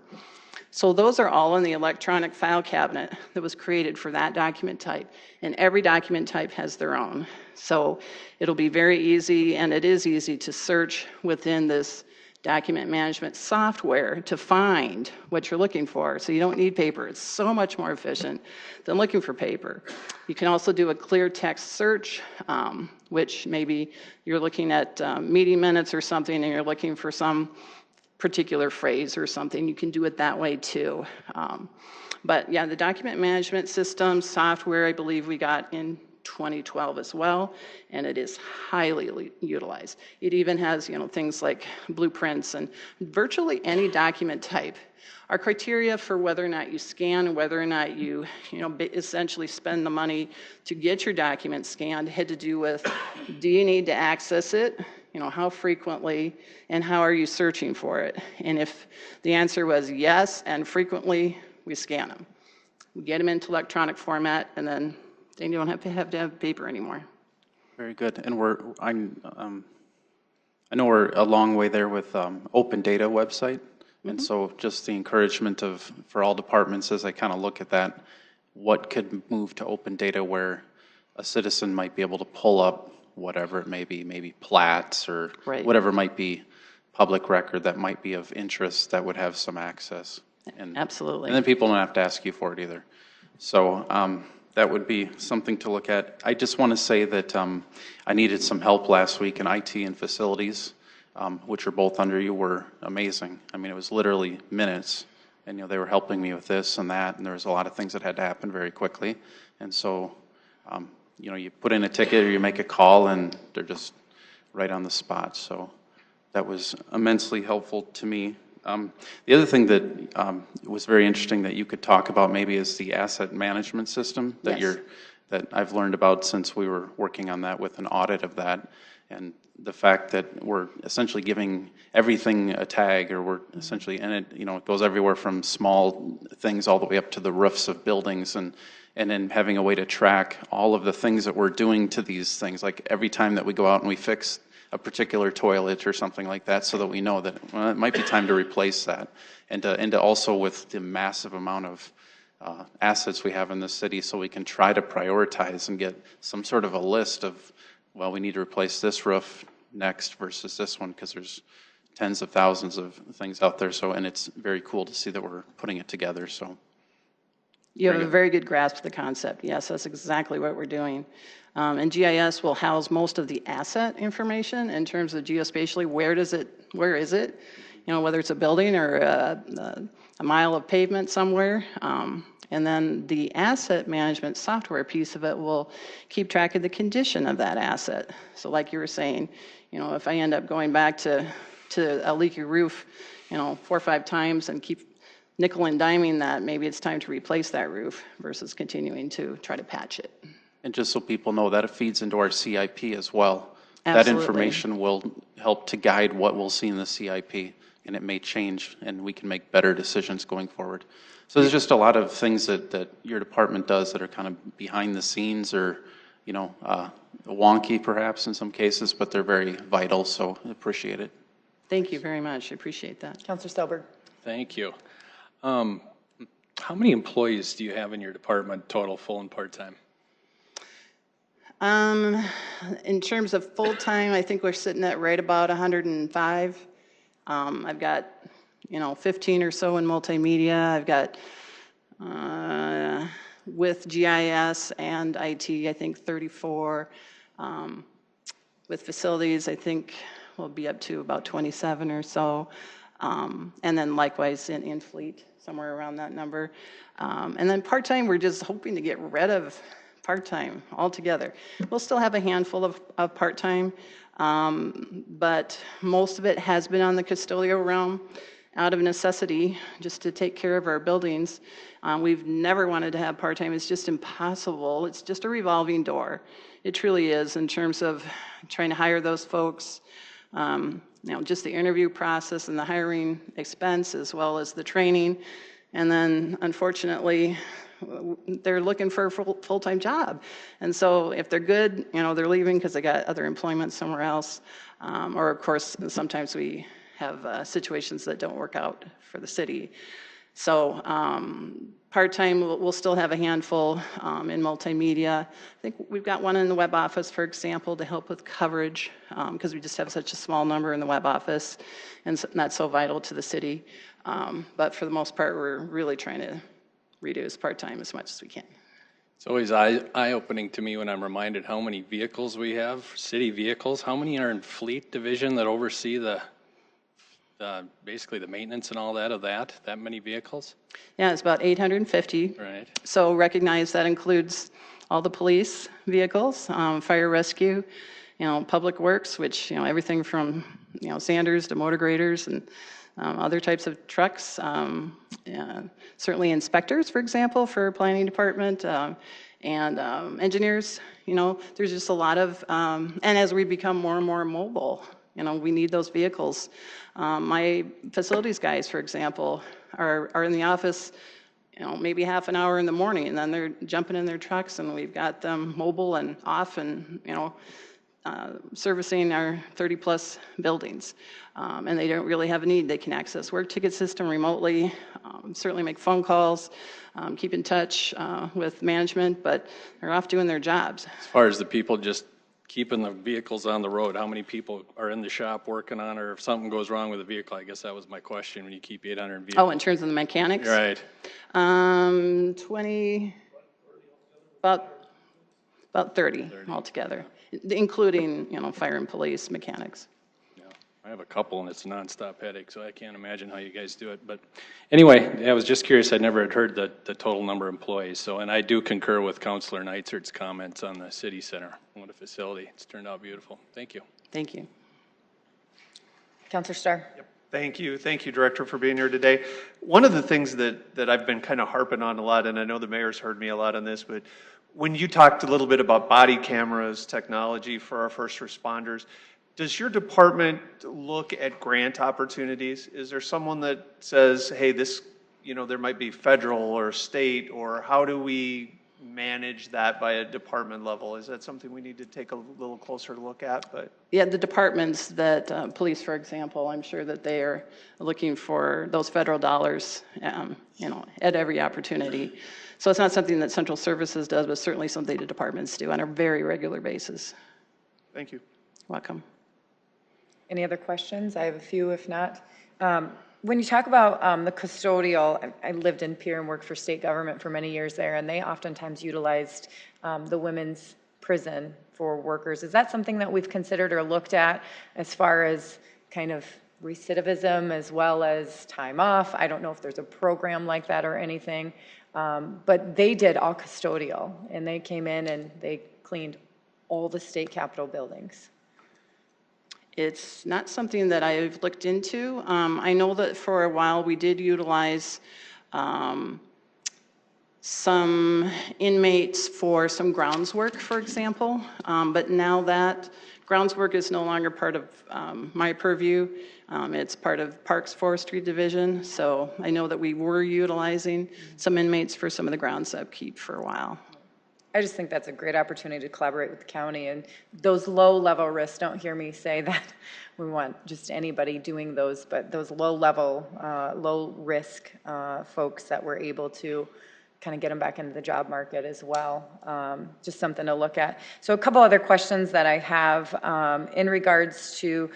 So those are all in the electronic file cabinet that was created for that document type. And every document type has their own. So it'll be very easy, and it is easy to search within this document management software to find what you're looking for. So you don't need paper. It's so much more efficient than looking for paper. You can also do a clear text search, which maybe you're looking at meeting minutes or something and you're looking for some particular phrase or something. You can do it that way too. But yeah, the document management system software, I believe we got in 2012 as well, and it is highly utilized. It even has, things like blueprints and virtually any document type. Our criteria for whether or not you scan and whether or not you, essentially spend the money to get your document scanned had to do with, do you need to access it? How frequently, and how are you searching for it? And if the answer was yes and frequently, we scan them. We get them into electronic format, and then you don't have to have paper anymore. Very good. And I know we're a long way there with open data website. And so just the encouragement for all departments as I kind of look at that, what could move to open data where a citizen might be able to pull up whatever it may be, maybe plats or whatever might be public record that might be of interest that would have some access. And, absolutely. And then people don't have to ask you for it either. So that would be something to look at. I just want to say that I needed some help last week in IT and facilities, which are both under you, were amazing. I mean, it was literally minutes. And, they were helping me with this and that, and there was a lot of things that had to happen very quickly. And so, you put in a ticket or you make a call and they're just right on the spot. So that was immensely helpful to me. The other thing that was very interesting that you could talk about maybe is the asset management system that that I've learned about since we were working on that with an audit of that, and the fact that we're essentially giving everything a tag, or we're essentially, and it goes everywhere from small things all the way up to the roofs of buildings, and then having a way to track all of the things that we're doing to these things, like every time that we go out and we fix a particular toilet or something like that, so that we know that it might be time to replace that, and to also with the massive amount of assets we have in the city, so we can try to prioritize and get some sort of a list of, well, we need to replace this roof next versus this one, because there's tens of thousands of things out there. So, and it's very cool to see that we're putting it together. So you have a very good grasp of the concept. Yes, that's exactly what we're doing. And GIS will house most of the asset information in terms of geospatially, where is it? whether it's a building or a mile of pavement somewhere. And then the asset management software piece of it will keep track of the condition of that asset. So like you were saying, if I end up going back to a leaky roof, 4 or 5 times and keep nickel and diming that, maybe it's time to replace that roof versus continuing to try to patch it. And just so people know, that it feeds into our CIP as well. Absolutely. That information will help to guide what we'll see in the CIP, and it may change, and we can make better decisions going forward. So there's just a lot of things that your department does that are kind of behind the scenes or, wonky perhaps in some cases, but they're very vital, so I appreciate it. Thank you very much. I appreciate that. Councilor Stelberg. Thank you. How many employees do you have in your department, total, full and part-time? In terms of full-time, I think we're sitting at right about 105. I've got, 15 or so in multimedia. I've got, with GIS and IT, I think 34. With facilities, I think we'll be up to about 27 or so. And then likewise in fleet, somewhere around that number. And then part-time, we're just hoping to get rid of part-time altogether. We'll still have a handful of part-time, but most of it has been on the custodial realm out of necessity, just to take care of our buildings. We've never wanted to have part-time. It's just impossible. It's just a revolving door. It truly is, in terms of trying to hire those folks, just the interview process and the hiring expense, as well as the training. And then, unfortunately, they're looking for a full-time job. And so if they're good, they're leaving because they got other employment somewhere else. Or, of course, sometimes we have situations that don't work out for the city. So part-time, we'll still have a handful in multimedia. I think we've got one in the web office, for example, to help with coverage, because we just have such a small number in the web office and not so vital to the city. But for the most part, we're really trying to reduce part-time as much as we can. It's always eye-opening to me when I'm reminded how many vehicles we have, city vehicles. How many are in fleet division that oversee basically the maintenance and all that of that many vehicles? Yeah, it's about 850. Right. So recognize that includes all the police vehicles, fire rescue, public works, which, everything from, Sanders to motor graders and other types of trucks. Certainly inspectors, for example, for planning department, and engineers. There's just a lot of, and as we become more and more mobile, we need those vehicles. My facilities guys, for example, are in the office, maybe half an hour in the morning, and then they're jumping in their trucks, and we've got them mobile and off, and servicing our 30-plus buildings. And they don't really have a need. They can access work ticket system remotely, certainly make phone calls, keep in touch with management, but they're off doing their jobs. As far as the people just keeping the vehicles on the road, how many people are in the shop working on, or if something goes wrong with the vehicle? I guess that was my question when you keep 800 vehicles. Oh, in terms of the mechanics? Right. 20, about 30 altogether, including, fire and police mechanics. Yeah, I have a couple, and it's a nonstop headache, so I can't imagine how you guys do it. But anyway, I was just curious. I never had heard the total number of employees. So, and I do concur with Councilor Neitzert's comments on the city center. What a facility. It's turned out beautiful. Thank you. Thank you. Councilor Starr. Yep. Thank you. Thank you, Director, for being here today. One of the things that I've been kind of harping on a lot, and I know the mayor's heard me a lot on this, but when you talked a little bit about body cameras, technology for our first responders, does your department look at grant opportunities? Is there someone that says, hey, this, there might be federal or state, or how do we manage that by a department level? Is that something we need to take a little closer look at? But yeah, the departments that, police, for example, I'm sure that they are looking for those federal dollars, at every opportunity. So it's not something that Central Services does, but certainly something the departments do on a very regular basis. Thank you. Welcome. Any other questions? I have a few, if not. When you talk about the custodial, I lived in Pierre and worked for state government for many years there, and they oftentimes utilized the women's prison for workers. Is that something that we've considered or looked at as far as kind of recidivism as well as time off. I don't know if there's a program like that or anything, but they did all custodial, and they came in and they cleaned all the state capitol buildings. It's not something that I've looked into. I know that for a while we did utilize some inmates for some grounds work, for example, but now that grounds work is no longer part of my purview. It's part of Parks Forestry Division, so I know that we were utilizing some inmates for some of the grounds upkeep for a while. I just think that's a great opportunity to collaborate with the county, and those low-level risks, don't hear me say that we want just anybody doing those, but those low-level, low-risk folks that we're able to kind of get them back into the job market as well. Just something to look at. So a couple other questions that I have in regards to,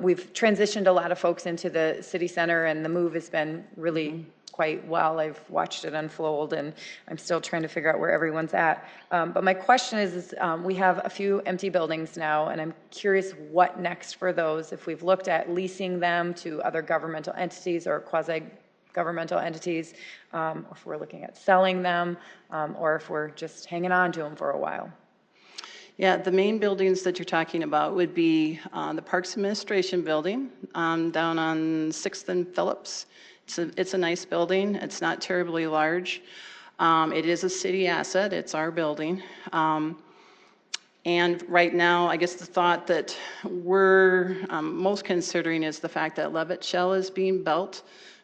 we've transitioned a lot of folks into the city center, and the move has been really quite well. I've watched it unfold, and I'm still trying to figure out where everyone's at. But my question is we have a few empty buildings now, and I'm curious what next for those, if we've looked at leasing them to other governmental entities or quasi-governmental entities, if we're looking at selling them, or if we're just hanging on to them for a while. Yeah, the main buildings that you're talking about would be the Parks Administration Building down on 6th and Phillips. It's a nice building. It's not terribly large. It is a city asset. It's our building. And right now, I guess the thought that we're most considering is the fact that Levitt Shell is being built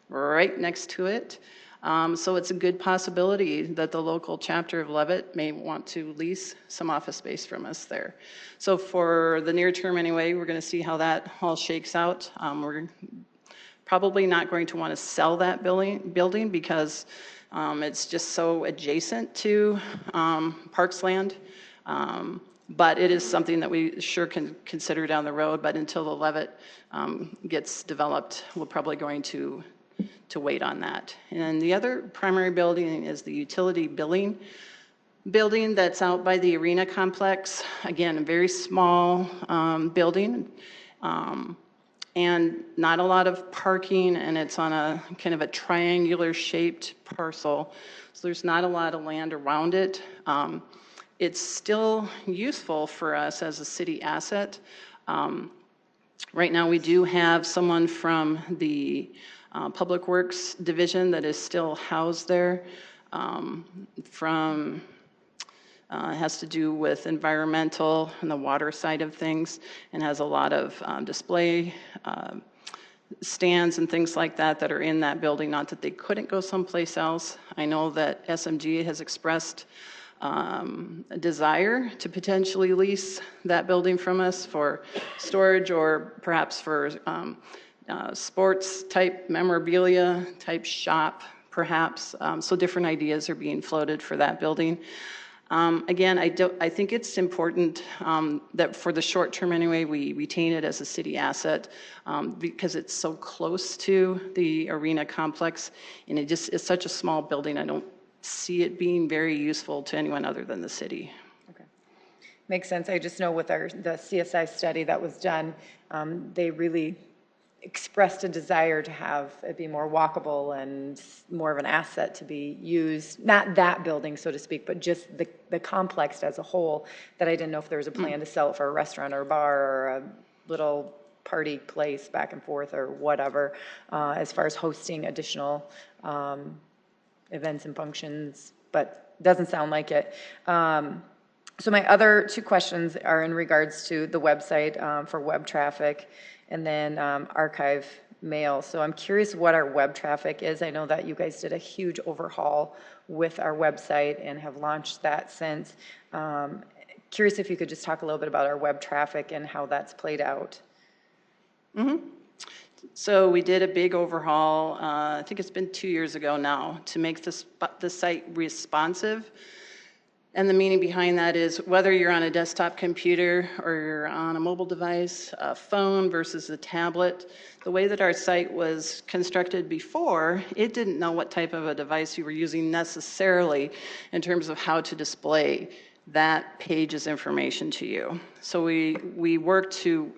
right next to it. So it's a good possibility that the local chapter of Levitt may want to lease some office space from us there. So for the near term anyway, we're going to see how that all shakes out. We're probably not going to want to sell that building because it's just so adjacent to Parks land. But it is something that we sure can consider down the road. But until the Levitt gets developed, we're probably going to wait on that. And the other primary building is the utility billing building that's out by the arena complex. Again, a very small building. And not a lot of parking, and it's on a kind of a triangular shaped parcel. So there's not a lot of land around it. It's still useful for us as a city asset. Right now we do have someone from the Public Works Division that is still housed there has to do with environmental and the water side of things, and has a lot of display stands and things like that are in that building. Not that they couldn't go someplace else. I know that SMG has expressed a desire to potentially lease that building from us for storage or perhaps for sports type memorabilia type shop perhaps. So different ideas are being floated for that building. Again, I think it's important that for the short term anyway, we retain it as a city asset because it's so close to the arena complex, and it's such a small building. I don't see it being very useful to anyone other than the city. Okay, makes sense. I just know with the CSI study that was done, they really expressed a desire to have it be more walkable and more of an asset to be used, not that building, so to speak, but just the complex as a whole, that I didn't know if there was a plan to sell it for a restaurant or a bar or a little party place back and forth or whatever, as far as hosting additional events and functions, but doesn't sound like it. So my other two questions are in regards to the website for web traffic, and then archive mail. So I'm curious what our web traffic is. I know that you guys did a huge overhaul with our website and have launched that since. Curious if you could just talk a little bit about our web traffic and how that's played out. Mm-hmm. So we did a big overhaul, I think it's been 2 years ago now, to make the site responsive. And the meaning behind that is whether you're on a desktop computer or you're on a mobile device, a phone versus a tablet, the way that our site was constructed before, it didn't know what type of a device you were using necessarily in terms of how to display that page's information to you. So we worked to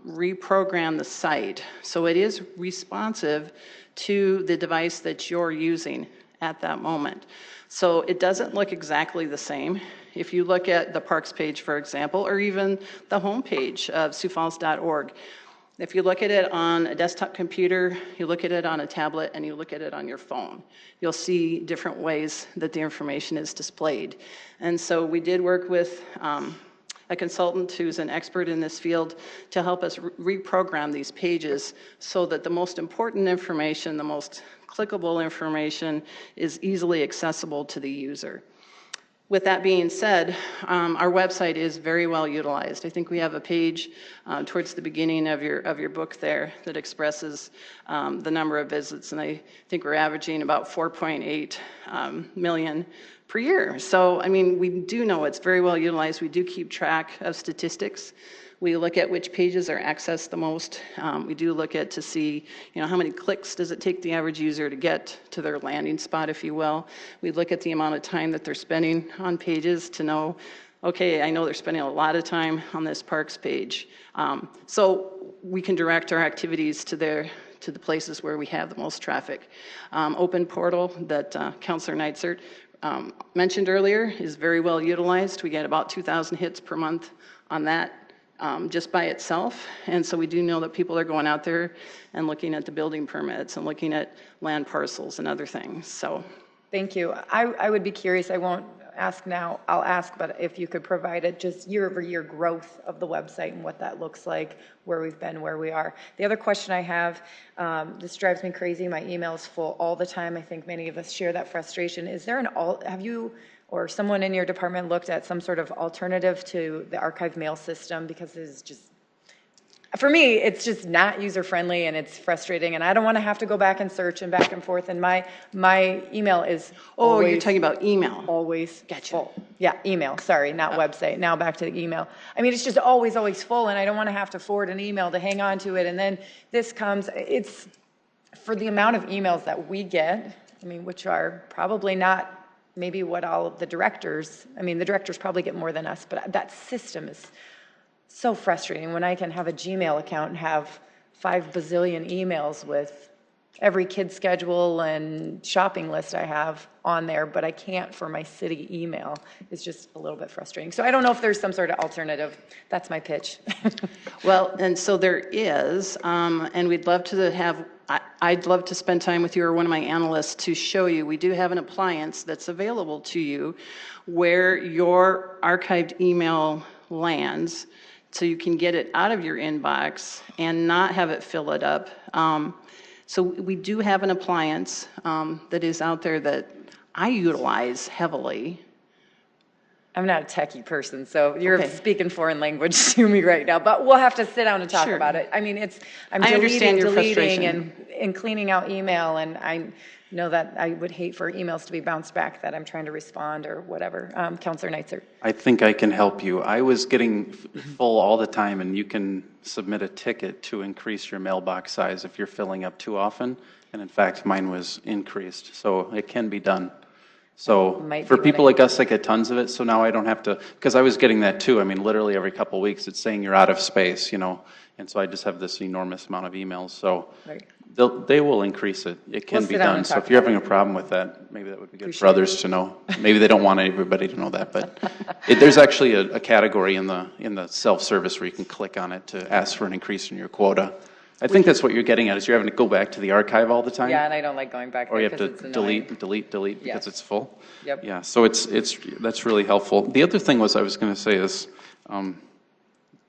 reprogram the site so it is responsive to the device that you're using at that moment. So it doesn't look exactly the same. If you look at the parks page, for example, or even the homepage of siouxfalls.org, if you look at it on a desktop computer, you look at it on a tablet, and you look at it on your phone, you'll see different ways that the information is displayed. And so we did work with a consultant who's an expert in this field to help us reprogram these pages so that the most important information, the most clickable information, is easily accessible to the user. With that being said, our website is very well utilized. I think we have a page towards the beginning of your book there that expresses the number of visits, and I think we're averaging about 4.8 million per year. So, I mean, we do know it's very well utilized. We do keep track of statistics. We look at which pages are accessed the most. We do look at to see, how many clicks does it take the average user to get to their landing spot, if you will. We look at the amount of time that they're spending on pages to know, okay, I know they're spending a lot of time on this parks page. So we can direct our activities to the places where we have the most traffic. Open portal that Councilor Neitzer mentioned earlier is very well utilized. We get about 2,000 hits per month on that. Just by itself, and so we do know that people are going out there and looking at the building permits and looking at land parcels and other things. So, thank you. I would be curious. I won't ask now. I'll ask, but if you could provide it just year-over-year growth of the website and what that looks like, where we've been, where we are. The other question I have, this drives me crazy. My email's full all the time. I think many of us share that frustration. Is there have you or someone in your department looked at some sort of alternative to the archive mail system? Because it's just, for me, it's just not user-friendly and it's frustrating, and I don't want to have to go back and search and back and forth, and my email is always, you're talking about email. Always full. Yeah, email, sorry, not website. Now back to the email. I mean, it's just always full, and I don't want to have to forward an email to hang on to it, and then this comes, it's, for the amount of emails that we get, I mean, which are probably not maybe what all of the directors, I mean, the directors probably get more than us, but that system is so frustrating when I can have a Gmail account and have 5 bazillion emails with every kid's schedule and shopping list I have on there, but I can't for my city email. It's just a little bit frustrating. So I don't know if there's some sort of alternative. That's my pitch. Well, and so there is, and we'd love to have, I'd love to spend time with you or one of my analysts to show you. We do have an appliance that's available to you where your archived email lands, so you can get it out of your inbox and not have it fill it up. So we do have an appliance that is out there that I utilize heavily. I'm not a techie person, so you're speaking foreign language to me right now, but we'll have to sit down and talk about it. I mean, I'm deleting and cleaning out email, and I know that I would hate for emails to be bounced back that I'm trying to respond or whatever. Councilor Neitzer. I think I can help you. I was getting full all the time, and you can submit a ticket to increase your mailbox size if you're filling up too often, and in fact, mine was increased, so it can be done. So for people like us that get tons of it, so now I don't have to, because I was getting that too. I mean, literally every couple of weeks it's saying you're out of space, and so I just have this enormous amount of emails. So they will increase it. It can be done. So if you're having a problem with that, maybe that would be good for others to know. Maybe they don't want everybody to know that, but there's actually a category in the self-service where you can click on it to ask for an increase in your quota. I think that's what you're getting at, is you're having to go back to the archive all the time. Yeah, and I don't like going back there. Or you have to delete because it's full. Yep. Yeah, so that's really helpful. The other thing I was going to say is,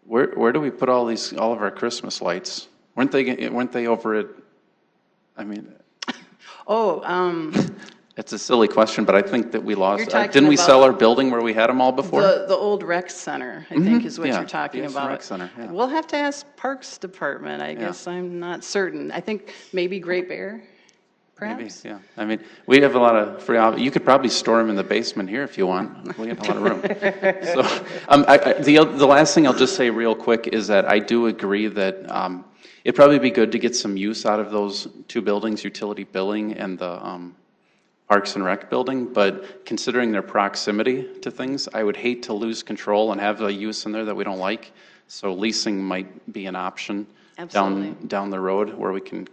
where do we put all of our Christmas lights? Weren't they over at? I mean. It's a silly question, but I think that we lost. Didn't we sell our building where we had them all before? The old rec center, I think, is what you're talking about. Rec center. Yeah. We'll have to ask Parks Department. I guess I'm not certain. I think maybe Great Bear, perhaps. Maybe, yeah. I mean, we have a lot of free. You could probably store them in the basement here if you want. We have a lot of room. So, the last thing I'll just say real quick is that I do agree that it'd probably be good to get some use out of those 2 buildings, utility billing and the Parks and Rec building, but considering their proximity to things, I would hate to lose control and have a use in there that we don't like. So leasing might be an option Absolutely. down the road where we can,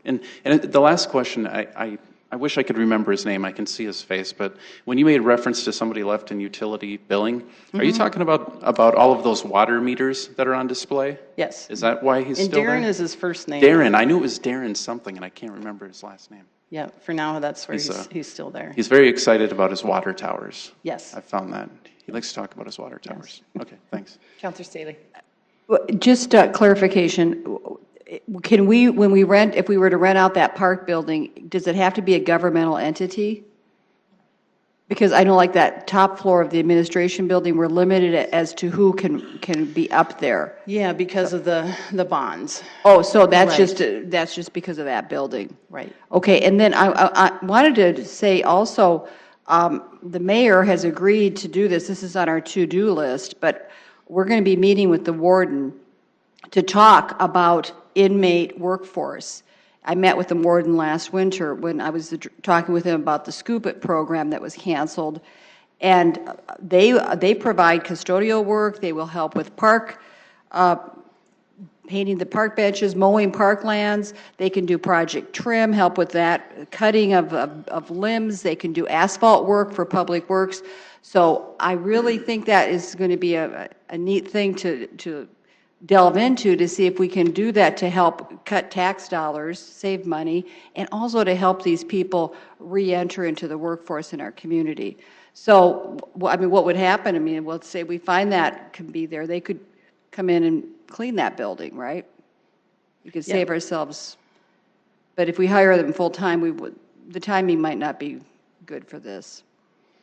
and the last question, I wish I could remember his name. I can see his face, but when you made reference to somebody left in utility billing, are you talking about all of those water meters that are on display? Yes. Is that why he's And still Darren there? is his first name. Darren. I knew it was Darren something, and I can't remember his last name. Yeah, for now, that's where He's, he's still there. He's very excited about his water towers. Yes. I found that. He likes to talk about his water towers. Okay, thanks. Counselor Staley. Just clarification, can we, when we rent, if we were to rent out that park building, does it have to be a governmental entity? Because I know like that top floor of the administration building, we're limited as to who can be up there. Yeah, because of the bonds. Oh, so that's Right. just because of that building. Right. Okay, and then I wanted to say also, the mayor has agreed to do this. This is on our to-do list, but we're going to be meeting with the warden to talk about inmate workforce. I met with the warden last winter when I was talking with him about the Scoop It program that was canceled. And they provide custodial work. They will help with park, painting the park benches, mowing parklands. They can do project trim, help with that, cutting of limbs. They can do asphalt work for public works. So I really think that is going to be a neat thing to delve into to see if we can do that to help cut tax dollars, save money, and also to help these people re-enter into the workforce in our community. So, I mean, what would happen? I mean, let's say we find that can be there. They could come in and clean that building, right? We could save ourselves. But if we hire them full-time, the timing might not be good for this,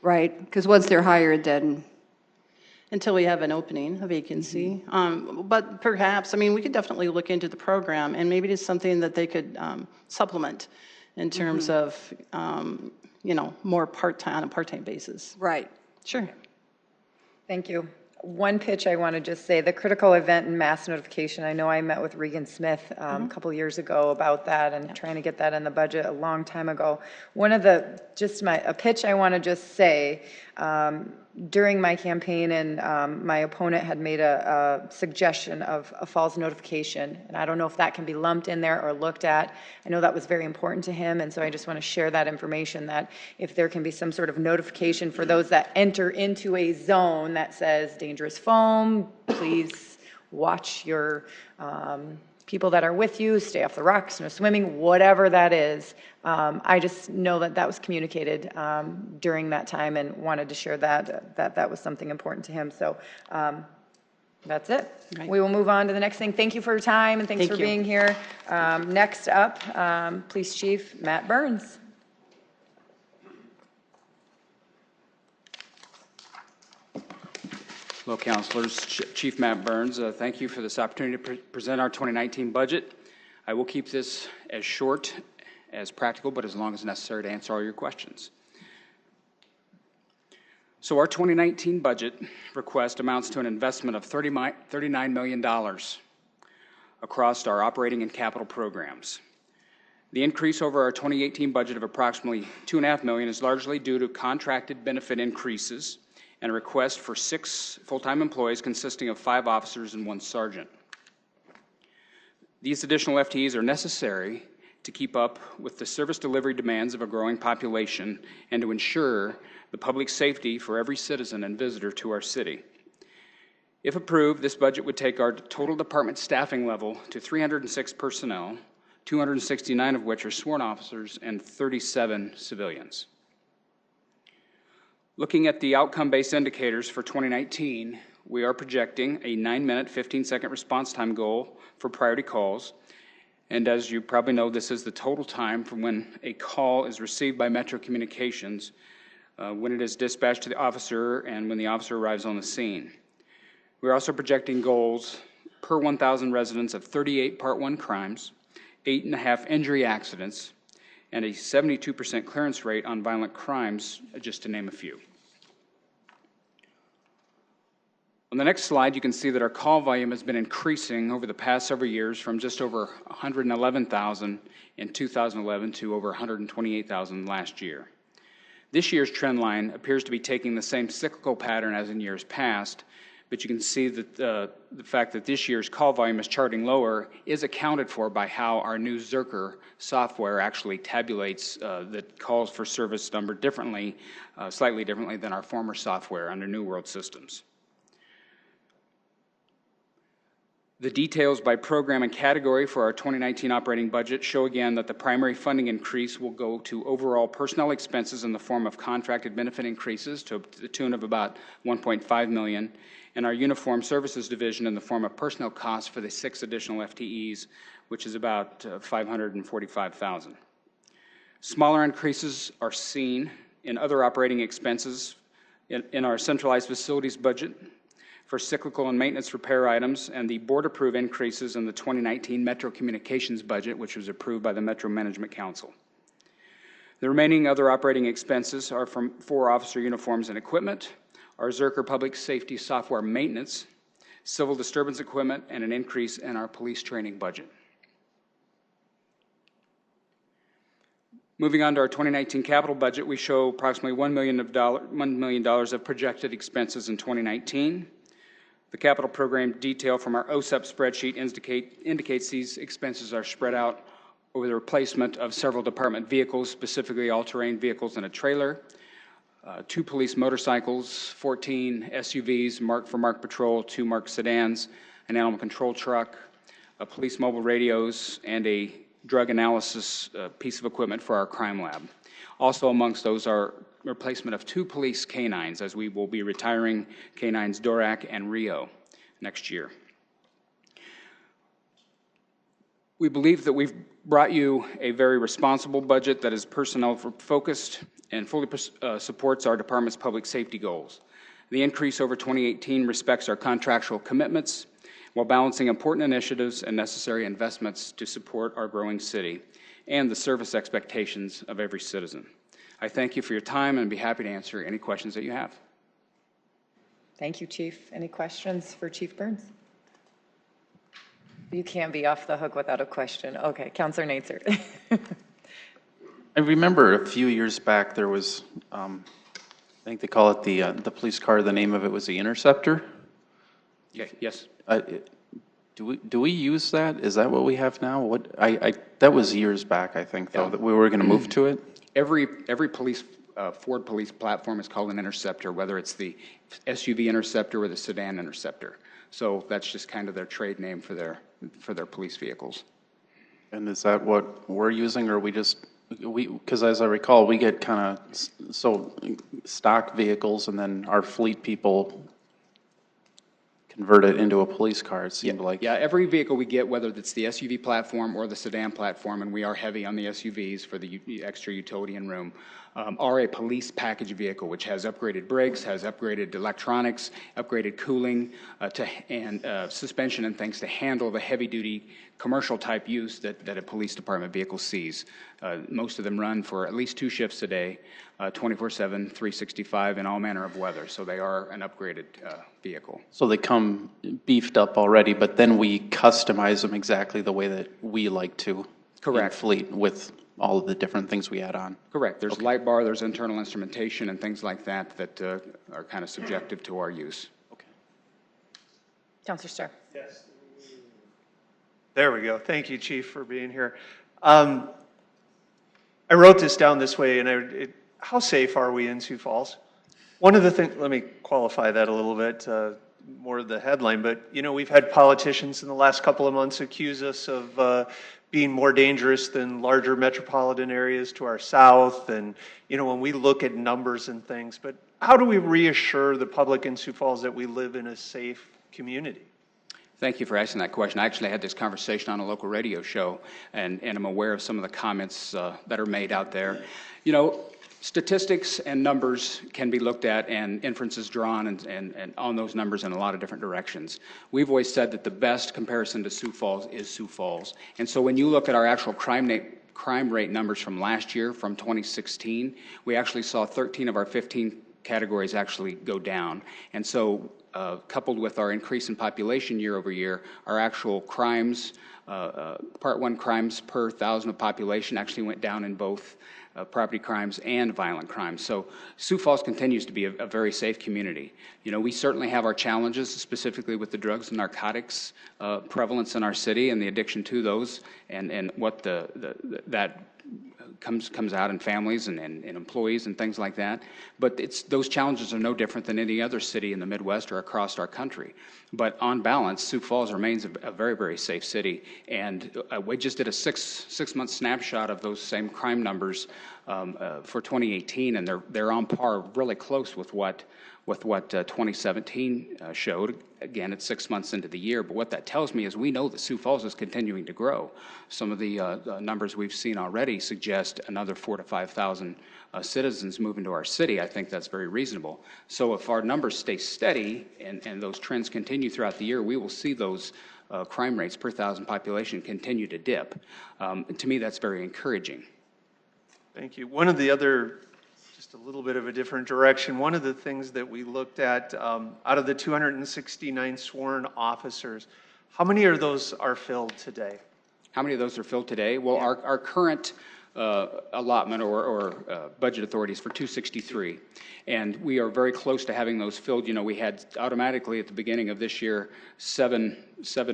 right? Because once they're hired, then... Until we have an opening, a vacancy. But perhaps, I mean, we could definitely look into the program, and maybe it's something that they could supplement in terms of, more part-time, on a part-time basis. Right. Sure. Thank you. One pitch I want to just say, the critical event and mass notification, I know I met with Regan Smith a couple years ago about that and trying to get that in the budget a long time ago. One of the, a pitch I want to just say, during my campaign and my opponent had made a suggestion of a false notification, and I don't know if that can be lumped in there or looked at. I know that was very important to him, and so I just want to share that information, that if there can be some sort of notification for those that enter into a zone that says dangerous foam, please watch your people that are with you, stay off the rocks, no swimming, whatever that is. I just know that that was communicated during that time and wanted to share that was something important to him. So that's it. Right. We will move on to the next thing. Thank you for your time and thanks for being here. Next up, Police Chief Matt Burns. Hello, councilors. Chief Matt Burns, thank you for this opportunity to present our 2019 budget. I will keep this as short as practical, but as long as necessary to answer all your questions. So our 2019 budget request amounts to an investment of $39 million across our operating and capital programs. The increase over our 2018 budget of approximately $2.5 million is largely due to contracted benefit increases and a request for 6 full-time employees consisting of 5 officers and 1 sergeant. These additional FTEs are necessary to keep up with the service delivery demands of a growing population and to ensure the public safety for every citizen and visitor to our city. If approved, this budget would take our total department staffing level to 306 personnel, 269 of which are sworn officers and 37 civilians. Looking at the outcome-based indicators for 2019, we are projecting a 9-minute, 15-second response time goal for priority calls. And as you probably know, this is the total time from when a call is received by Metro Communications, when it is dispatched to the officer and when the officer arrives on the scene. We're also projecting goals per 1,000 residents of 38 Part 1 crimes, 8.5 injury accidents, and a 72% clearance rate on violent crimes, just to name a few. On the next slide, you can see that our call volume has been increasing over the past several years from just over 111,000 in 2011 to over 128,000 last year. This year's trend line appears to be taking the same cyclical pattern as in years past, but you can see that the fact that this year's call volume is charting lower is accounted for by how our new Zerker software actually tabulates the calls for service number differently, slightly differently than our former software under New World Systems. The details by program and category for our 2019 operating budget show again that the primary funding increase will go to overall personnel expenses in the form of contracted benefit increases to the tune of about $1.5 million, and our uniform services division in the form of personnel costs for the 6 additional FTEs, which is about $545,000. Smaller increases are seen in other operating expenses in our centralized facilities budget for cyclical and maintenance repair items, and the board-approved increases in the 2019 Metro Communications budget, which was approved by the Metro Management Council. The remaining other operating expenses are for officer uniforms and equipment, our Zerker public safety software maintenance, civil disturbance equipment, and an increase in our police training budget. Moving on to our 2019 capital budget, we show approximately $1 million of projected expenses in 2019. The capital program detail from our OSEP spreadsheet indicates these expenses are spread out over the replacement of several department vehicles, specifically all-terrain vehicles and a trailer, 2 police motorcycles, 14 SUVs marked for marked patrol, 2 marked sedans, an animal control truck, a police mobile radios, and a drug analysis piece of equipment for our crime lab. Also amongst those are replacement of 2 police canines, as we will be retiring canines Dorak and Rio next year. We believe that we've brought you a very responsible budget that is personnel focused and fully supports our department's public safety goals. The increase over 2018 respects our contractual commitments while balancing important initiatives and necessary investments to support our growing city and the service expectations of every citizen. I thank you for your time and be happy to answer any questions that you have. Thank you, Chief. Any questions for Chief Burns? You can't be off the hook without a question. Okay, Councilor Naitzer. I remember a few years back there was, I think they call it the police car. The name of it was the Interceptor. Okay, yes. Do we use that? Is that what we have now? That was years back, I think, though, that we were going to move to it. Every police Ford police platform is called an Interceptor, whether it's the SUV Interceptor or the sedan Interceptor. So that's just kind of their trade name for their police vehicles. And is that what we're using, or because as I recall, we get kind of stock vehicles, and then our fleet people convert it into a police car, it seemed like. Yeah, every vehicle we get, whether it's the SUV platform or the sedan platform, and we are heavy on the SUVs for the extra utility and room, are a police package vehicle, which has upgraded brakes, has upgraded electronics, upgraded cooling, and suspension and things to handle the heavy-duty commercial-type use that a police department vehicle sees. Most of them run for at least 2 shifts a day, 24/7, 365, in all manner of weather. So they are an upgraded vehicle. So they come beefed up already, but then we customize them exactly the way that we like to. Correct. In fleet with all of the different things we add on. Correct. There's light bar, there's internal instrumentation and things like that are kind of subjective to our use. Okay. Councilor Starr. Yes. There we go. Thank you, Chief, for being here. I wrote this down this way, and how safe are we in Sioux Falls? One of the things, let me qualify that a little bit, more of the headline, but we've had politicians in the last couple of months accuse us of being more dangerous than larger metropolitan areas to our south, and when we look at numbers and things, but how do we reassure the public in Sioux Falls that we live in a safe community? Thank you for asking that question. I actually had this conversation on a local radio show, and I'm aware of some of the comments that are made out there. Statistics and numbers can be looked at and inferences drawn and on those numbers in a lot of different directions. We've always said that the best comparison to Sioux Falls is Sioux Falls. And so when you look at our actual crime rate numbers from last year, from 2016, we actually saw 13 of our 15 categories actually go down. And so coupled with our increase in population year over year, our actual crimes Part 1 crimes per 1,000 of population actually went down in both property crimes and violent crimes. So Sioux Falls continues to be a very safe community. You know, we certainly have our challenges, specifically with the drugs and narcotics prevalence in our city and the addiction to those, and what that comes out in families and employees and things like that. But those challenges are no different than any other city in the Midwest or across our country. But on balance, Sioux Falls remains a very, very safe city. And we just did a six-month snapshot of those same crime numbers for 2018, and they're on par, really close with what 2017 showed. Again, it's 6 months into the year, but what that tells me is we know that Sioux Falls is continuing to grow. Some of the numbers we've seen already suggest another 4,000 to 5,000 citizens move into our city. I think that's very reasonable. So if our numbers stay steady and those trends continue throughout the year, we will see those crime rates per 1,000 population continue to dip. To me, that's very encouraging. Thank you. One of the other, just a little bit of a different direction, one of the things that we looked at, out of the 269 sworn officers, how many of those are filled today? How many of those are filled today? Well, our current allotment or budget authorities for 263, and we are very close to having those filled. You know, we had automatically at the beginning of this year seven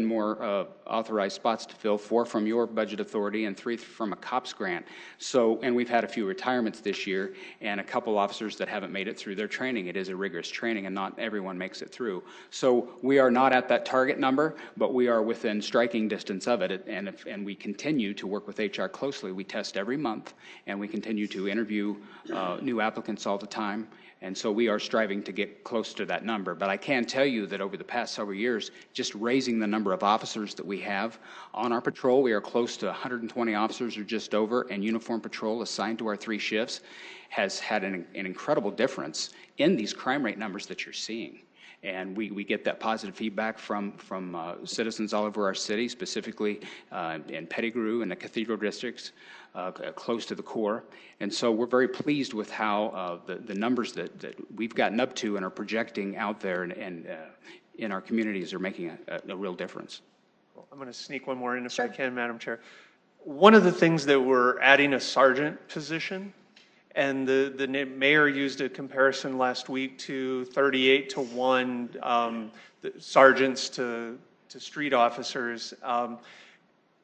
more authorized spots to fill, 4 from your budget authority and 3 from a COPS grant. So, and we've had a few retirements this year and a couple officers that haven't made it through their training. It is a rigorous training and not everyone makes it through. So we are not at that target number, but we are within striking distance of it, and we continue to work with HR closely. We test every month and we continue to interview new applicants all the time. And so we are striving to get close to that number. But I can tell you that over the past several years, just raising the number of officers that we have on our patrol, we are close to 120 officers or just over, and uniform patrol assigned to our 3 shifts has had an incredible difference in these crime rate numbers that you're seeing. And we get that positive feedback from citizens all over our city, specifically in Pettigrew and the Cathedral districts, close to the core. And so we're very pleased with how the numbers that we've gotten up to and are projecting out there and in our communities are making a real difference. Well, I'm going to sneak one more in if I can, Madam Chair. One of the things that we're adding a sergeant position, and the mayor used a comparison last week to 38 to 1 sergeants to street officers.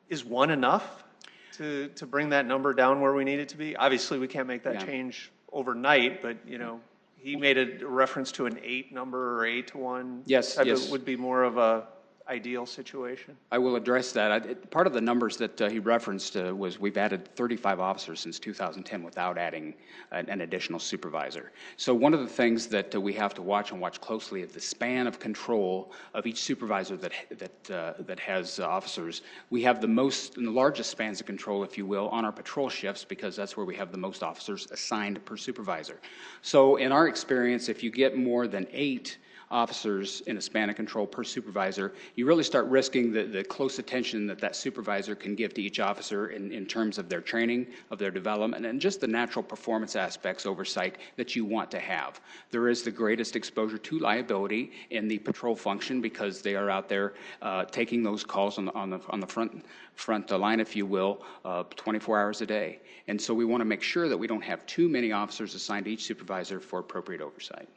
Is 1 enough to bring that number down where we need it to be? Obviously, we can't make that change overnight, but you know, he made a reference to an 8 number or 8 to 1. Yes, yes. Would be more of a ideal situation. I will address that. Part of the numbers that he referenced was we've added 35 officers since 2010 without adding an additional supervisor. So one of the things that we have to watch closely is the span of control of each supervisor that has officers. We have the largest spans of control, if you will, on our patrol shifts because that's where we have the most officers assigned per supervisor. So in our experience, if you get more than 8 officers in a span of control per supervisor, you really start risking the close attention that supervisor can give to each officer in terms of their training, of their development, and just the natural performance aspects oversight that you want to have. There is the greatest exposure to liability in the patrol function because they are out there taking those calls on the front line, if you will, 24 hours a day. And so we want to make sure that we don't have too many officers assigned to each supervisor for appropriate oversight.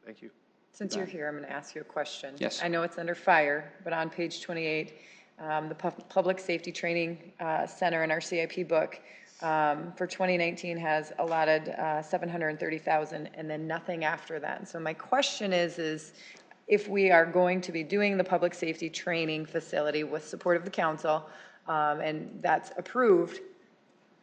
Thank you. Since you're here, I'm going to ask you a question. Yes. I know it's under fire, but on page 28, the Public Safety Training Center in our CIP book for 2019 has allotted $730,000 and then nothing after that. And so my question is if we are going to be doing the public safety training facility with support of the council and that's approved,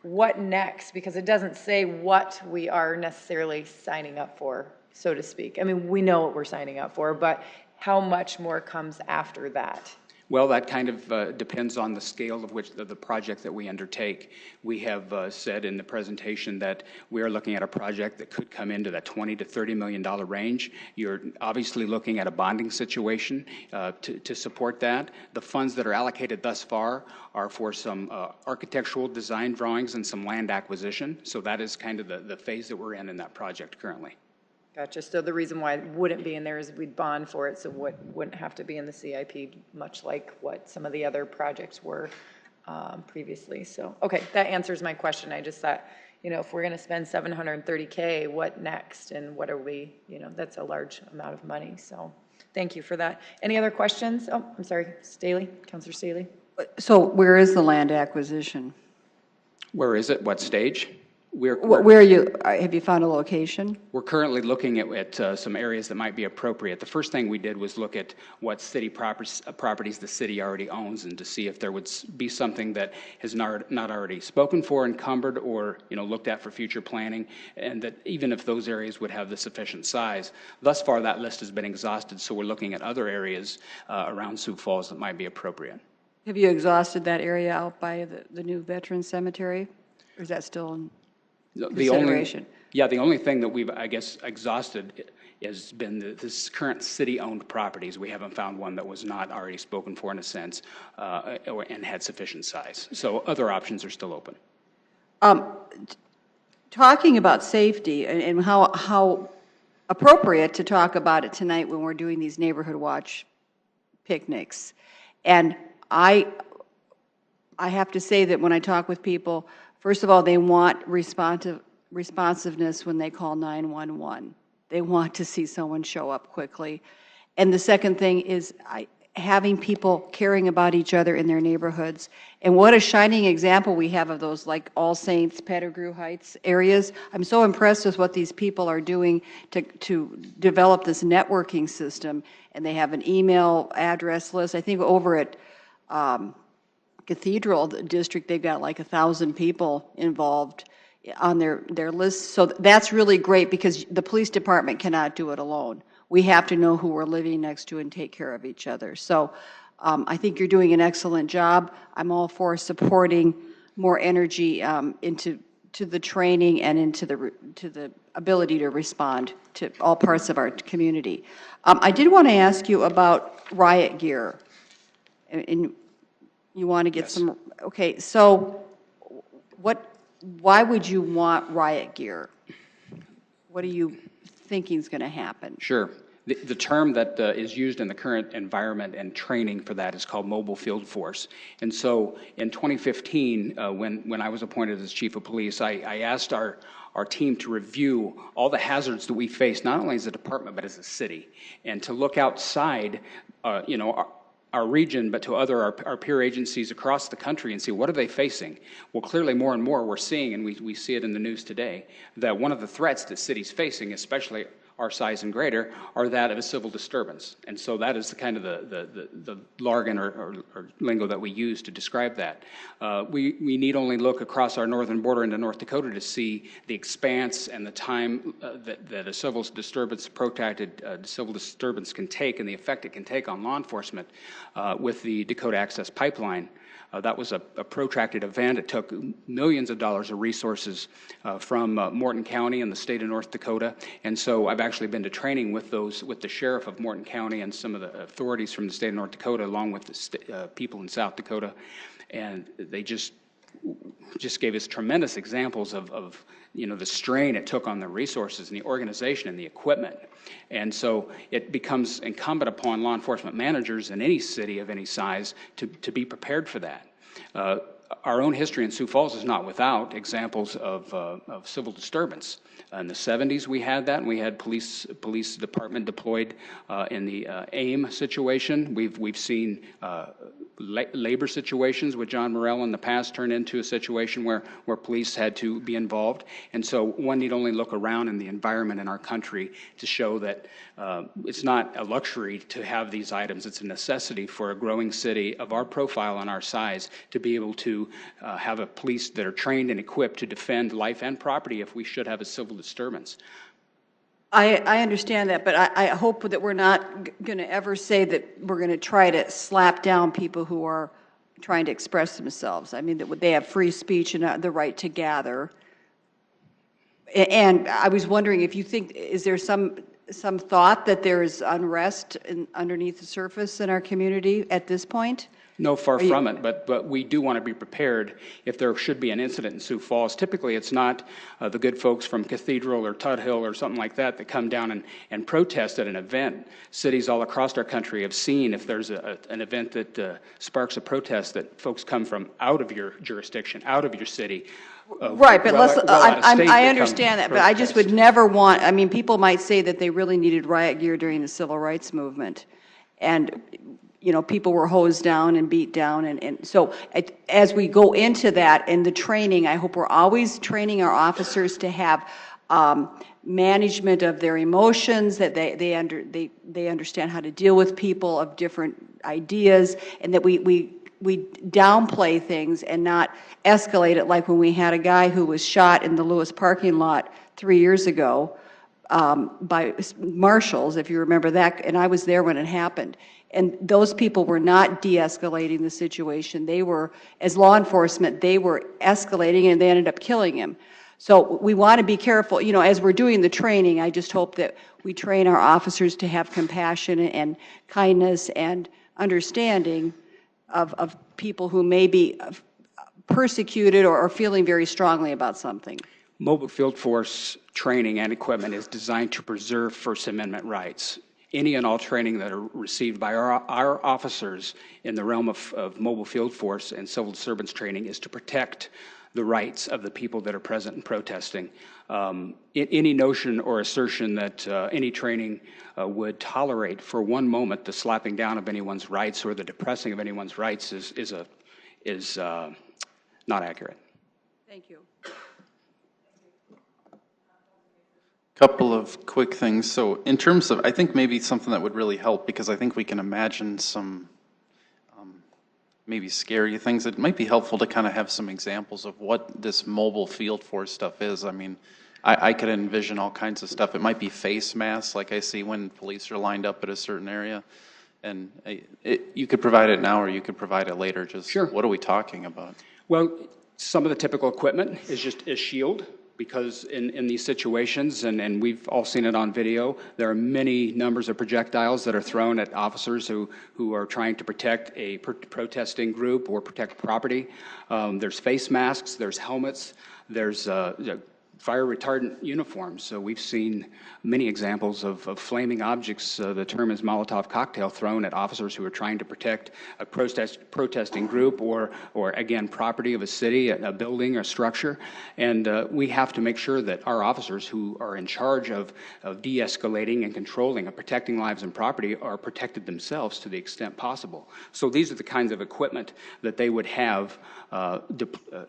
what next? Because it doesn't say what we are necessarily signing up for, so to speak. I mean, we know what we're signing up for, but how much more comes after that? Well, that kind of depends on the scale of the project that we undertake. We have said in the presentation that we are looking at a project that could come into that $20 to $30 million range. You're obviously looking at a bonding situation to support that. The funds that are allocated thus far are for some architectural design drawings and some land acquisition. So that is kind of the phase that we're in that project currently. Gotcha. So the reason why it wouldn't be in there is we'd bond for it, so what wouldn't have to be in the CIP, much like what some of the other projects were previously. So, okay, that answers my question. I just thought, you know, if we're going to spend $730K, what next? And what are we, you know, that's a large amount of money. So thank you for that. Any other questions? Oh, I'm sorry, Staley, Councilor Staley. So where is the land acquisition? Where is it? What stage? Where are you, have you found a location? We're currently looking at some areas that might be appropriate. The first thing we did was look at what city properties the city already owns, and to see if there would be something that has not already spoken for, encumbered, or, you know, looked at for future planning, and that even if those areas would have the sufficient size. Thus far, that list has been exhausted, so we're looking at other areas around Sioux Falls that might be appropriate. Have you exhausted that area out by the new Veterans Cemetery? Or is that still in consideration? The only thing that we've, I guess, exhausted has been this current city-owned properties. We haven't found one that was not already spoken for in a sense and had sufficient size. So other options are still open. Talking about safety and how appropriate to talk about it tonight when we're doing these neighborhood watch picnics. And I have to say that when I talk with people, first of all, they want responsiveness when they call 911. They want to see someone show up quickly. And the second thing is having people caring about each other in their neighborhoods. And what a shining example we have of those, like All Saints, Pettigrew Heights areas. I'm so impressed with what these people are doing to develop this networking system. And they have an email address list. I think over at Cathedral District, they've got like 1,000 people involved on their list. So that's really great because the police department cannot do it alone. We have to know who we're living next to and take care of each other. So I think you're doing an excellent job. I'm all for supporting more energy into the training and into the ability to respond to all parts of our community. I did want to ask you about riot gear. And you want to get some, okay, so why would you want riot gear? What are you thinking is going to happen? Sure. The term that is used in the current environment and training for that is called mobile field force. And so in 2015, when I was appointed as chief of police, I asked our team to review all the hazards that we face, not only as a department, but as a city, and to look outside, you know, our region, but to our peer agencies across the country and see what are they facing. Well, clearly more and more we're seeing, and we see it in the news today, that one of the threats that cities facing, especially our size and greater, are that of a civil disturbance. And so that is the kind of the jargon or lingo that we use to describe that. We need only look across our northern border into North Dakota to see the expanse and the time that a civil disturbance, protracted civil disturbance can take and the effect it can take on law enforcement with the Dakota Access Pipeline. That was a protracted event. It took millions of dollars of resources from Morton County and the state of North Dakota. And so I've actually been to training with the sheriff of Morton County and some of the authorities from the state of North Dakota, along with the people in South Dakota. And they just gave us tremendous examples of you know, the strain it took on the resources and the organization and the equipment. And so it becomes incumbent upon law enforcement managers in any city of any size to be prepared for that. Our own history in Sioux Falls is not without examples of civil disturbance. In the 70s we had that, and we had police department deployed in the AIM situation. We've seen labor situations with John Morrell in the past turn into a situation where police had to be involved. And so one need only look around in the environment in our country to show that it's not a luxury to have these items. It's a necessity for a growing city of our profile and our size to be able to have a police that are trained and equipped to defend life and property if we should have a civil disturbance. I understand that, but I hope that we're not going to ever say that we're going to try to slap down people who are trying to express themselves. I mean, that they have free speech and the right to gather. And I was wondering if you think, is there some thought that there is unrest underneath the surface in our community at this point? No, far from it, but we do want to be prepared if there should be an incident in Sioux Falls. Typically, it's not the good folks from Cathedral or Tuthill or something like that that come down and protest at an event. Cities all across our country have seen if there's an event that sparks a protest that folks come from out of your jurisdiction, out of your city. Right, but I I understand that, but I just would never want, I mean, people might say that they really needed riot gear during the civil rights movement. And, you know, people were hosed down and beat down. And so as we go into that in the training, I hope we're always training our officers to have management of their emotions, that they understand how to deal with people of different ideas, and that we downplay things and not escalate it, like when we had a guy who was shot in the Lewis parking lot 3 years ago by marshals, if you remember that, and I was there when it happened. And those people were not de-escalating the situation. They were, as law enforcement, they were escalating, and they ended up killing him. So we want to be careful. You know, as we're doing the training, I just hope that we train our officers to have compassion and kindness and understanding of people who may be persecuted or feeling very strongly about something. Mobile Field Force training and equipment is designed to preserve First Amendment rights. Any and all training that are received by our officers in the realm of Mobile Field Force and civil disturbance training is to protect the rights of the people that are present and protesting. Any notion or assertion that any training would tolerate for one moment the slapping down of anyone's rights or the depressing of anyone's rights is not accurate. Thank you. Couple of quick things. So in terms of, I think maybe something that would really help, because I think we can imagine some maybe scary things. It might be helpful to kind of have some examples of what this mobile field force stuff is. I mean, I could envision all kinds of stuff. It might be face masks, like I see when police are lined up at a certain area. And you could provide it now, or you could provide it later. Just sure. What are we talking about? Well, some of the typical equipment is just a shield, because in these situations, and we've all seen it on video, there are many numbers of projectiles that are thrown at officers who are trying to protect a protesting group or protect property. There's face masks, there's helmets, there's fire retardant uniforms. So we've seen many examples of flaming objects. The term is Molotov cocktail, thrown at officers who are trying to protect a protesting group or again, property of a city, a building, or structure. And we have to make sure that our officers who are in charge of de-escalating and controlling and protecting lives and property are protected themselves to the extent possible. So these are the kinds of equipment that they would have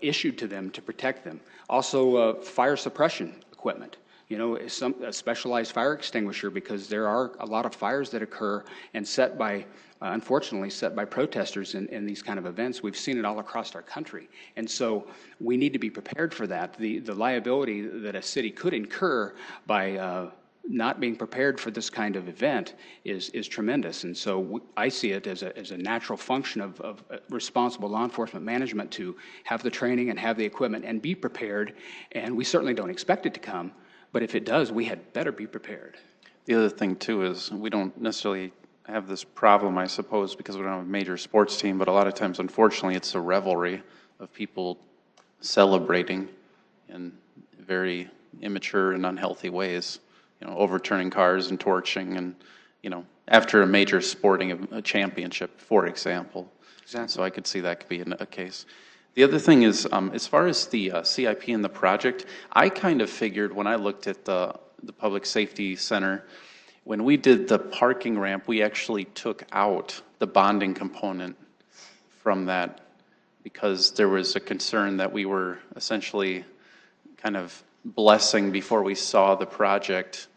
issued to them to protect them. Also, fire suppression equipment. You know, a specialized fire extinguisher, because there are a lot of fires that occur and set by, unfortunately, set by protesters in these kind of events. We've seen it all across our country. And so we need to be prepared for that. The liability that a city could incur by not being prepared for this kind of event is tremendous. And so I see it as a natural function of responsible law enforcement management to have the training and have the equipment and be prepared. And we certainly don't expect it to come, but if it does, we had better be prepared. The other thing too is we don't necessarily have this problem, I suppose, because we don't have a major sports team, but a lot of times, unfortunately, it's a revelry of people celebrating in very immature and unhealthy ways. You know, overturning cars and torching, and, you know, after a major sporting a championship, for example. Exactly. So I could see that could be a case. The other thing is, as far as the CIP and the project, I kind of figured when I looked at the Public Safety Center, when we did the parking ramp, we actually took out the bonding component from that because there was a concern that we were essentially kind of blessing before we saw the project,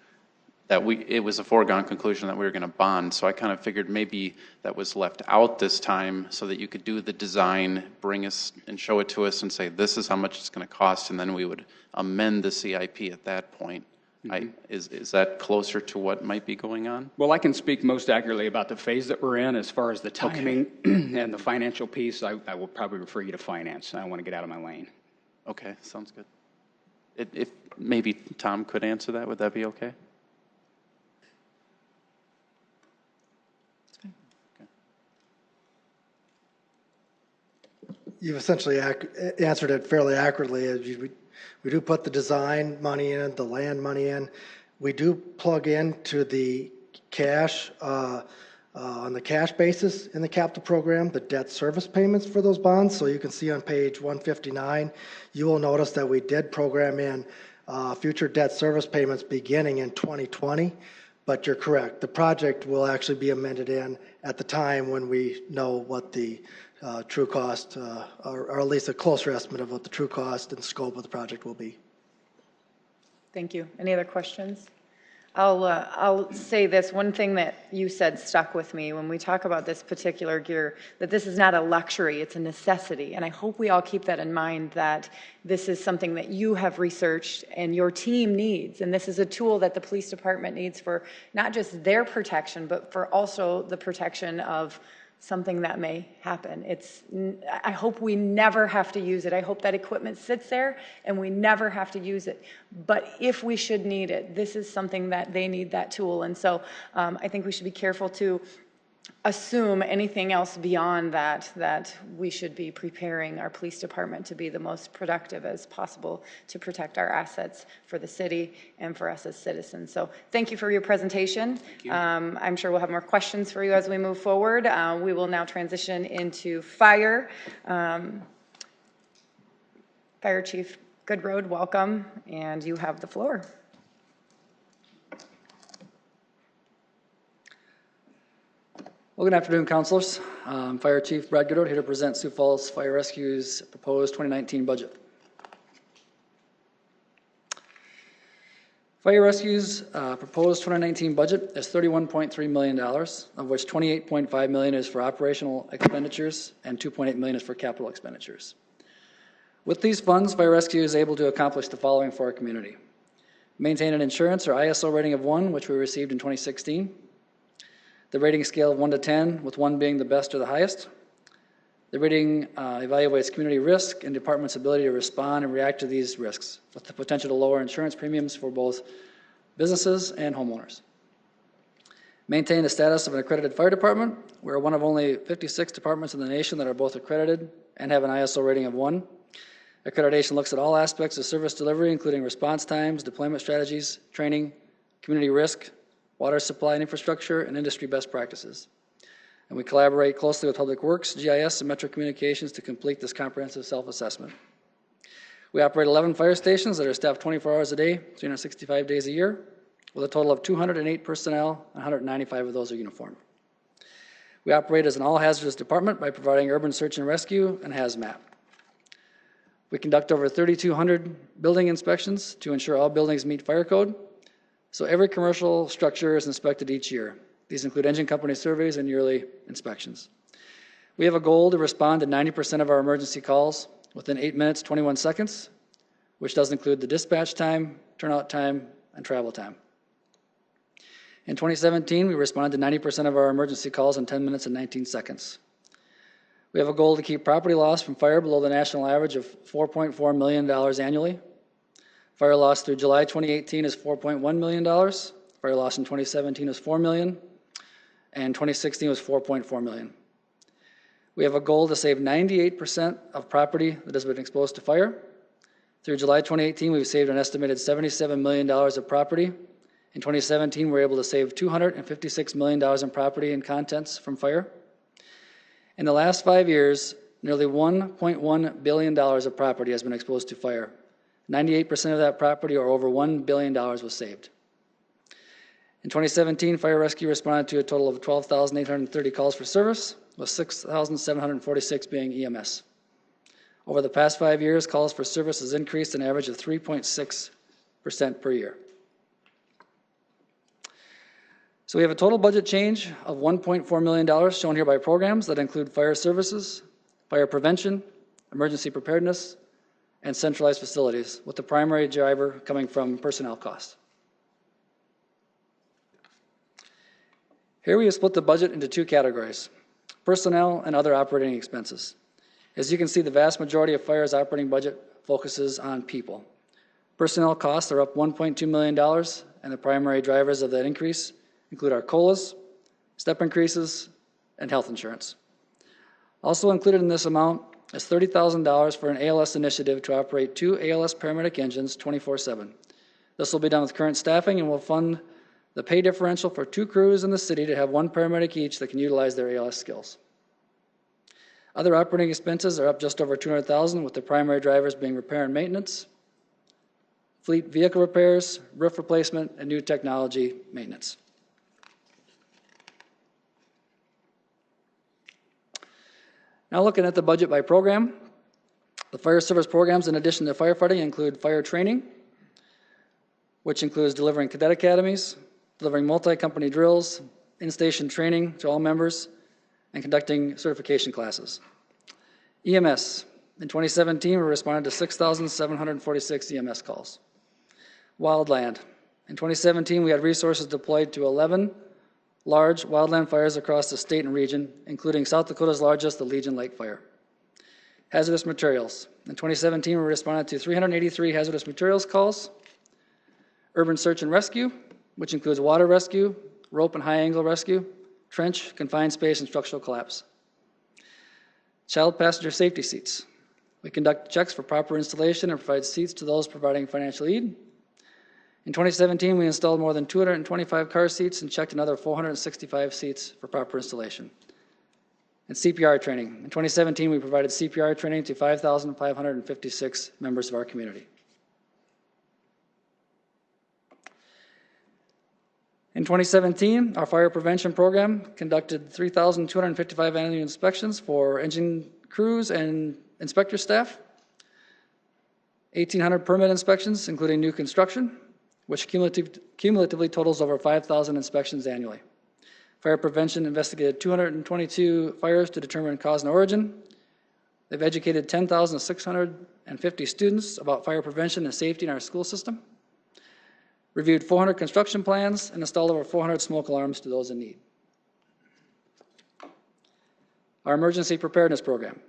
that it was a foregone conclusion that we were going to bond. So I kind of figured maybe that was left out this time so that you could do the design, bring us and show it to us and say, this is how much it's going to cost, and then we would amend the CIP at that point. Mm-hmm. Is that closer to what might be going on? Well, I can speak most accurately about the phase that we're in. As far as the timing and the financial piece, I will probably refer you to finance. I don't want to get out of my lane. Okay, sounds good. If maybe Tom could answer that, would that be okay? you've essentially answered it fairly accurately. We do put the design money in, the land money in. We do plug into the cash, on the cash basis in the capital program, the debt service payments for those bonds. So you can see on page 159, you will notice that we did program in future debt service payments beginning in 2020. But you're correct, the project will actually be amended in at the time when we know what the true cost, or at least a closer estimate of what the true cost and scope of the project will be. Thank you. Any other questions? I'll say this, one thing that you said stuck with me when we talk about this particular gear, that this is not a luxury, it's a necessity. And I hope we all keep that in mind, that this is something that you have researched and your team needs. And this is a tool that the police department needs for not just their protection, but for also the protection of something that may happen. I hope we never have to use it. I hope that equipment sits there and we never have to use it. But if we should need it, this is something that they need, that tool. And so I think we should be careful to assume anything else beyond that we should be preparing our police department to be the most productive as possible to protect our assets for the city and for us as citizens. So thank you for your presentation. I'm sure we'll have more questions for you as we move forward. We will now transition into fire. Fire Chief Goodroad, welcome, and you have the floor. Well, good afternoon, councilors. Fire Chief Brad Goodroad here to present Sioux Falls Fire Rescue's proposed 2019 budget. Fire Rescue's proposed 2019 budget is $31.3 million, of which $28.5 million is for operational expenditures and $2.8 million is for capital expenditures. With these funds, Fire Rescue is able to accomplish the following for our community. Maintain an insurance or ISO rating of 1, which we received in 2016. The rating scale of 1 to 10, with 1 being the best or the highest. The rating evaluates community risk and department's ability to respond and react to these risks, with the potential to lower insurance premiums for both businesses and homeowners. Maintain the status of an accredited fire department. We're one of only 56 departments in the nation that are both accredited and have an ISO rating of 1. Accreditation looks at all aspects of service delivery, including response times, deployment strategies, training, community risk, water supply and infrastructure, and industry best practices. And we collaborate closely with Public Works, GIS, and Metro Communications to complete this comprehensive self-assessment. We operate 11 fire stations that are staffed 24 hours a day, 365 days a year, with a total of 208 personnel, and 195 of those are uniformed. We operate as an all-hazardous department by providing urban search and rescue and hazmat. We conduct over 3,200 building inspections to ensure all buildings meet fire code. So every commercial structure is inspected each year. These include engine company surveys and yearly inspections. We have a goal to respond to 90% of our emergency calls within 8 minutes, 21 seconds, which does include the dispatch time, turnout time, and travel time. In 2017, we responded to 90% of our emergency calls in 10 minutes and 19 seconds. We have a goal to keep property loss from fire below the national average of $4.4 million annually. Fire loss through July 2018 is $4.1 million. Fire loss in 2017 is $4 million, and 2016 was $4.4 million. We have a goal to save 98% of property that has been exposed to fire. Through July 2018, we've saved an estimated $77 million of property. In 2017, we were able to save $256 million in property and contents from fire. In the last 5 years, nearly $1.1 billion of property has been exposed to fire. 98% of that property, or over $1 billion, was saved. In 2017, Fire Rescue responded to a total of 12,830 calls for service, with 6,746 being EMS. Over the past 5 years, calls for service has increased an average of 3.6% per year. So we have a total budget change of $1.4 million shown here by programs that include fire services, fire prevention, emergency preparedness, and centralized facilities, with the primary driver coming from personnel costs. Here we have split the budget into 2 categories: personnel and other operating expenses. As you can see, the vast majority of fire's operating budget focuses on people. Personnel costs are up $1.2 million, and the primary drivers of that increase include our COLAs, step increases, and health insurance. Also included in this amount is $30,000 for an ALS initiative to operate 2 ALS paramedic engines 24/7. This will be done with current staffing and will fund the pay differential for 2 crews in the city to have 1 paramedic each that can utilize their ALS skills. Other operating expenses are up just over $200,000, with the primary drivers being repair and maintenance, fleet vehicle repairs, roof replacement, and new technology maintenance. Now looking at the budget by program, the fire service programs in addition to firefighting include fire training, which includes delivering cadet academies, delivering multi-company drills, in-station training to all members, and conducting certification classes. EMS, in 2017, we responded to 6,746 EMS calls. Wildland, in 2017, we had resources deployed to 11 large wildland fires across the state and region, including South Dakota's largest, the Legion Lake Fire. Hazardous materials, in 2017, we responded to 383 hazardous materials calls. Urban search and rescue, which includes water rescue, rope and high angle rescue, trench, confined space, and structural collapse. Child passenger safety seats. We conduct checks for proper installation and provide seats to those providing financial aid. In 2017, we installed more than 225 car seats and checked another 465 seats for proper installation. And CPR training. In 2017, we provided CPR training to 5,556 members of our community. In 2017, our fire prevention program conducted 3,255 annual inspections for engine crews and inspector staff, 1,800 permit inspections, including new construction, which cumulatively totals over 5,000 inspections annually. Fire prevention investigated 222 fires to determine cause and origin. They've educated 10,650 students about fire prevention and safety in our school system, reviewed 400 construction plans, and installed over 400 smoke alarms to those in need. Our emergency preparedness program.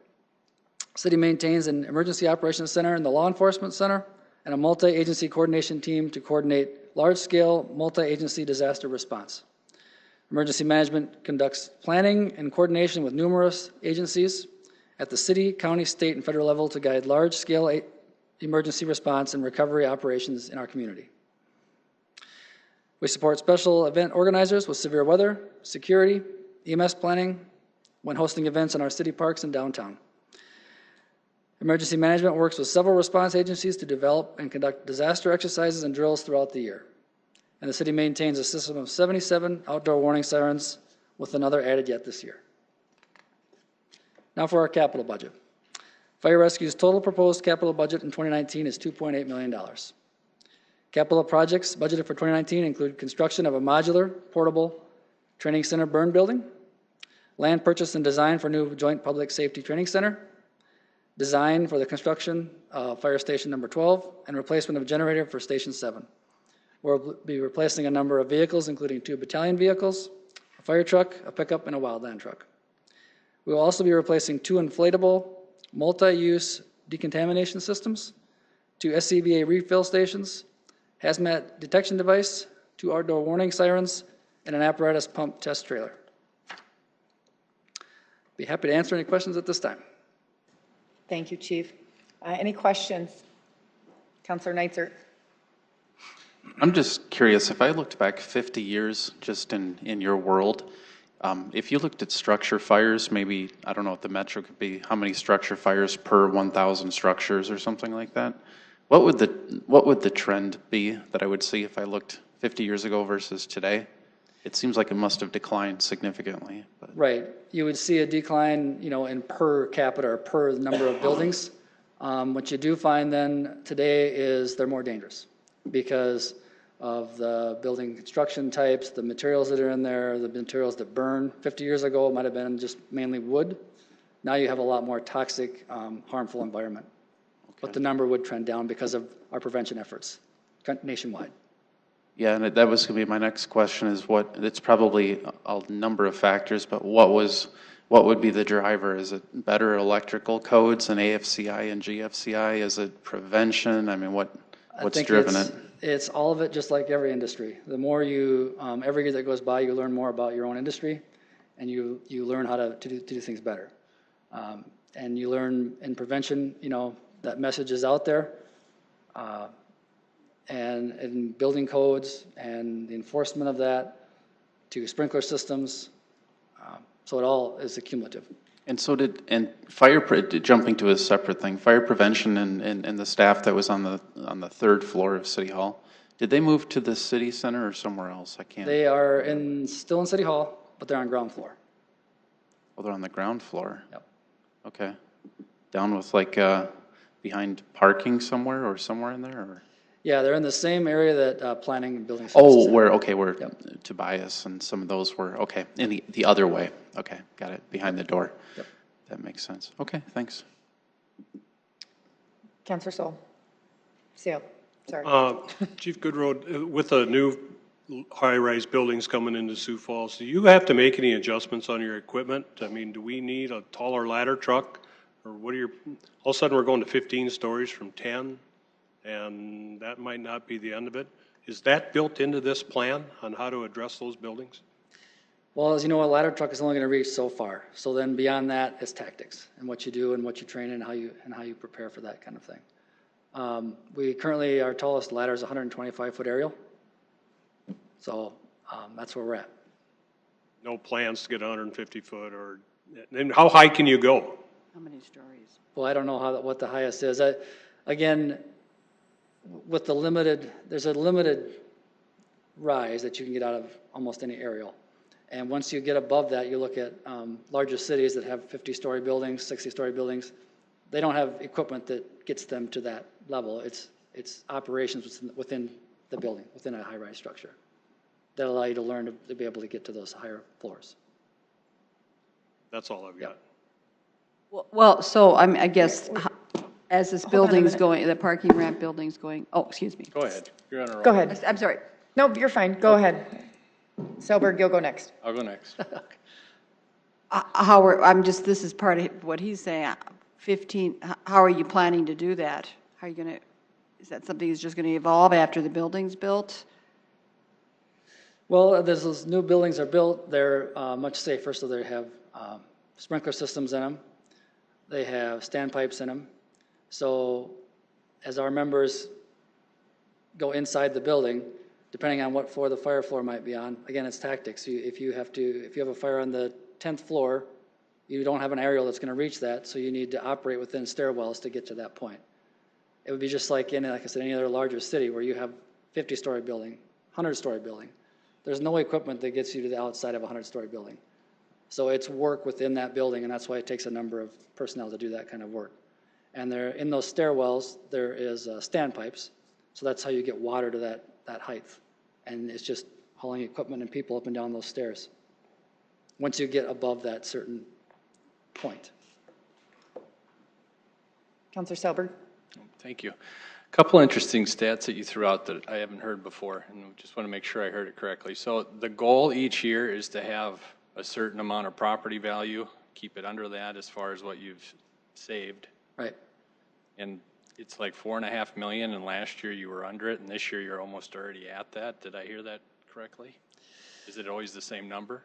City maintains an emergency operations center in the law enforcement center and a multi-agency coordination team to coordinate large-scale multi-agency disaster response. Emergency management conducts planning and coordination with numerous agencies at the city, county, state, and federal level to guide large-scale emergency response and recovery operations in our community. We support special event organizers with severe weather, security, EMS planning when hosting events in our city parks and downtown. Emergency management works with several response agencies to develop and conduct disaster exercises and drills throughout the year. And the city maintains a system of 77 outdoor warning sirens, with another added yet this year. Now for our capital budget. Fire Rescue's total proposed capital budget in 2019 is $2.8 million. Capital projects budgeted for 2019 include construction of a modular, portable training center burn building, land purchase and design for new joint public safety training center, design for the construction of fire station number 12, and replacement of generator for station 7. We'll be replacing a number of vehicles, including 2 battalion vehicles, a fire truck, a pickup, and a wildland truck. We will also be replacing 2 inflatable multi-use decontamination systems, 2 SCBA refill stations, hazmat detection device, 2 outdoor warning sirens, and an apparatus pump test trailer. Be happy to answer any questions at this time. Thank you, Chief. Any questions? Councilor Neitzer. I'm just curious, if I looked back 50 years just in your world, if you looked at structure fires, maybe, I don't know what the metric could be, how many structure fires per 1,000 structures or something like that, what would the trend be that I would see if I looked 50 years ago versus today? It seems like it must have declined significantly. But. Right. You would see a decline, in per capita or per number of buildings. What you do find then today is they're more dangerous because of the building construction types, the materials that are in there, the materials that burn. 50 years ago, it might have been just mainly wood. Now you have a lot more toxic, harmful environment. Okay. But the number would trend down because of our prevention efforts nationwide. Yeah, and that was going to be my next question is it's probably a number of factors, but what would be the driver? Is it better electrical codes and AFCI and GFCI? Is it prevention? I mean, what's driven it? It's all of it, just like every industry. The more you, every year that goes by, you learn more about your own industry, and you learn how to do things better. And you learn in prevention, that message is out there. And in building codes and the enforcement of that to sprinkler systems. So it all is accumulative. And so jumping to a separate thing, fire prevention and the staff that was on the third floor of City Hall, did they move to the city center or somewhere else? I can't. They are still in City Hall, but they're on ground floor. Oh, they're on the ground floor? Yep. Okay. Down with behind parking somewhere or somewhere in there? Or? Yeah, they're in the same area that planning and building services. Oh, where yep. Tobias and some of those were, okay, in the other way. Okay, got it, behind the door. Yep. That makes sense. Okay, thanks. Councilor Sol. Seal, sorry. Chief Goodroad, with the new high-rise buildings coming into Sioux Falls, do you have to make any adjustments on your equipment? I mean, do we need a taller ladder truck? Or what are all of a sudden we're going to 15 stories from 10? And that might not be the end of it. Is that built into this plan on how to address those buildings? Well, as you know, a ladder truck is only going to reach so far. So then beyond that, it's tactics and what you do and what you train and how you prepare for that kind of thing. We currently, our tallest ladder is 125-foot aerial. So that's where we're at. No plans to get 150 foot or, and how high can you go? How many stories? Well, I don't know what the highest is. Again, with there's a limited rise that you can get out of almost any aerial. And once you get above that, you look at larger cities that have 50-story buildings, 60-story buildings. They don't have equipment that gets them to that level. It's operations within the building, within a high-rise structure, that allow you to learn to be able to get to those higher floors. That's all I've got. Well, so I guess as this building's going, the parking ramp building's going, oh, excuse me. Go ahead. You're on a roll. Go ahead. I'm sorry. No, you're fine. Go ahead. Selberg, you'll go next. I'll go next. This is part of what he's saying. 15, how are you planning to do that? How are you going to, is that something that's just going to evolve after the building's built? Well, as those new buildings are built, they're much safer. So they have sprinkler systems in them. They have standpipes in them. So as our members go inside the building, depending on what floor the fire floor might be on, again, it's tactics. If you have a fire on the 10th floor, you don't have an aerial that's going to reach that, so you need to operate within stairwells to get to that point. It would be just like like I said, any other larger city where you have 50-story building, 100-story building. There's no equipment that gets you to the outside of a 100-story building. So it's work within that building, and that's why it takes a number of personnel to do that kind of work. And in those stairwells, there is standpipes, so that's how you get water to that height. And it's just hauling equipment and people up and down those stairs once you get above that certain point. Councilor Selberg. Thank you. A couple interesting stats that you threw out that I haven't heard before, and just want to make sure I heard it correctly. So the goal each year is to have a certain amount of property value, keep it under that as far as what you've saved. Right. And it's like $4.5 million, and last year you were under it, and this year you're almost already at that. Did I hear that correctly? Is it always the same number?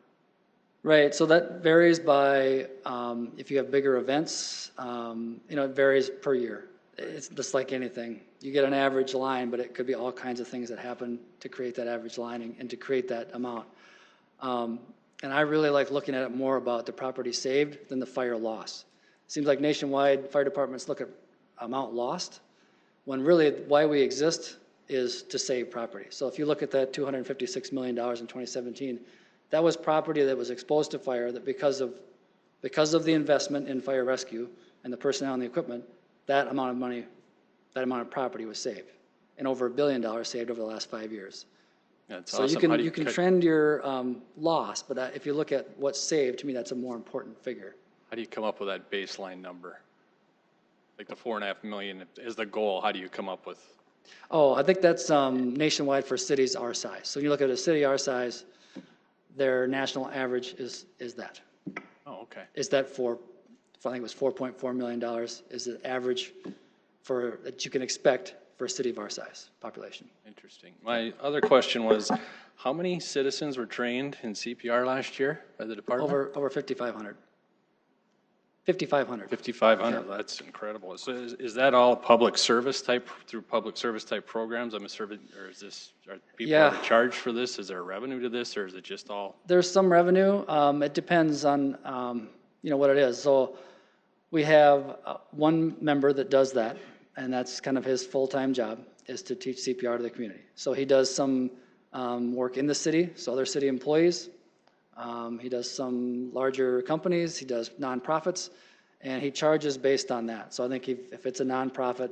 Right, so that varies by, if you have bigger events, it varies per year. It's just like anything. You get an average line, but it could be all kinds of things that happen to create that average line and to create that amount. And I really like looking at it more about the property saved than the fire loss. It seems like nationwide fire departments look at amount lost, when really why we exist is to save property. So if you look at that $256 million in 2017, that was property that was exposed to fire that because of the investment in fire rescue and the personnel and the equipment, that amount of money, that amount of property was saved, and over $1 billion saved over the last 5 years. That's so awesome. you can trend your loss, but if you look at what's saved, to me that's a more important figure. How do you come up with that baseline number? Like the $4.5 million is the goal. How do you come up with? Oh, I think that's nationwide for cities our size. So when you look at a city our size, their national average is that. Oh, okay. Is that I think it was $4.4 million is the average that you can expect for a city of our size population. Interesting. My other question was, how many citizens were trained in CPR last year by the department? Over 5,500. 5,500. 5,500, that's incredible. So is that all public service type, through public service type programs? I'm assuming, or is this, are people already charged for this? Is there revenue to this, or is it just all? There's some revenue. It depends on, what it is. So we have one member that does that, and that's kind of his full-time job, is to teach CPR to the community. So he does some work in the city, so other city employees. He does some larger companies, he does nonprofits, and he charges based on that. So I think if it's a nonprofit,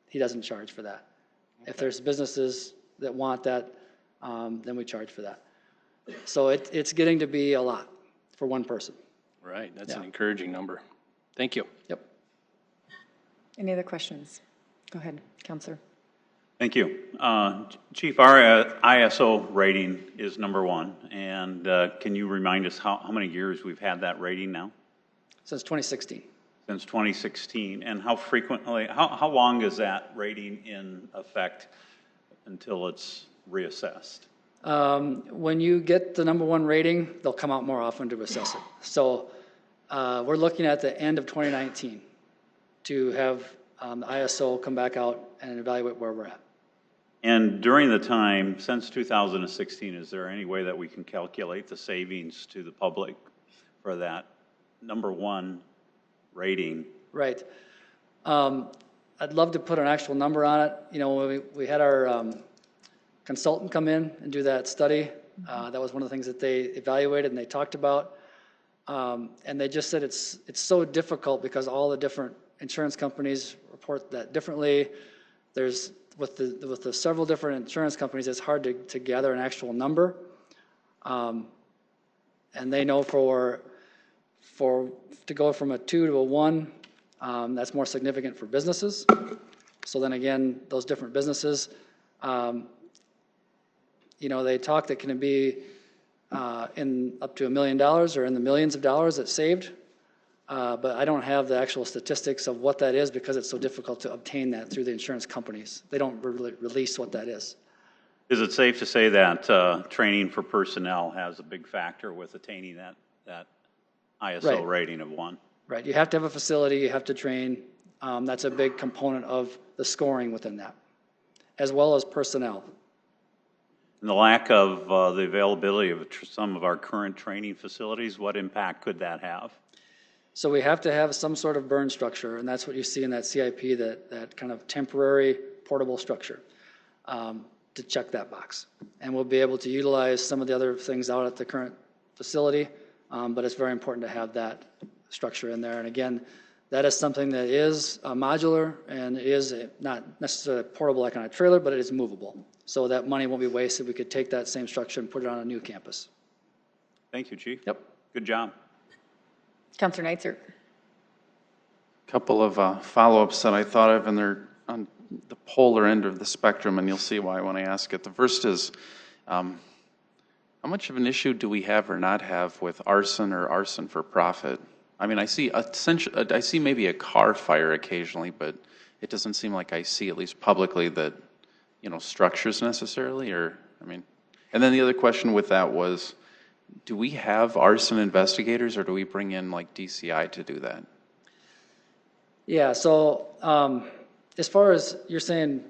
he doesn't charge for that. Okay. If there's businesses that want that, then we charge for that. So it's getting to be a lot for one person. Right, that's an encouraging number. Thank you. Yep. Any other questions? Go ahead, Counselor. Thank you. Chief, our ISO rating is #1, and can you remind us how many years we've had that rating now? Since 2016. Since 2016, and how frequently, how long is that rating in effect until it's reassessed? When you get the #1 rating, they'll come out more often to assess it. So we're looking at the end of 2019 to have the ISO come back out and evaluate where we're at. And during the time, since 2016, is there any way that we can calculate the savings to the public for that #1 rating? Right. I'd love to put an actual number on it. When we had our consultant come in and do that study, that was one of the things that they evaluated and they talked about. And they just said it's so difficult because all the different insurance companies report that differently. There's with the several different insurance companies, it's hard to gather an actual number. And they know to go from a 2 to a 1, that's more significant for businesses. So then again, those different businesses, they talk that can be in up to $1 million or in the millions of dollars that's saved. But I don't have the actual statistics of what that is because it's so difficult to obtain that through the insurance companies. They don't really release what that is. Is it safe to say that training for personnel has a big factor with attaining that ISO rating of 1? Right. You have to have a facility. You have to train. That's a big component of the scoring within that, as well as personnel. And the lack of the availability of some of our current training facilities, what impact could that have? So we have to have some sort of burn structure, and that's what you see in that CIP, that kind of temporary portable structure to check that box. And we'll be able to utilize some of the other things out at the current facility, but it's very important to have that structure in there. And again, that is something that is modular and is not necessarily portable like on a trailer, but it is movable. So that money won't be wasted. We could take that same structure and put it on a new campus. Thank you, Chief. Yep. Good job. Counselor Neitzer. Couple of follow-ups that I thought of, and they're on the polar end of the spectrum, and you'll see why when I ask it. The first is, how much of an issue do we have or not have with arson or arson for profit? I mean, I see maybe a car fire occasionally, but it doesn't seem like I see, at least publicly, that structures necessarily. And then the other question with that was, do we have arson investigators, or do we bring in like DCI to do that? Yeah, so as far as you're saying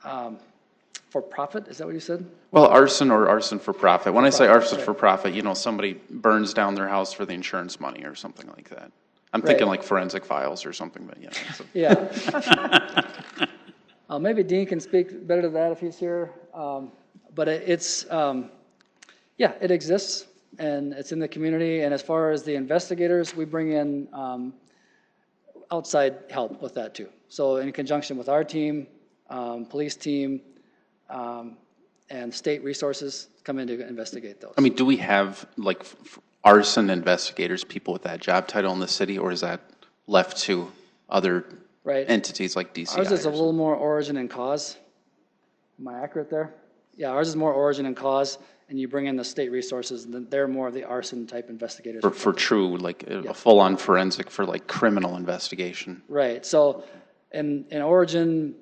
for profit, is that what you said? Well, arson or arson for profit. When I say arson for profit, somebody burns down their house for the insurance money or something like that. I'm thinking like forensic files or something, but So. Yeah. Maybe Dean can speak better to that if he's here. But it exists, and it's in the community. And as far as the investigators, we bring in outside help with that too. So in conjunction with our team, police team, and state resources come in to investigate those. I mean, do we have like arson investigators, people with that job title in the city, or is that left to other entities like DCI? Ours is a little more origin and cause. Am I accurate there? Yeah, ours is more origin and cause, and you bring in the state resources, and they're more of the arson type investigators. For true, like a full-on forensic for like criminal investigation. Right. So in origin,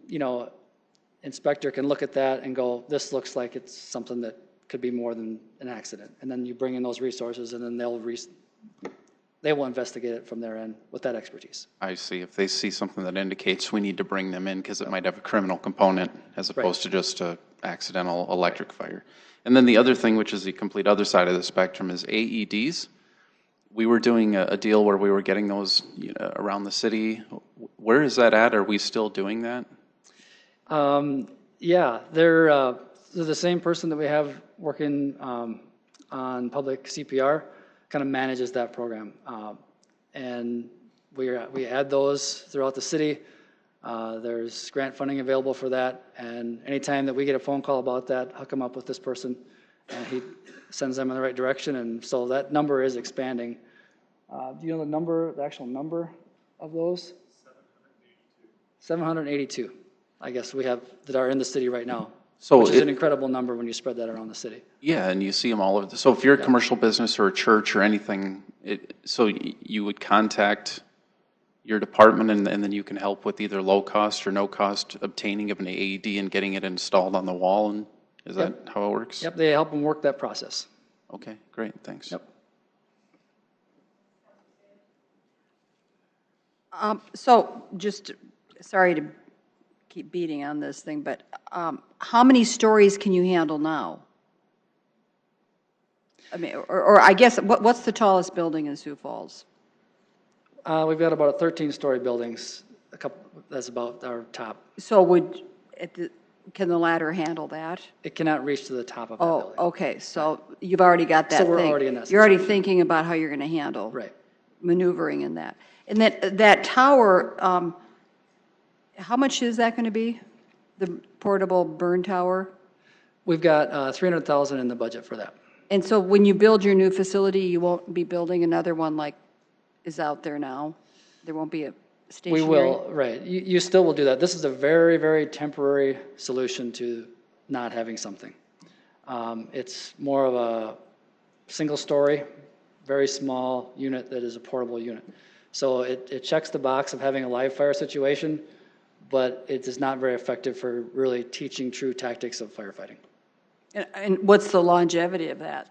inspector can look at that and go, this looks like it's something that could be more than an accident. And then you bring in those resources, and then they'll they will investigate it from their end with that expertise. I see. If they see something that indicates we need to bring them in because it might have a criminal component as opposed to just a accidental electric fire. And then the other thing, which is the complete other side of the spectrum, is AEDs. We were doing a deal where we were getting those around the city. Where is that at? Are we still doing that? Yeah, they're the same person that we have working on public CPR kind of manages that program. And we add those throughout the city. There's grant funding available for that. And anytime that we get a phone call about that, hook them up with this person, and he sends them in the right direction. And so that number is expanding. Do you know the actual number of those? 782, I guess we have that are in the city right now. So which is an incredible number when you spread that around the city. Yeah, and you see them all over. So if you're a commercial business or a church or anything, so you would contact your department and then you can help with either low cost or no cost obtaining of an AED and getting it installed on the wall. And is that how it works? Yep, they help them work that process. Okay, great, thanks. Yep. So just, sorry to keep beating on this thing, but how many stories can you handle now? I mean, or I guess, what's the tallest building in Sioux Falls? We've got about 13-story buildings. That's about our top. So can the ladder handle that? It cannot reach to the top of that building. Oh, okay. So you've already got that So we're thing. already in that You're already situation. thinking about how you're going to handle maneuvering in that. And that tower, how much is that going to be? The portable burn tower? We've got $300,000 in the budget for that. And so when you build your new facility, you won't be building another one like is out there now? There won't be a stationary? We will, right. You still will do that. This is a very, very temporary solution to not having something. It's more of a single-story, very small unit that is a portable unit. So it checks the box of having a live fire situation, but it is not very effective for really teaching true tactics of firefighting. And what's the longevity of that?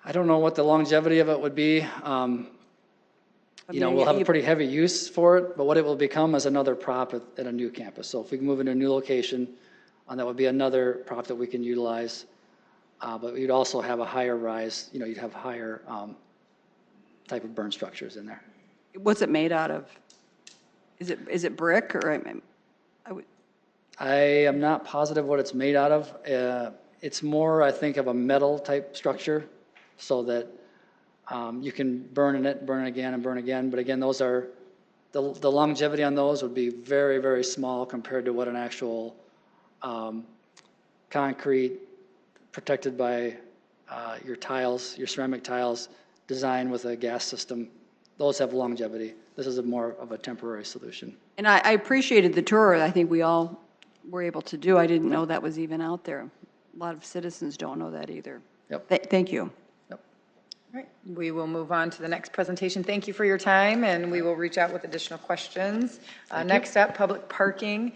I don't know what the longevity of it would be. We'll have a pretty heavy use for it, but what it will become is another prop at a new campus. So if we can move into a new location, that would be another prop that we can utilize. But we'd also have a higher rise, you'd have higher type of burn structures in there. What's it made out of? Is it brick or? I am not positive what it's made out of. It's more, I think, of a metal type structure, so that you can burn it again and burn again. But again, those are the longevity on those would be very, very small compared to what an actual concrete protected by your tiles, your ceramic tiles, designed with a gas system. Those have longevity. This is more of a temporary solution. And I appreciated the tour. I think we all were able to do. I didn't know that was even out there. A lot of citizens don't know that either. Yep. Thank you. All right, we will move on to the next presentation. Thank you for your time, and we will reach out with additional questions. Next up, public parking.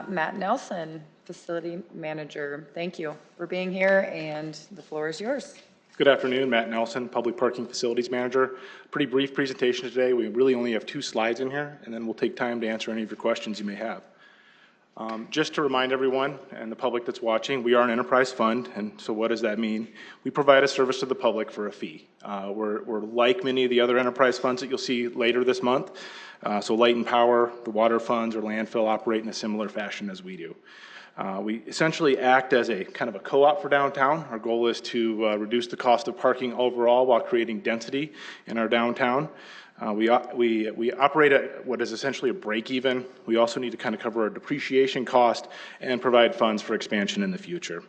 Matt Nelson, facility manager. Thank you for being here, and the floor is yours. Good afternoon, Matt Nelson, Public Parking Facilities Manager. Pretty brief presentation today. We really only have 2 slides in here, and then we'll take time to answer any of your questions you may have. Just to remind everyone and the public that's watching, we are an enterprise fund, and so what does that mean? We provide a service to the public for a fee. We're like many of the other enterprise funds that you'll see later this month. So Light and Power, the water funds, or landfill operate in a similar fashion as we do. We essentially act as a kind of a co-op for downtown. Our goal is to reduce the cost of parking overall while creating density in our downtown. We operate at what is essentially a break-even. We also need to kind of cover our depreciation cost and provide funds for expansion in the future.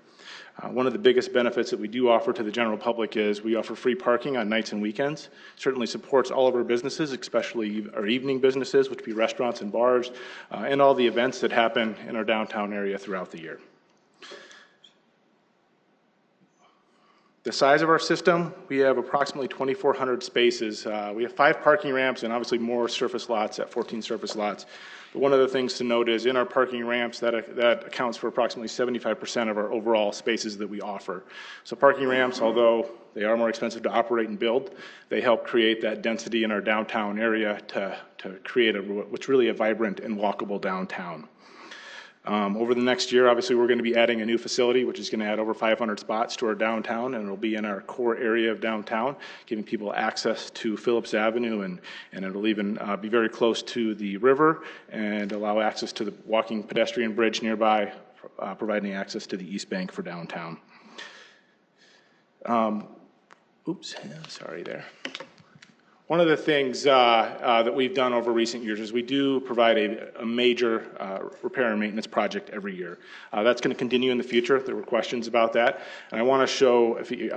One of the biggest benefits that we do offer to the general public is we offer free parking on nights and weekends. Certainly supports all of our businesses, especially our evening businesses, which would be restaurants and bars, and all the events that happen in our downtown area throughout the year. The size of our system, we have approximately 2,400 spaces. We have 5 parking ramps and obviously more surface lots at 14 surface lots. But one of the things to note is in our parking ramps, that accounts for approximately 75% of our overall spaces that we offer. So parking ramps, although they are more expensive to operate and build, they help create that density in our downtown area to create what's really a vibrant and walkable downtown. Over the next year, obviously, we're going to be adding a new facility, which is going to add over 500 spots to our downtown, and it'll be in our core area of downtown, giving people access to Phillips Avenue, and it'll even be very close to the river and allow access to the walking pedestrian bridge nearby, providing access to the East Bank for downtown. Sorry there. One of the things that we've done over recent years is we do provide a major repair and maintenance project every year. That's going to continue in the future. There were questions about that. And I want to show, if you,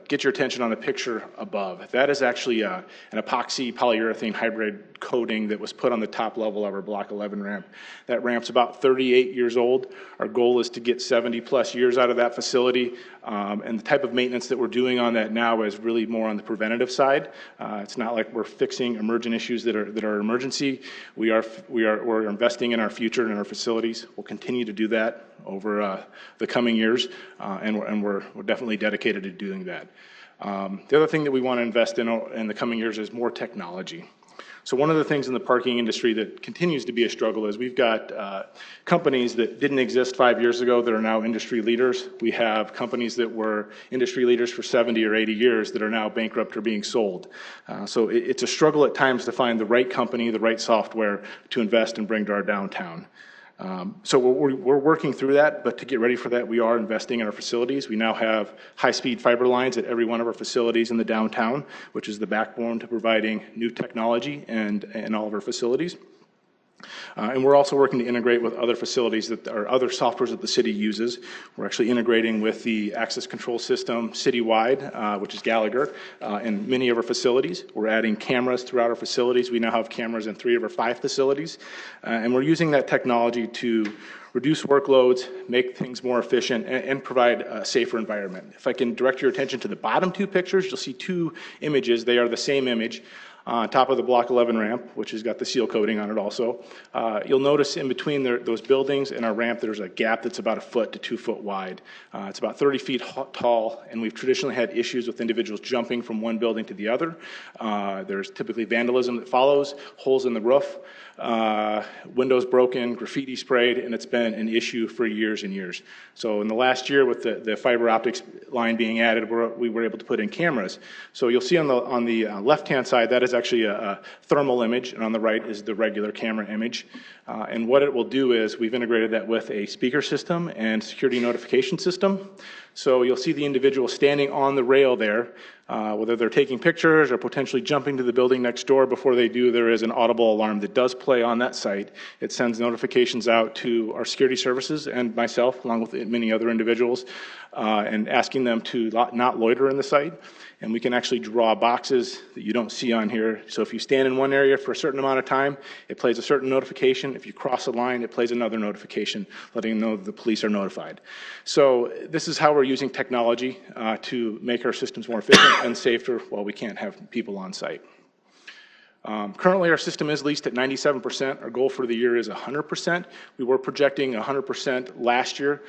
get your attention on the picture above. That is actually an epoxy polyurethane hybrid coating that was put on the top level of our Block 11 ramp. That ramp's about 38 years old. Our goal is to get 70 plus years out of that facility. And the type of maintenance that we're doing on that now is really more on the preventative side. It's not like we're fixing emergent issues that are emergency. We're investing in our future and in our facilities. We'll continue to do that over the coming years, and we're definitely dedicated to doing that. The other thing that we want to invest in the coming years is more technology. So one of the things in the parking industry that continues to be a struggle is we've got companies that didn't exist 5 years ago that are now industry leaders. We have companies that were industry leaders for 70 or 80 years that are now bankrupt or being sold. So it's a struggle at times to find the right company, the right software to invest and bring to our downtown. So we're working through that, but to get ready for that, we are investing in our facilities. We now have high-speed fiber lines at every one of our facilities in the downtown, which is the backbone to providing new technology and all of our facilities. And we're also working to integrate with other facilities that are other softwares that the city uses. We're actually integrating with the access control system citywide, which is Gallagher, in many of our facilities. We're adding cameras throughout our facilities. We now have cameras in 3 of our 5 facilities. And we're using that technology to reduce workloads, make things more efficient, and provide a safer environment. If I can direct your attention to the bottom 2 pictures, you'll see 2 images. They are the same image. On top of the Block 11 ramp, which has got the seal coating on it also. You'll notice in between those buildings and our ramp, there's a gap that's about 1 foot to 2 foot wide. It's about 30 feet tall, and we've traditionally had issues with individuals jumping from one building to the other. There's typically vandalism that follows, holes in the roof, windows broken, graffiti sprayed, and it's been an issue for years and years. So in the last year with the fiber optics line being added, we were able to put in cameras. So you'll see on the left-hand side, that is actually a thermal image, and on the right is the regular camera image. And what it will do is we've integrated that with a speaker system and security notification system. So you'll see the individual standing on the rail there, whether they're taking pictures or potentially jumping to the building next door. Before they do, there is an audible alarm that does play on that site. It sends notifications out to our security services and myself, along with many other individuals, and asking them to not loiter in the site. And we can actually draw boxes that you don't see on here. So if you stand in one area for a certain amount of time, it plays a certain notification. If you cross a line, it plays another notification, letting them know that the police are notified. So this is how we're using technology to make our systems more efficient and safer while we can't have people on site. Currently, our system is leased at 97%. Our goal for the year is 100%. We were projecting 100% last year.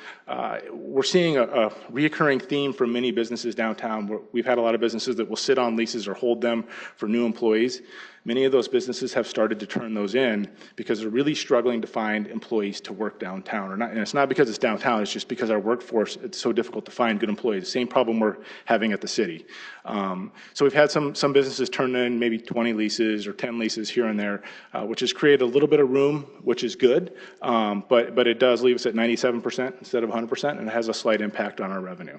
We're seeing a reoccurring theme from many businesses downtown. We've had a lot of businesses that will sit on leases or hold them for new employees. Many of those businesses have started to turn those in because they're really struggling to find employees to work downtown. And it's not because it's downtown, it's just because our workforce, it's so difficult to find good employees. The same problem we're having at the city. So we've had some businesses turn in maybe 20 leases or 10 leases here and there, which has created a little bit of room, which is good. But it does leave us at 97% instead of 100%, and it has a slight impact on our revenue.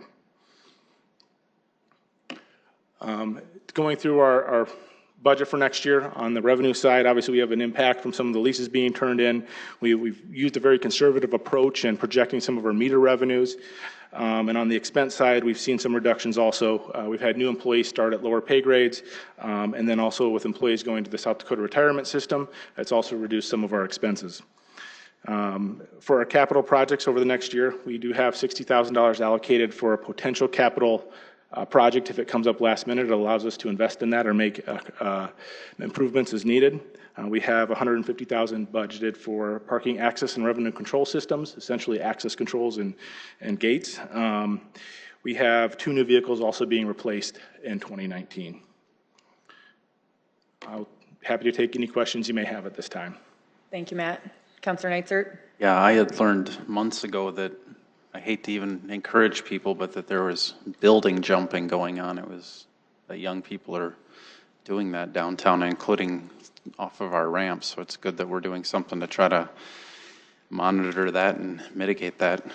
Going through our budget for next year. On the revenue side, obviously we have an impact from some of the leases being turned in. We've used a very conservative approach in projecting some of our meter revenues. And on the expense side, we've seen some reductions also. We've had new employees start at lower pay grades, and then also with employees going to the South Dakota retirement system, that's also reduced some of our expenses. For our capital projects over the next year, we do have $60,000 allocated for a potential capital project, if it comes up last minute, it allows us to invest in that or make improvements as needed. We have $150,000 budgeted for parking access and revenue control systems, essentially access controls and gates. We have 2 new vehicles also being replaced in 2019. I'm happy to take any questions you may have at this time. Thank you, Matt. Councilor Neitzert? Yeah, I had learned months ago that I hate to even encourage people, but that there was building jumping going on. It was that young people are doing that downtown, including off of our ramps. So it's good that we're doing something to try to monitor that and mitigate that,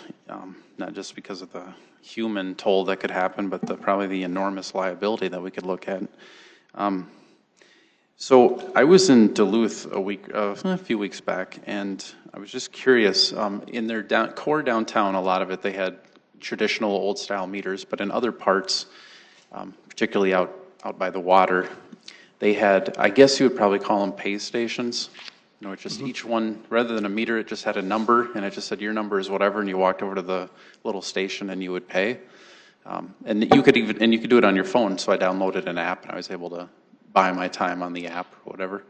not just because of the human toll that could happen, but probably the enormous liability that we could look at. So I was in Duluth a few weeks back, and I was just curious. In their core downtown, a lot of it, they had traditional old-style meters, but in other parts, particularly out by the water, they had, I guess you would probably call them pay stations. You know, it just each one, rather than a meter, it just had a number, and it just said your number is whatever, and you walked over to the little station and you would pay. And you could do it on your phone. So I downloaded an app, and I was able to buy my time on the app or whatever.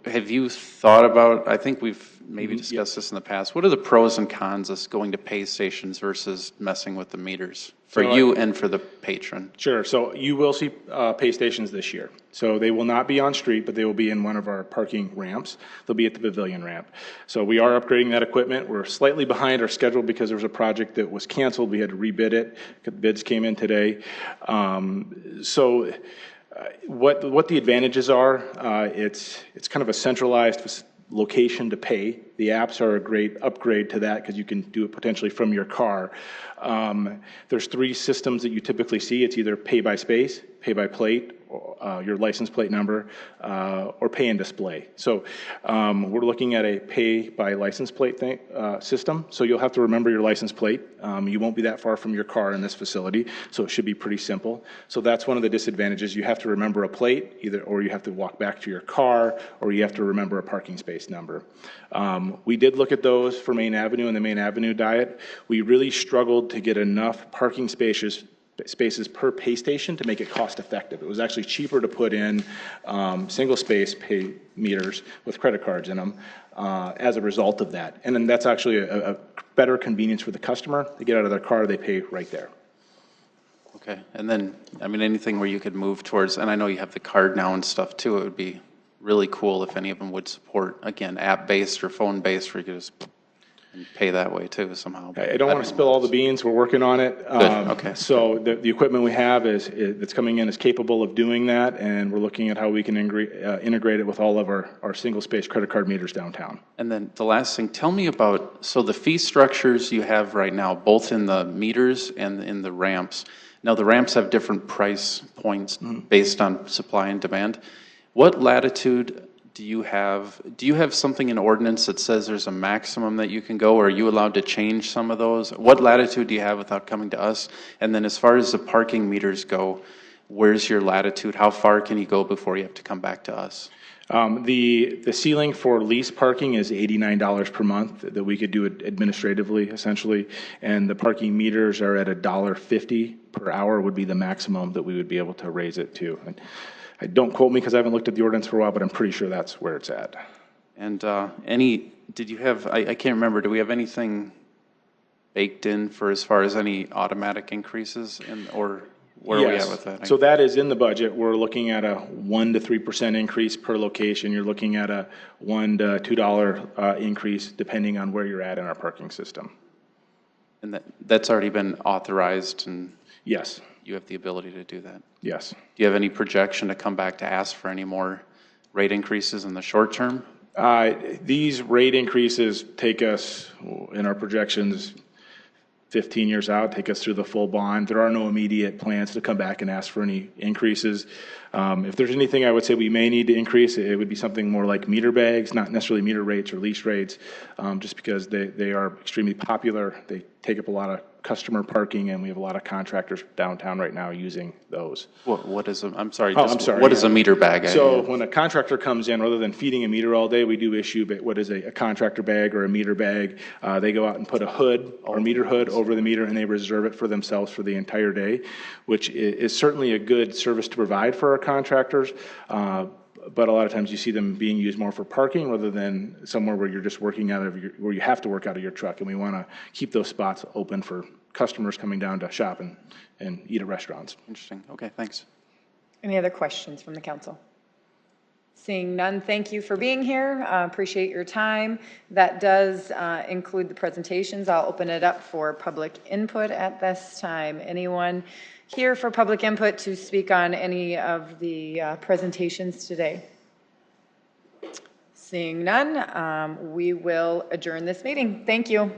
Have you thought about, I think we've maybe discussed this in the past, what are the pros and cons of going to pay stations versus messing with the meters for you and for the patron? Sure. So you will see pay stations this year. So they will not be on street, but they will be in one of our parking ramps. They'll be at the pavilion ramp. So we are upgrading that equipment. We're slightly behind our schedule because there was a project that was canceled. We had to rebid it. The bids came in today. What the advantages are, it's kind of a centralized location to pay. The apps are a great upgrade to that because you can do it potentially from your car. There's 3 systems that you typically see. It's either pay by space, pay by plate, your license plate number, or pay and display. So we're looking at a pay by license plate system. So you'll have to remember your license plate. You won't be that far from your car in this facility, so it should be pretty simple. So that's one of the disadvantages. You have to remember a plate, or you have to walk back to your car, or you have to remember a parking space number. We did look at those for Main Avenue and the Main Avenue diet. We really struggled to get enough parking spaces per pay station to make it cost effective. It was actually cheaper to put in single space pay meters with credit cards in them as a result of that. And then that's actually a better convenience for the customer. They get out of their car, they pay right there. Okay, and then, I mean, anything where you could move towards, and I know you have the card now and stuff too, it would be really cool if any of them would support, again, app-based or phone-based where you could just pay that way too somehow. I don't want to spill all the beans. We're working on it. Okay. So the equipment we have that's coming in is capable of doing that, and we're looking at how we can integrate it with all of our single-space credit card meters downtown. And then the last thing, tell me about, so the fee structures you have right now, both in the meters and in the ramps. Now, the ramps have different price points based on supply and demand. What latitude do you have? Do you have something in ordinance that says there's a maximum that you can go, or are you allowed to change some of those? What latitude do you have without coming to us? And then as far as the parking meters go, where's your latitude? How far can you go before you have to come back to us? The ceiling for lease parking is $89 per month that we could do it administratively, essentially, and the parking meters are at $1.50 per hour would be the maximum that we would be able to raise it to. And don't quote me because I haven't looked at the ordinance for a while, but I'm pretty sure that's where it's at. And did you have, I can't remember, do we have anything baked in for as far as any automatic increases or where are we at with that? So that is in the budget. We're looking at a 1 to 3% increase per location. You're looking at a $1 to $2 increase depending on where you're at in our parking system. And that's already been authorized and yes, you have the ability to do that? Yes. Do you have any projection to come back to ask for any more rate increases in the short term? These rate increases take us, in our projections, 15 years out, take us through the full bond. There are no immediate plans to come back and ask for any increases. If there's anything I would say we may need to increase, it would be something more like meter bags, not necessarily meter rates or lease rates, just because they are extremely popular. They take up a lot of customer parking, and we have a lot of contractors downtown right now using those. What is a, I'm sorry, I'm sorry. What is a meter bag? So when a contractor comes in, rather than feeding a meter all day, we do issue what is a contractor bag or a meter bag. They go out and put a hood or meter hood over the meter, and they reserve it for themselves for the entire day, which is certainly a good service to provide for our contractors. But a lot of times you see them being used more for parking rather than somewhere where you're just working out of where you have to work out of your truck. And we want to keep those spots open for customers coming down to shop and eat at restaurants. Interesting. Okay, thanks. Any other questions from the council? Seeing none, thank you for being here. Appreciate your time. That does include the presentations. I'll open it up for public input at this time. Anyone here for public input to speak on any of the presentations today? Seeing none, we will adjourn this meeting. Thank you.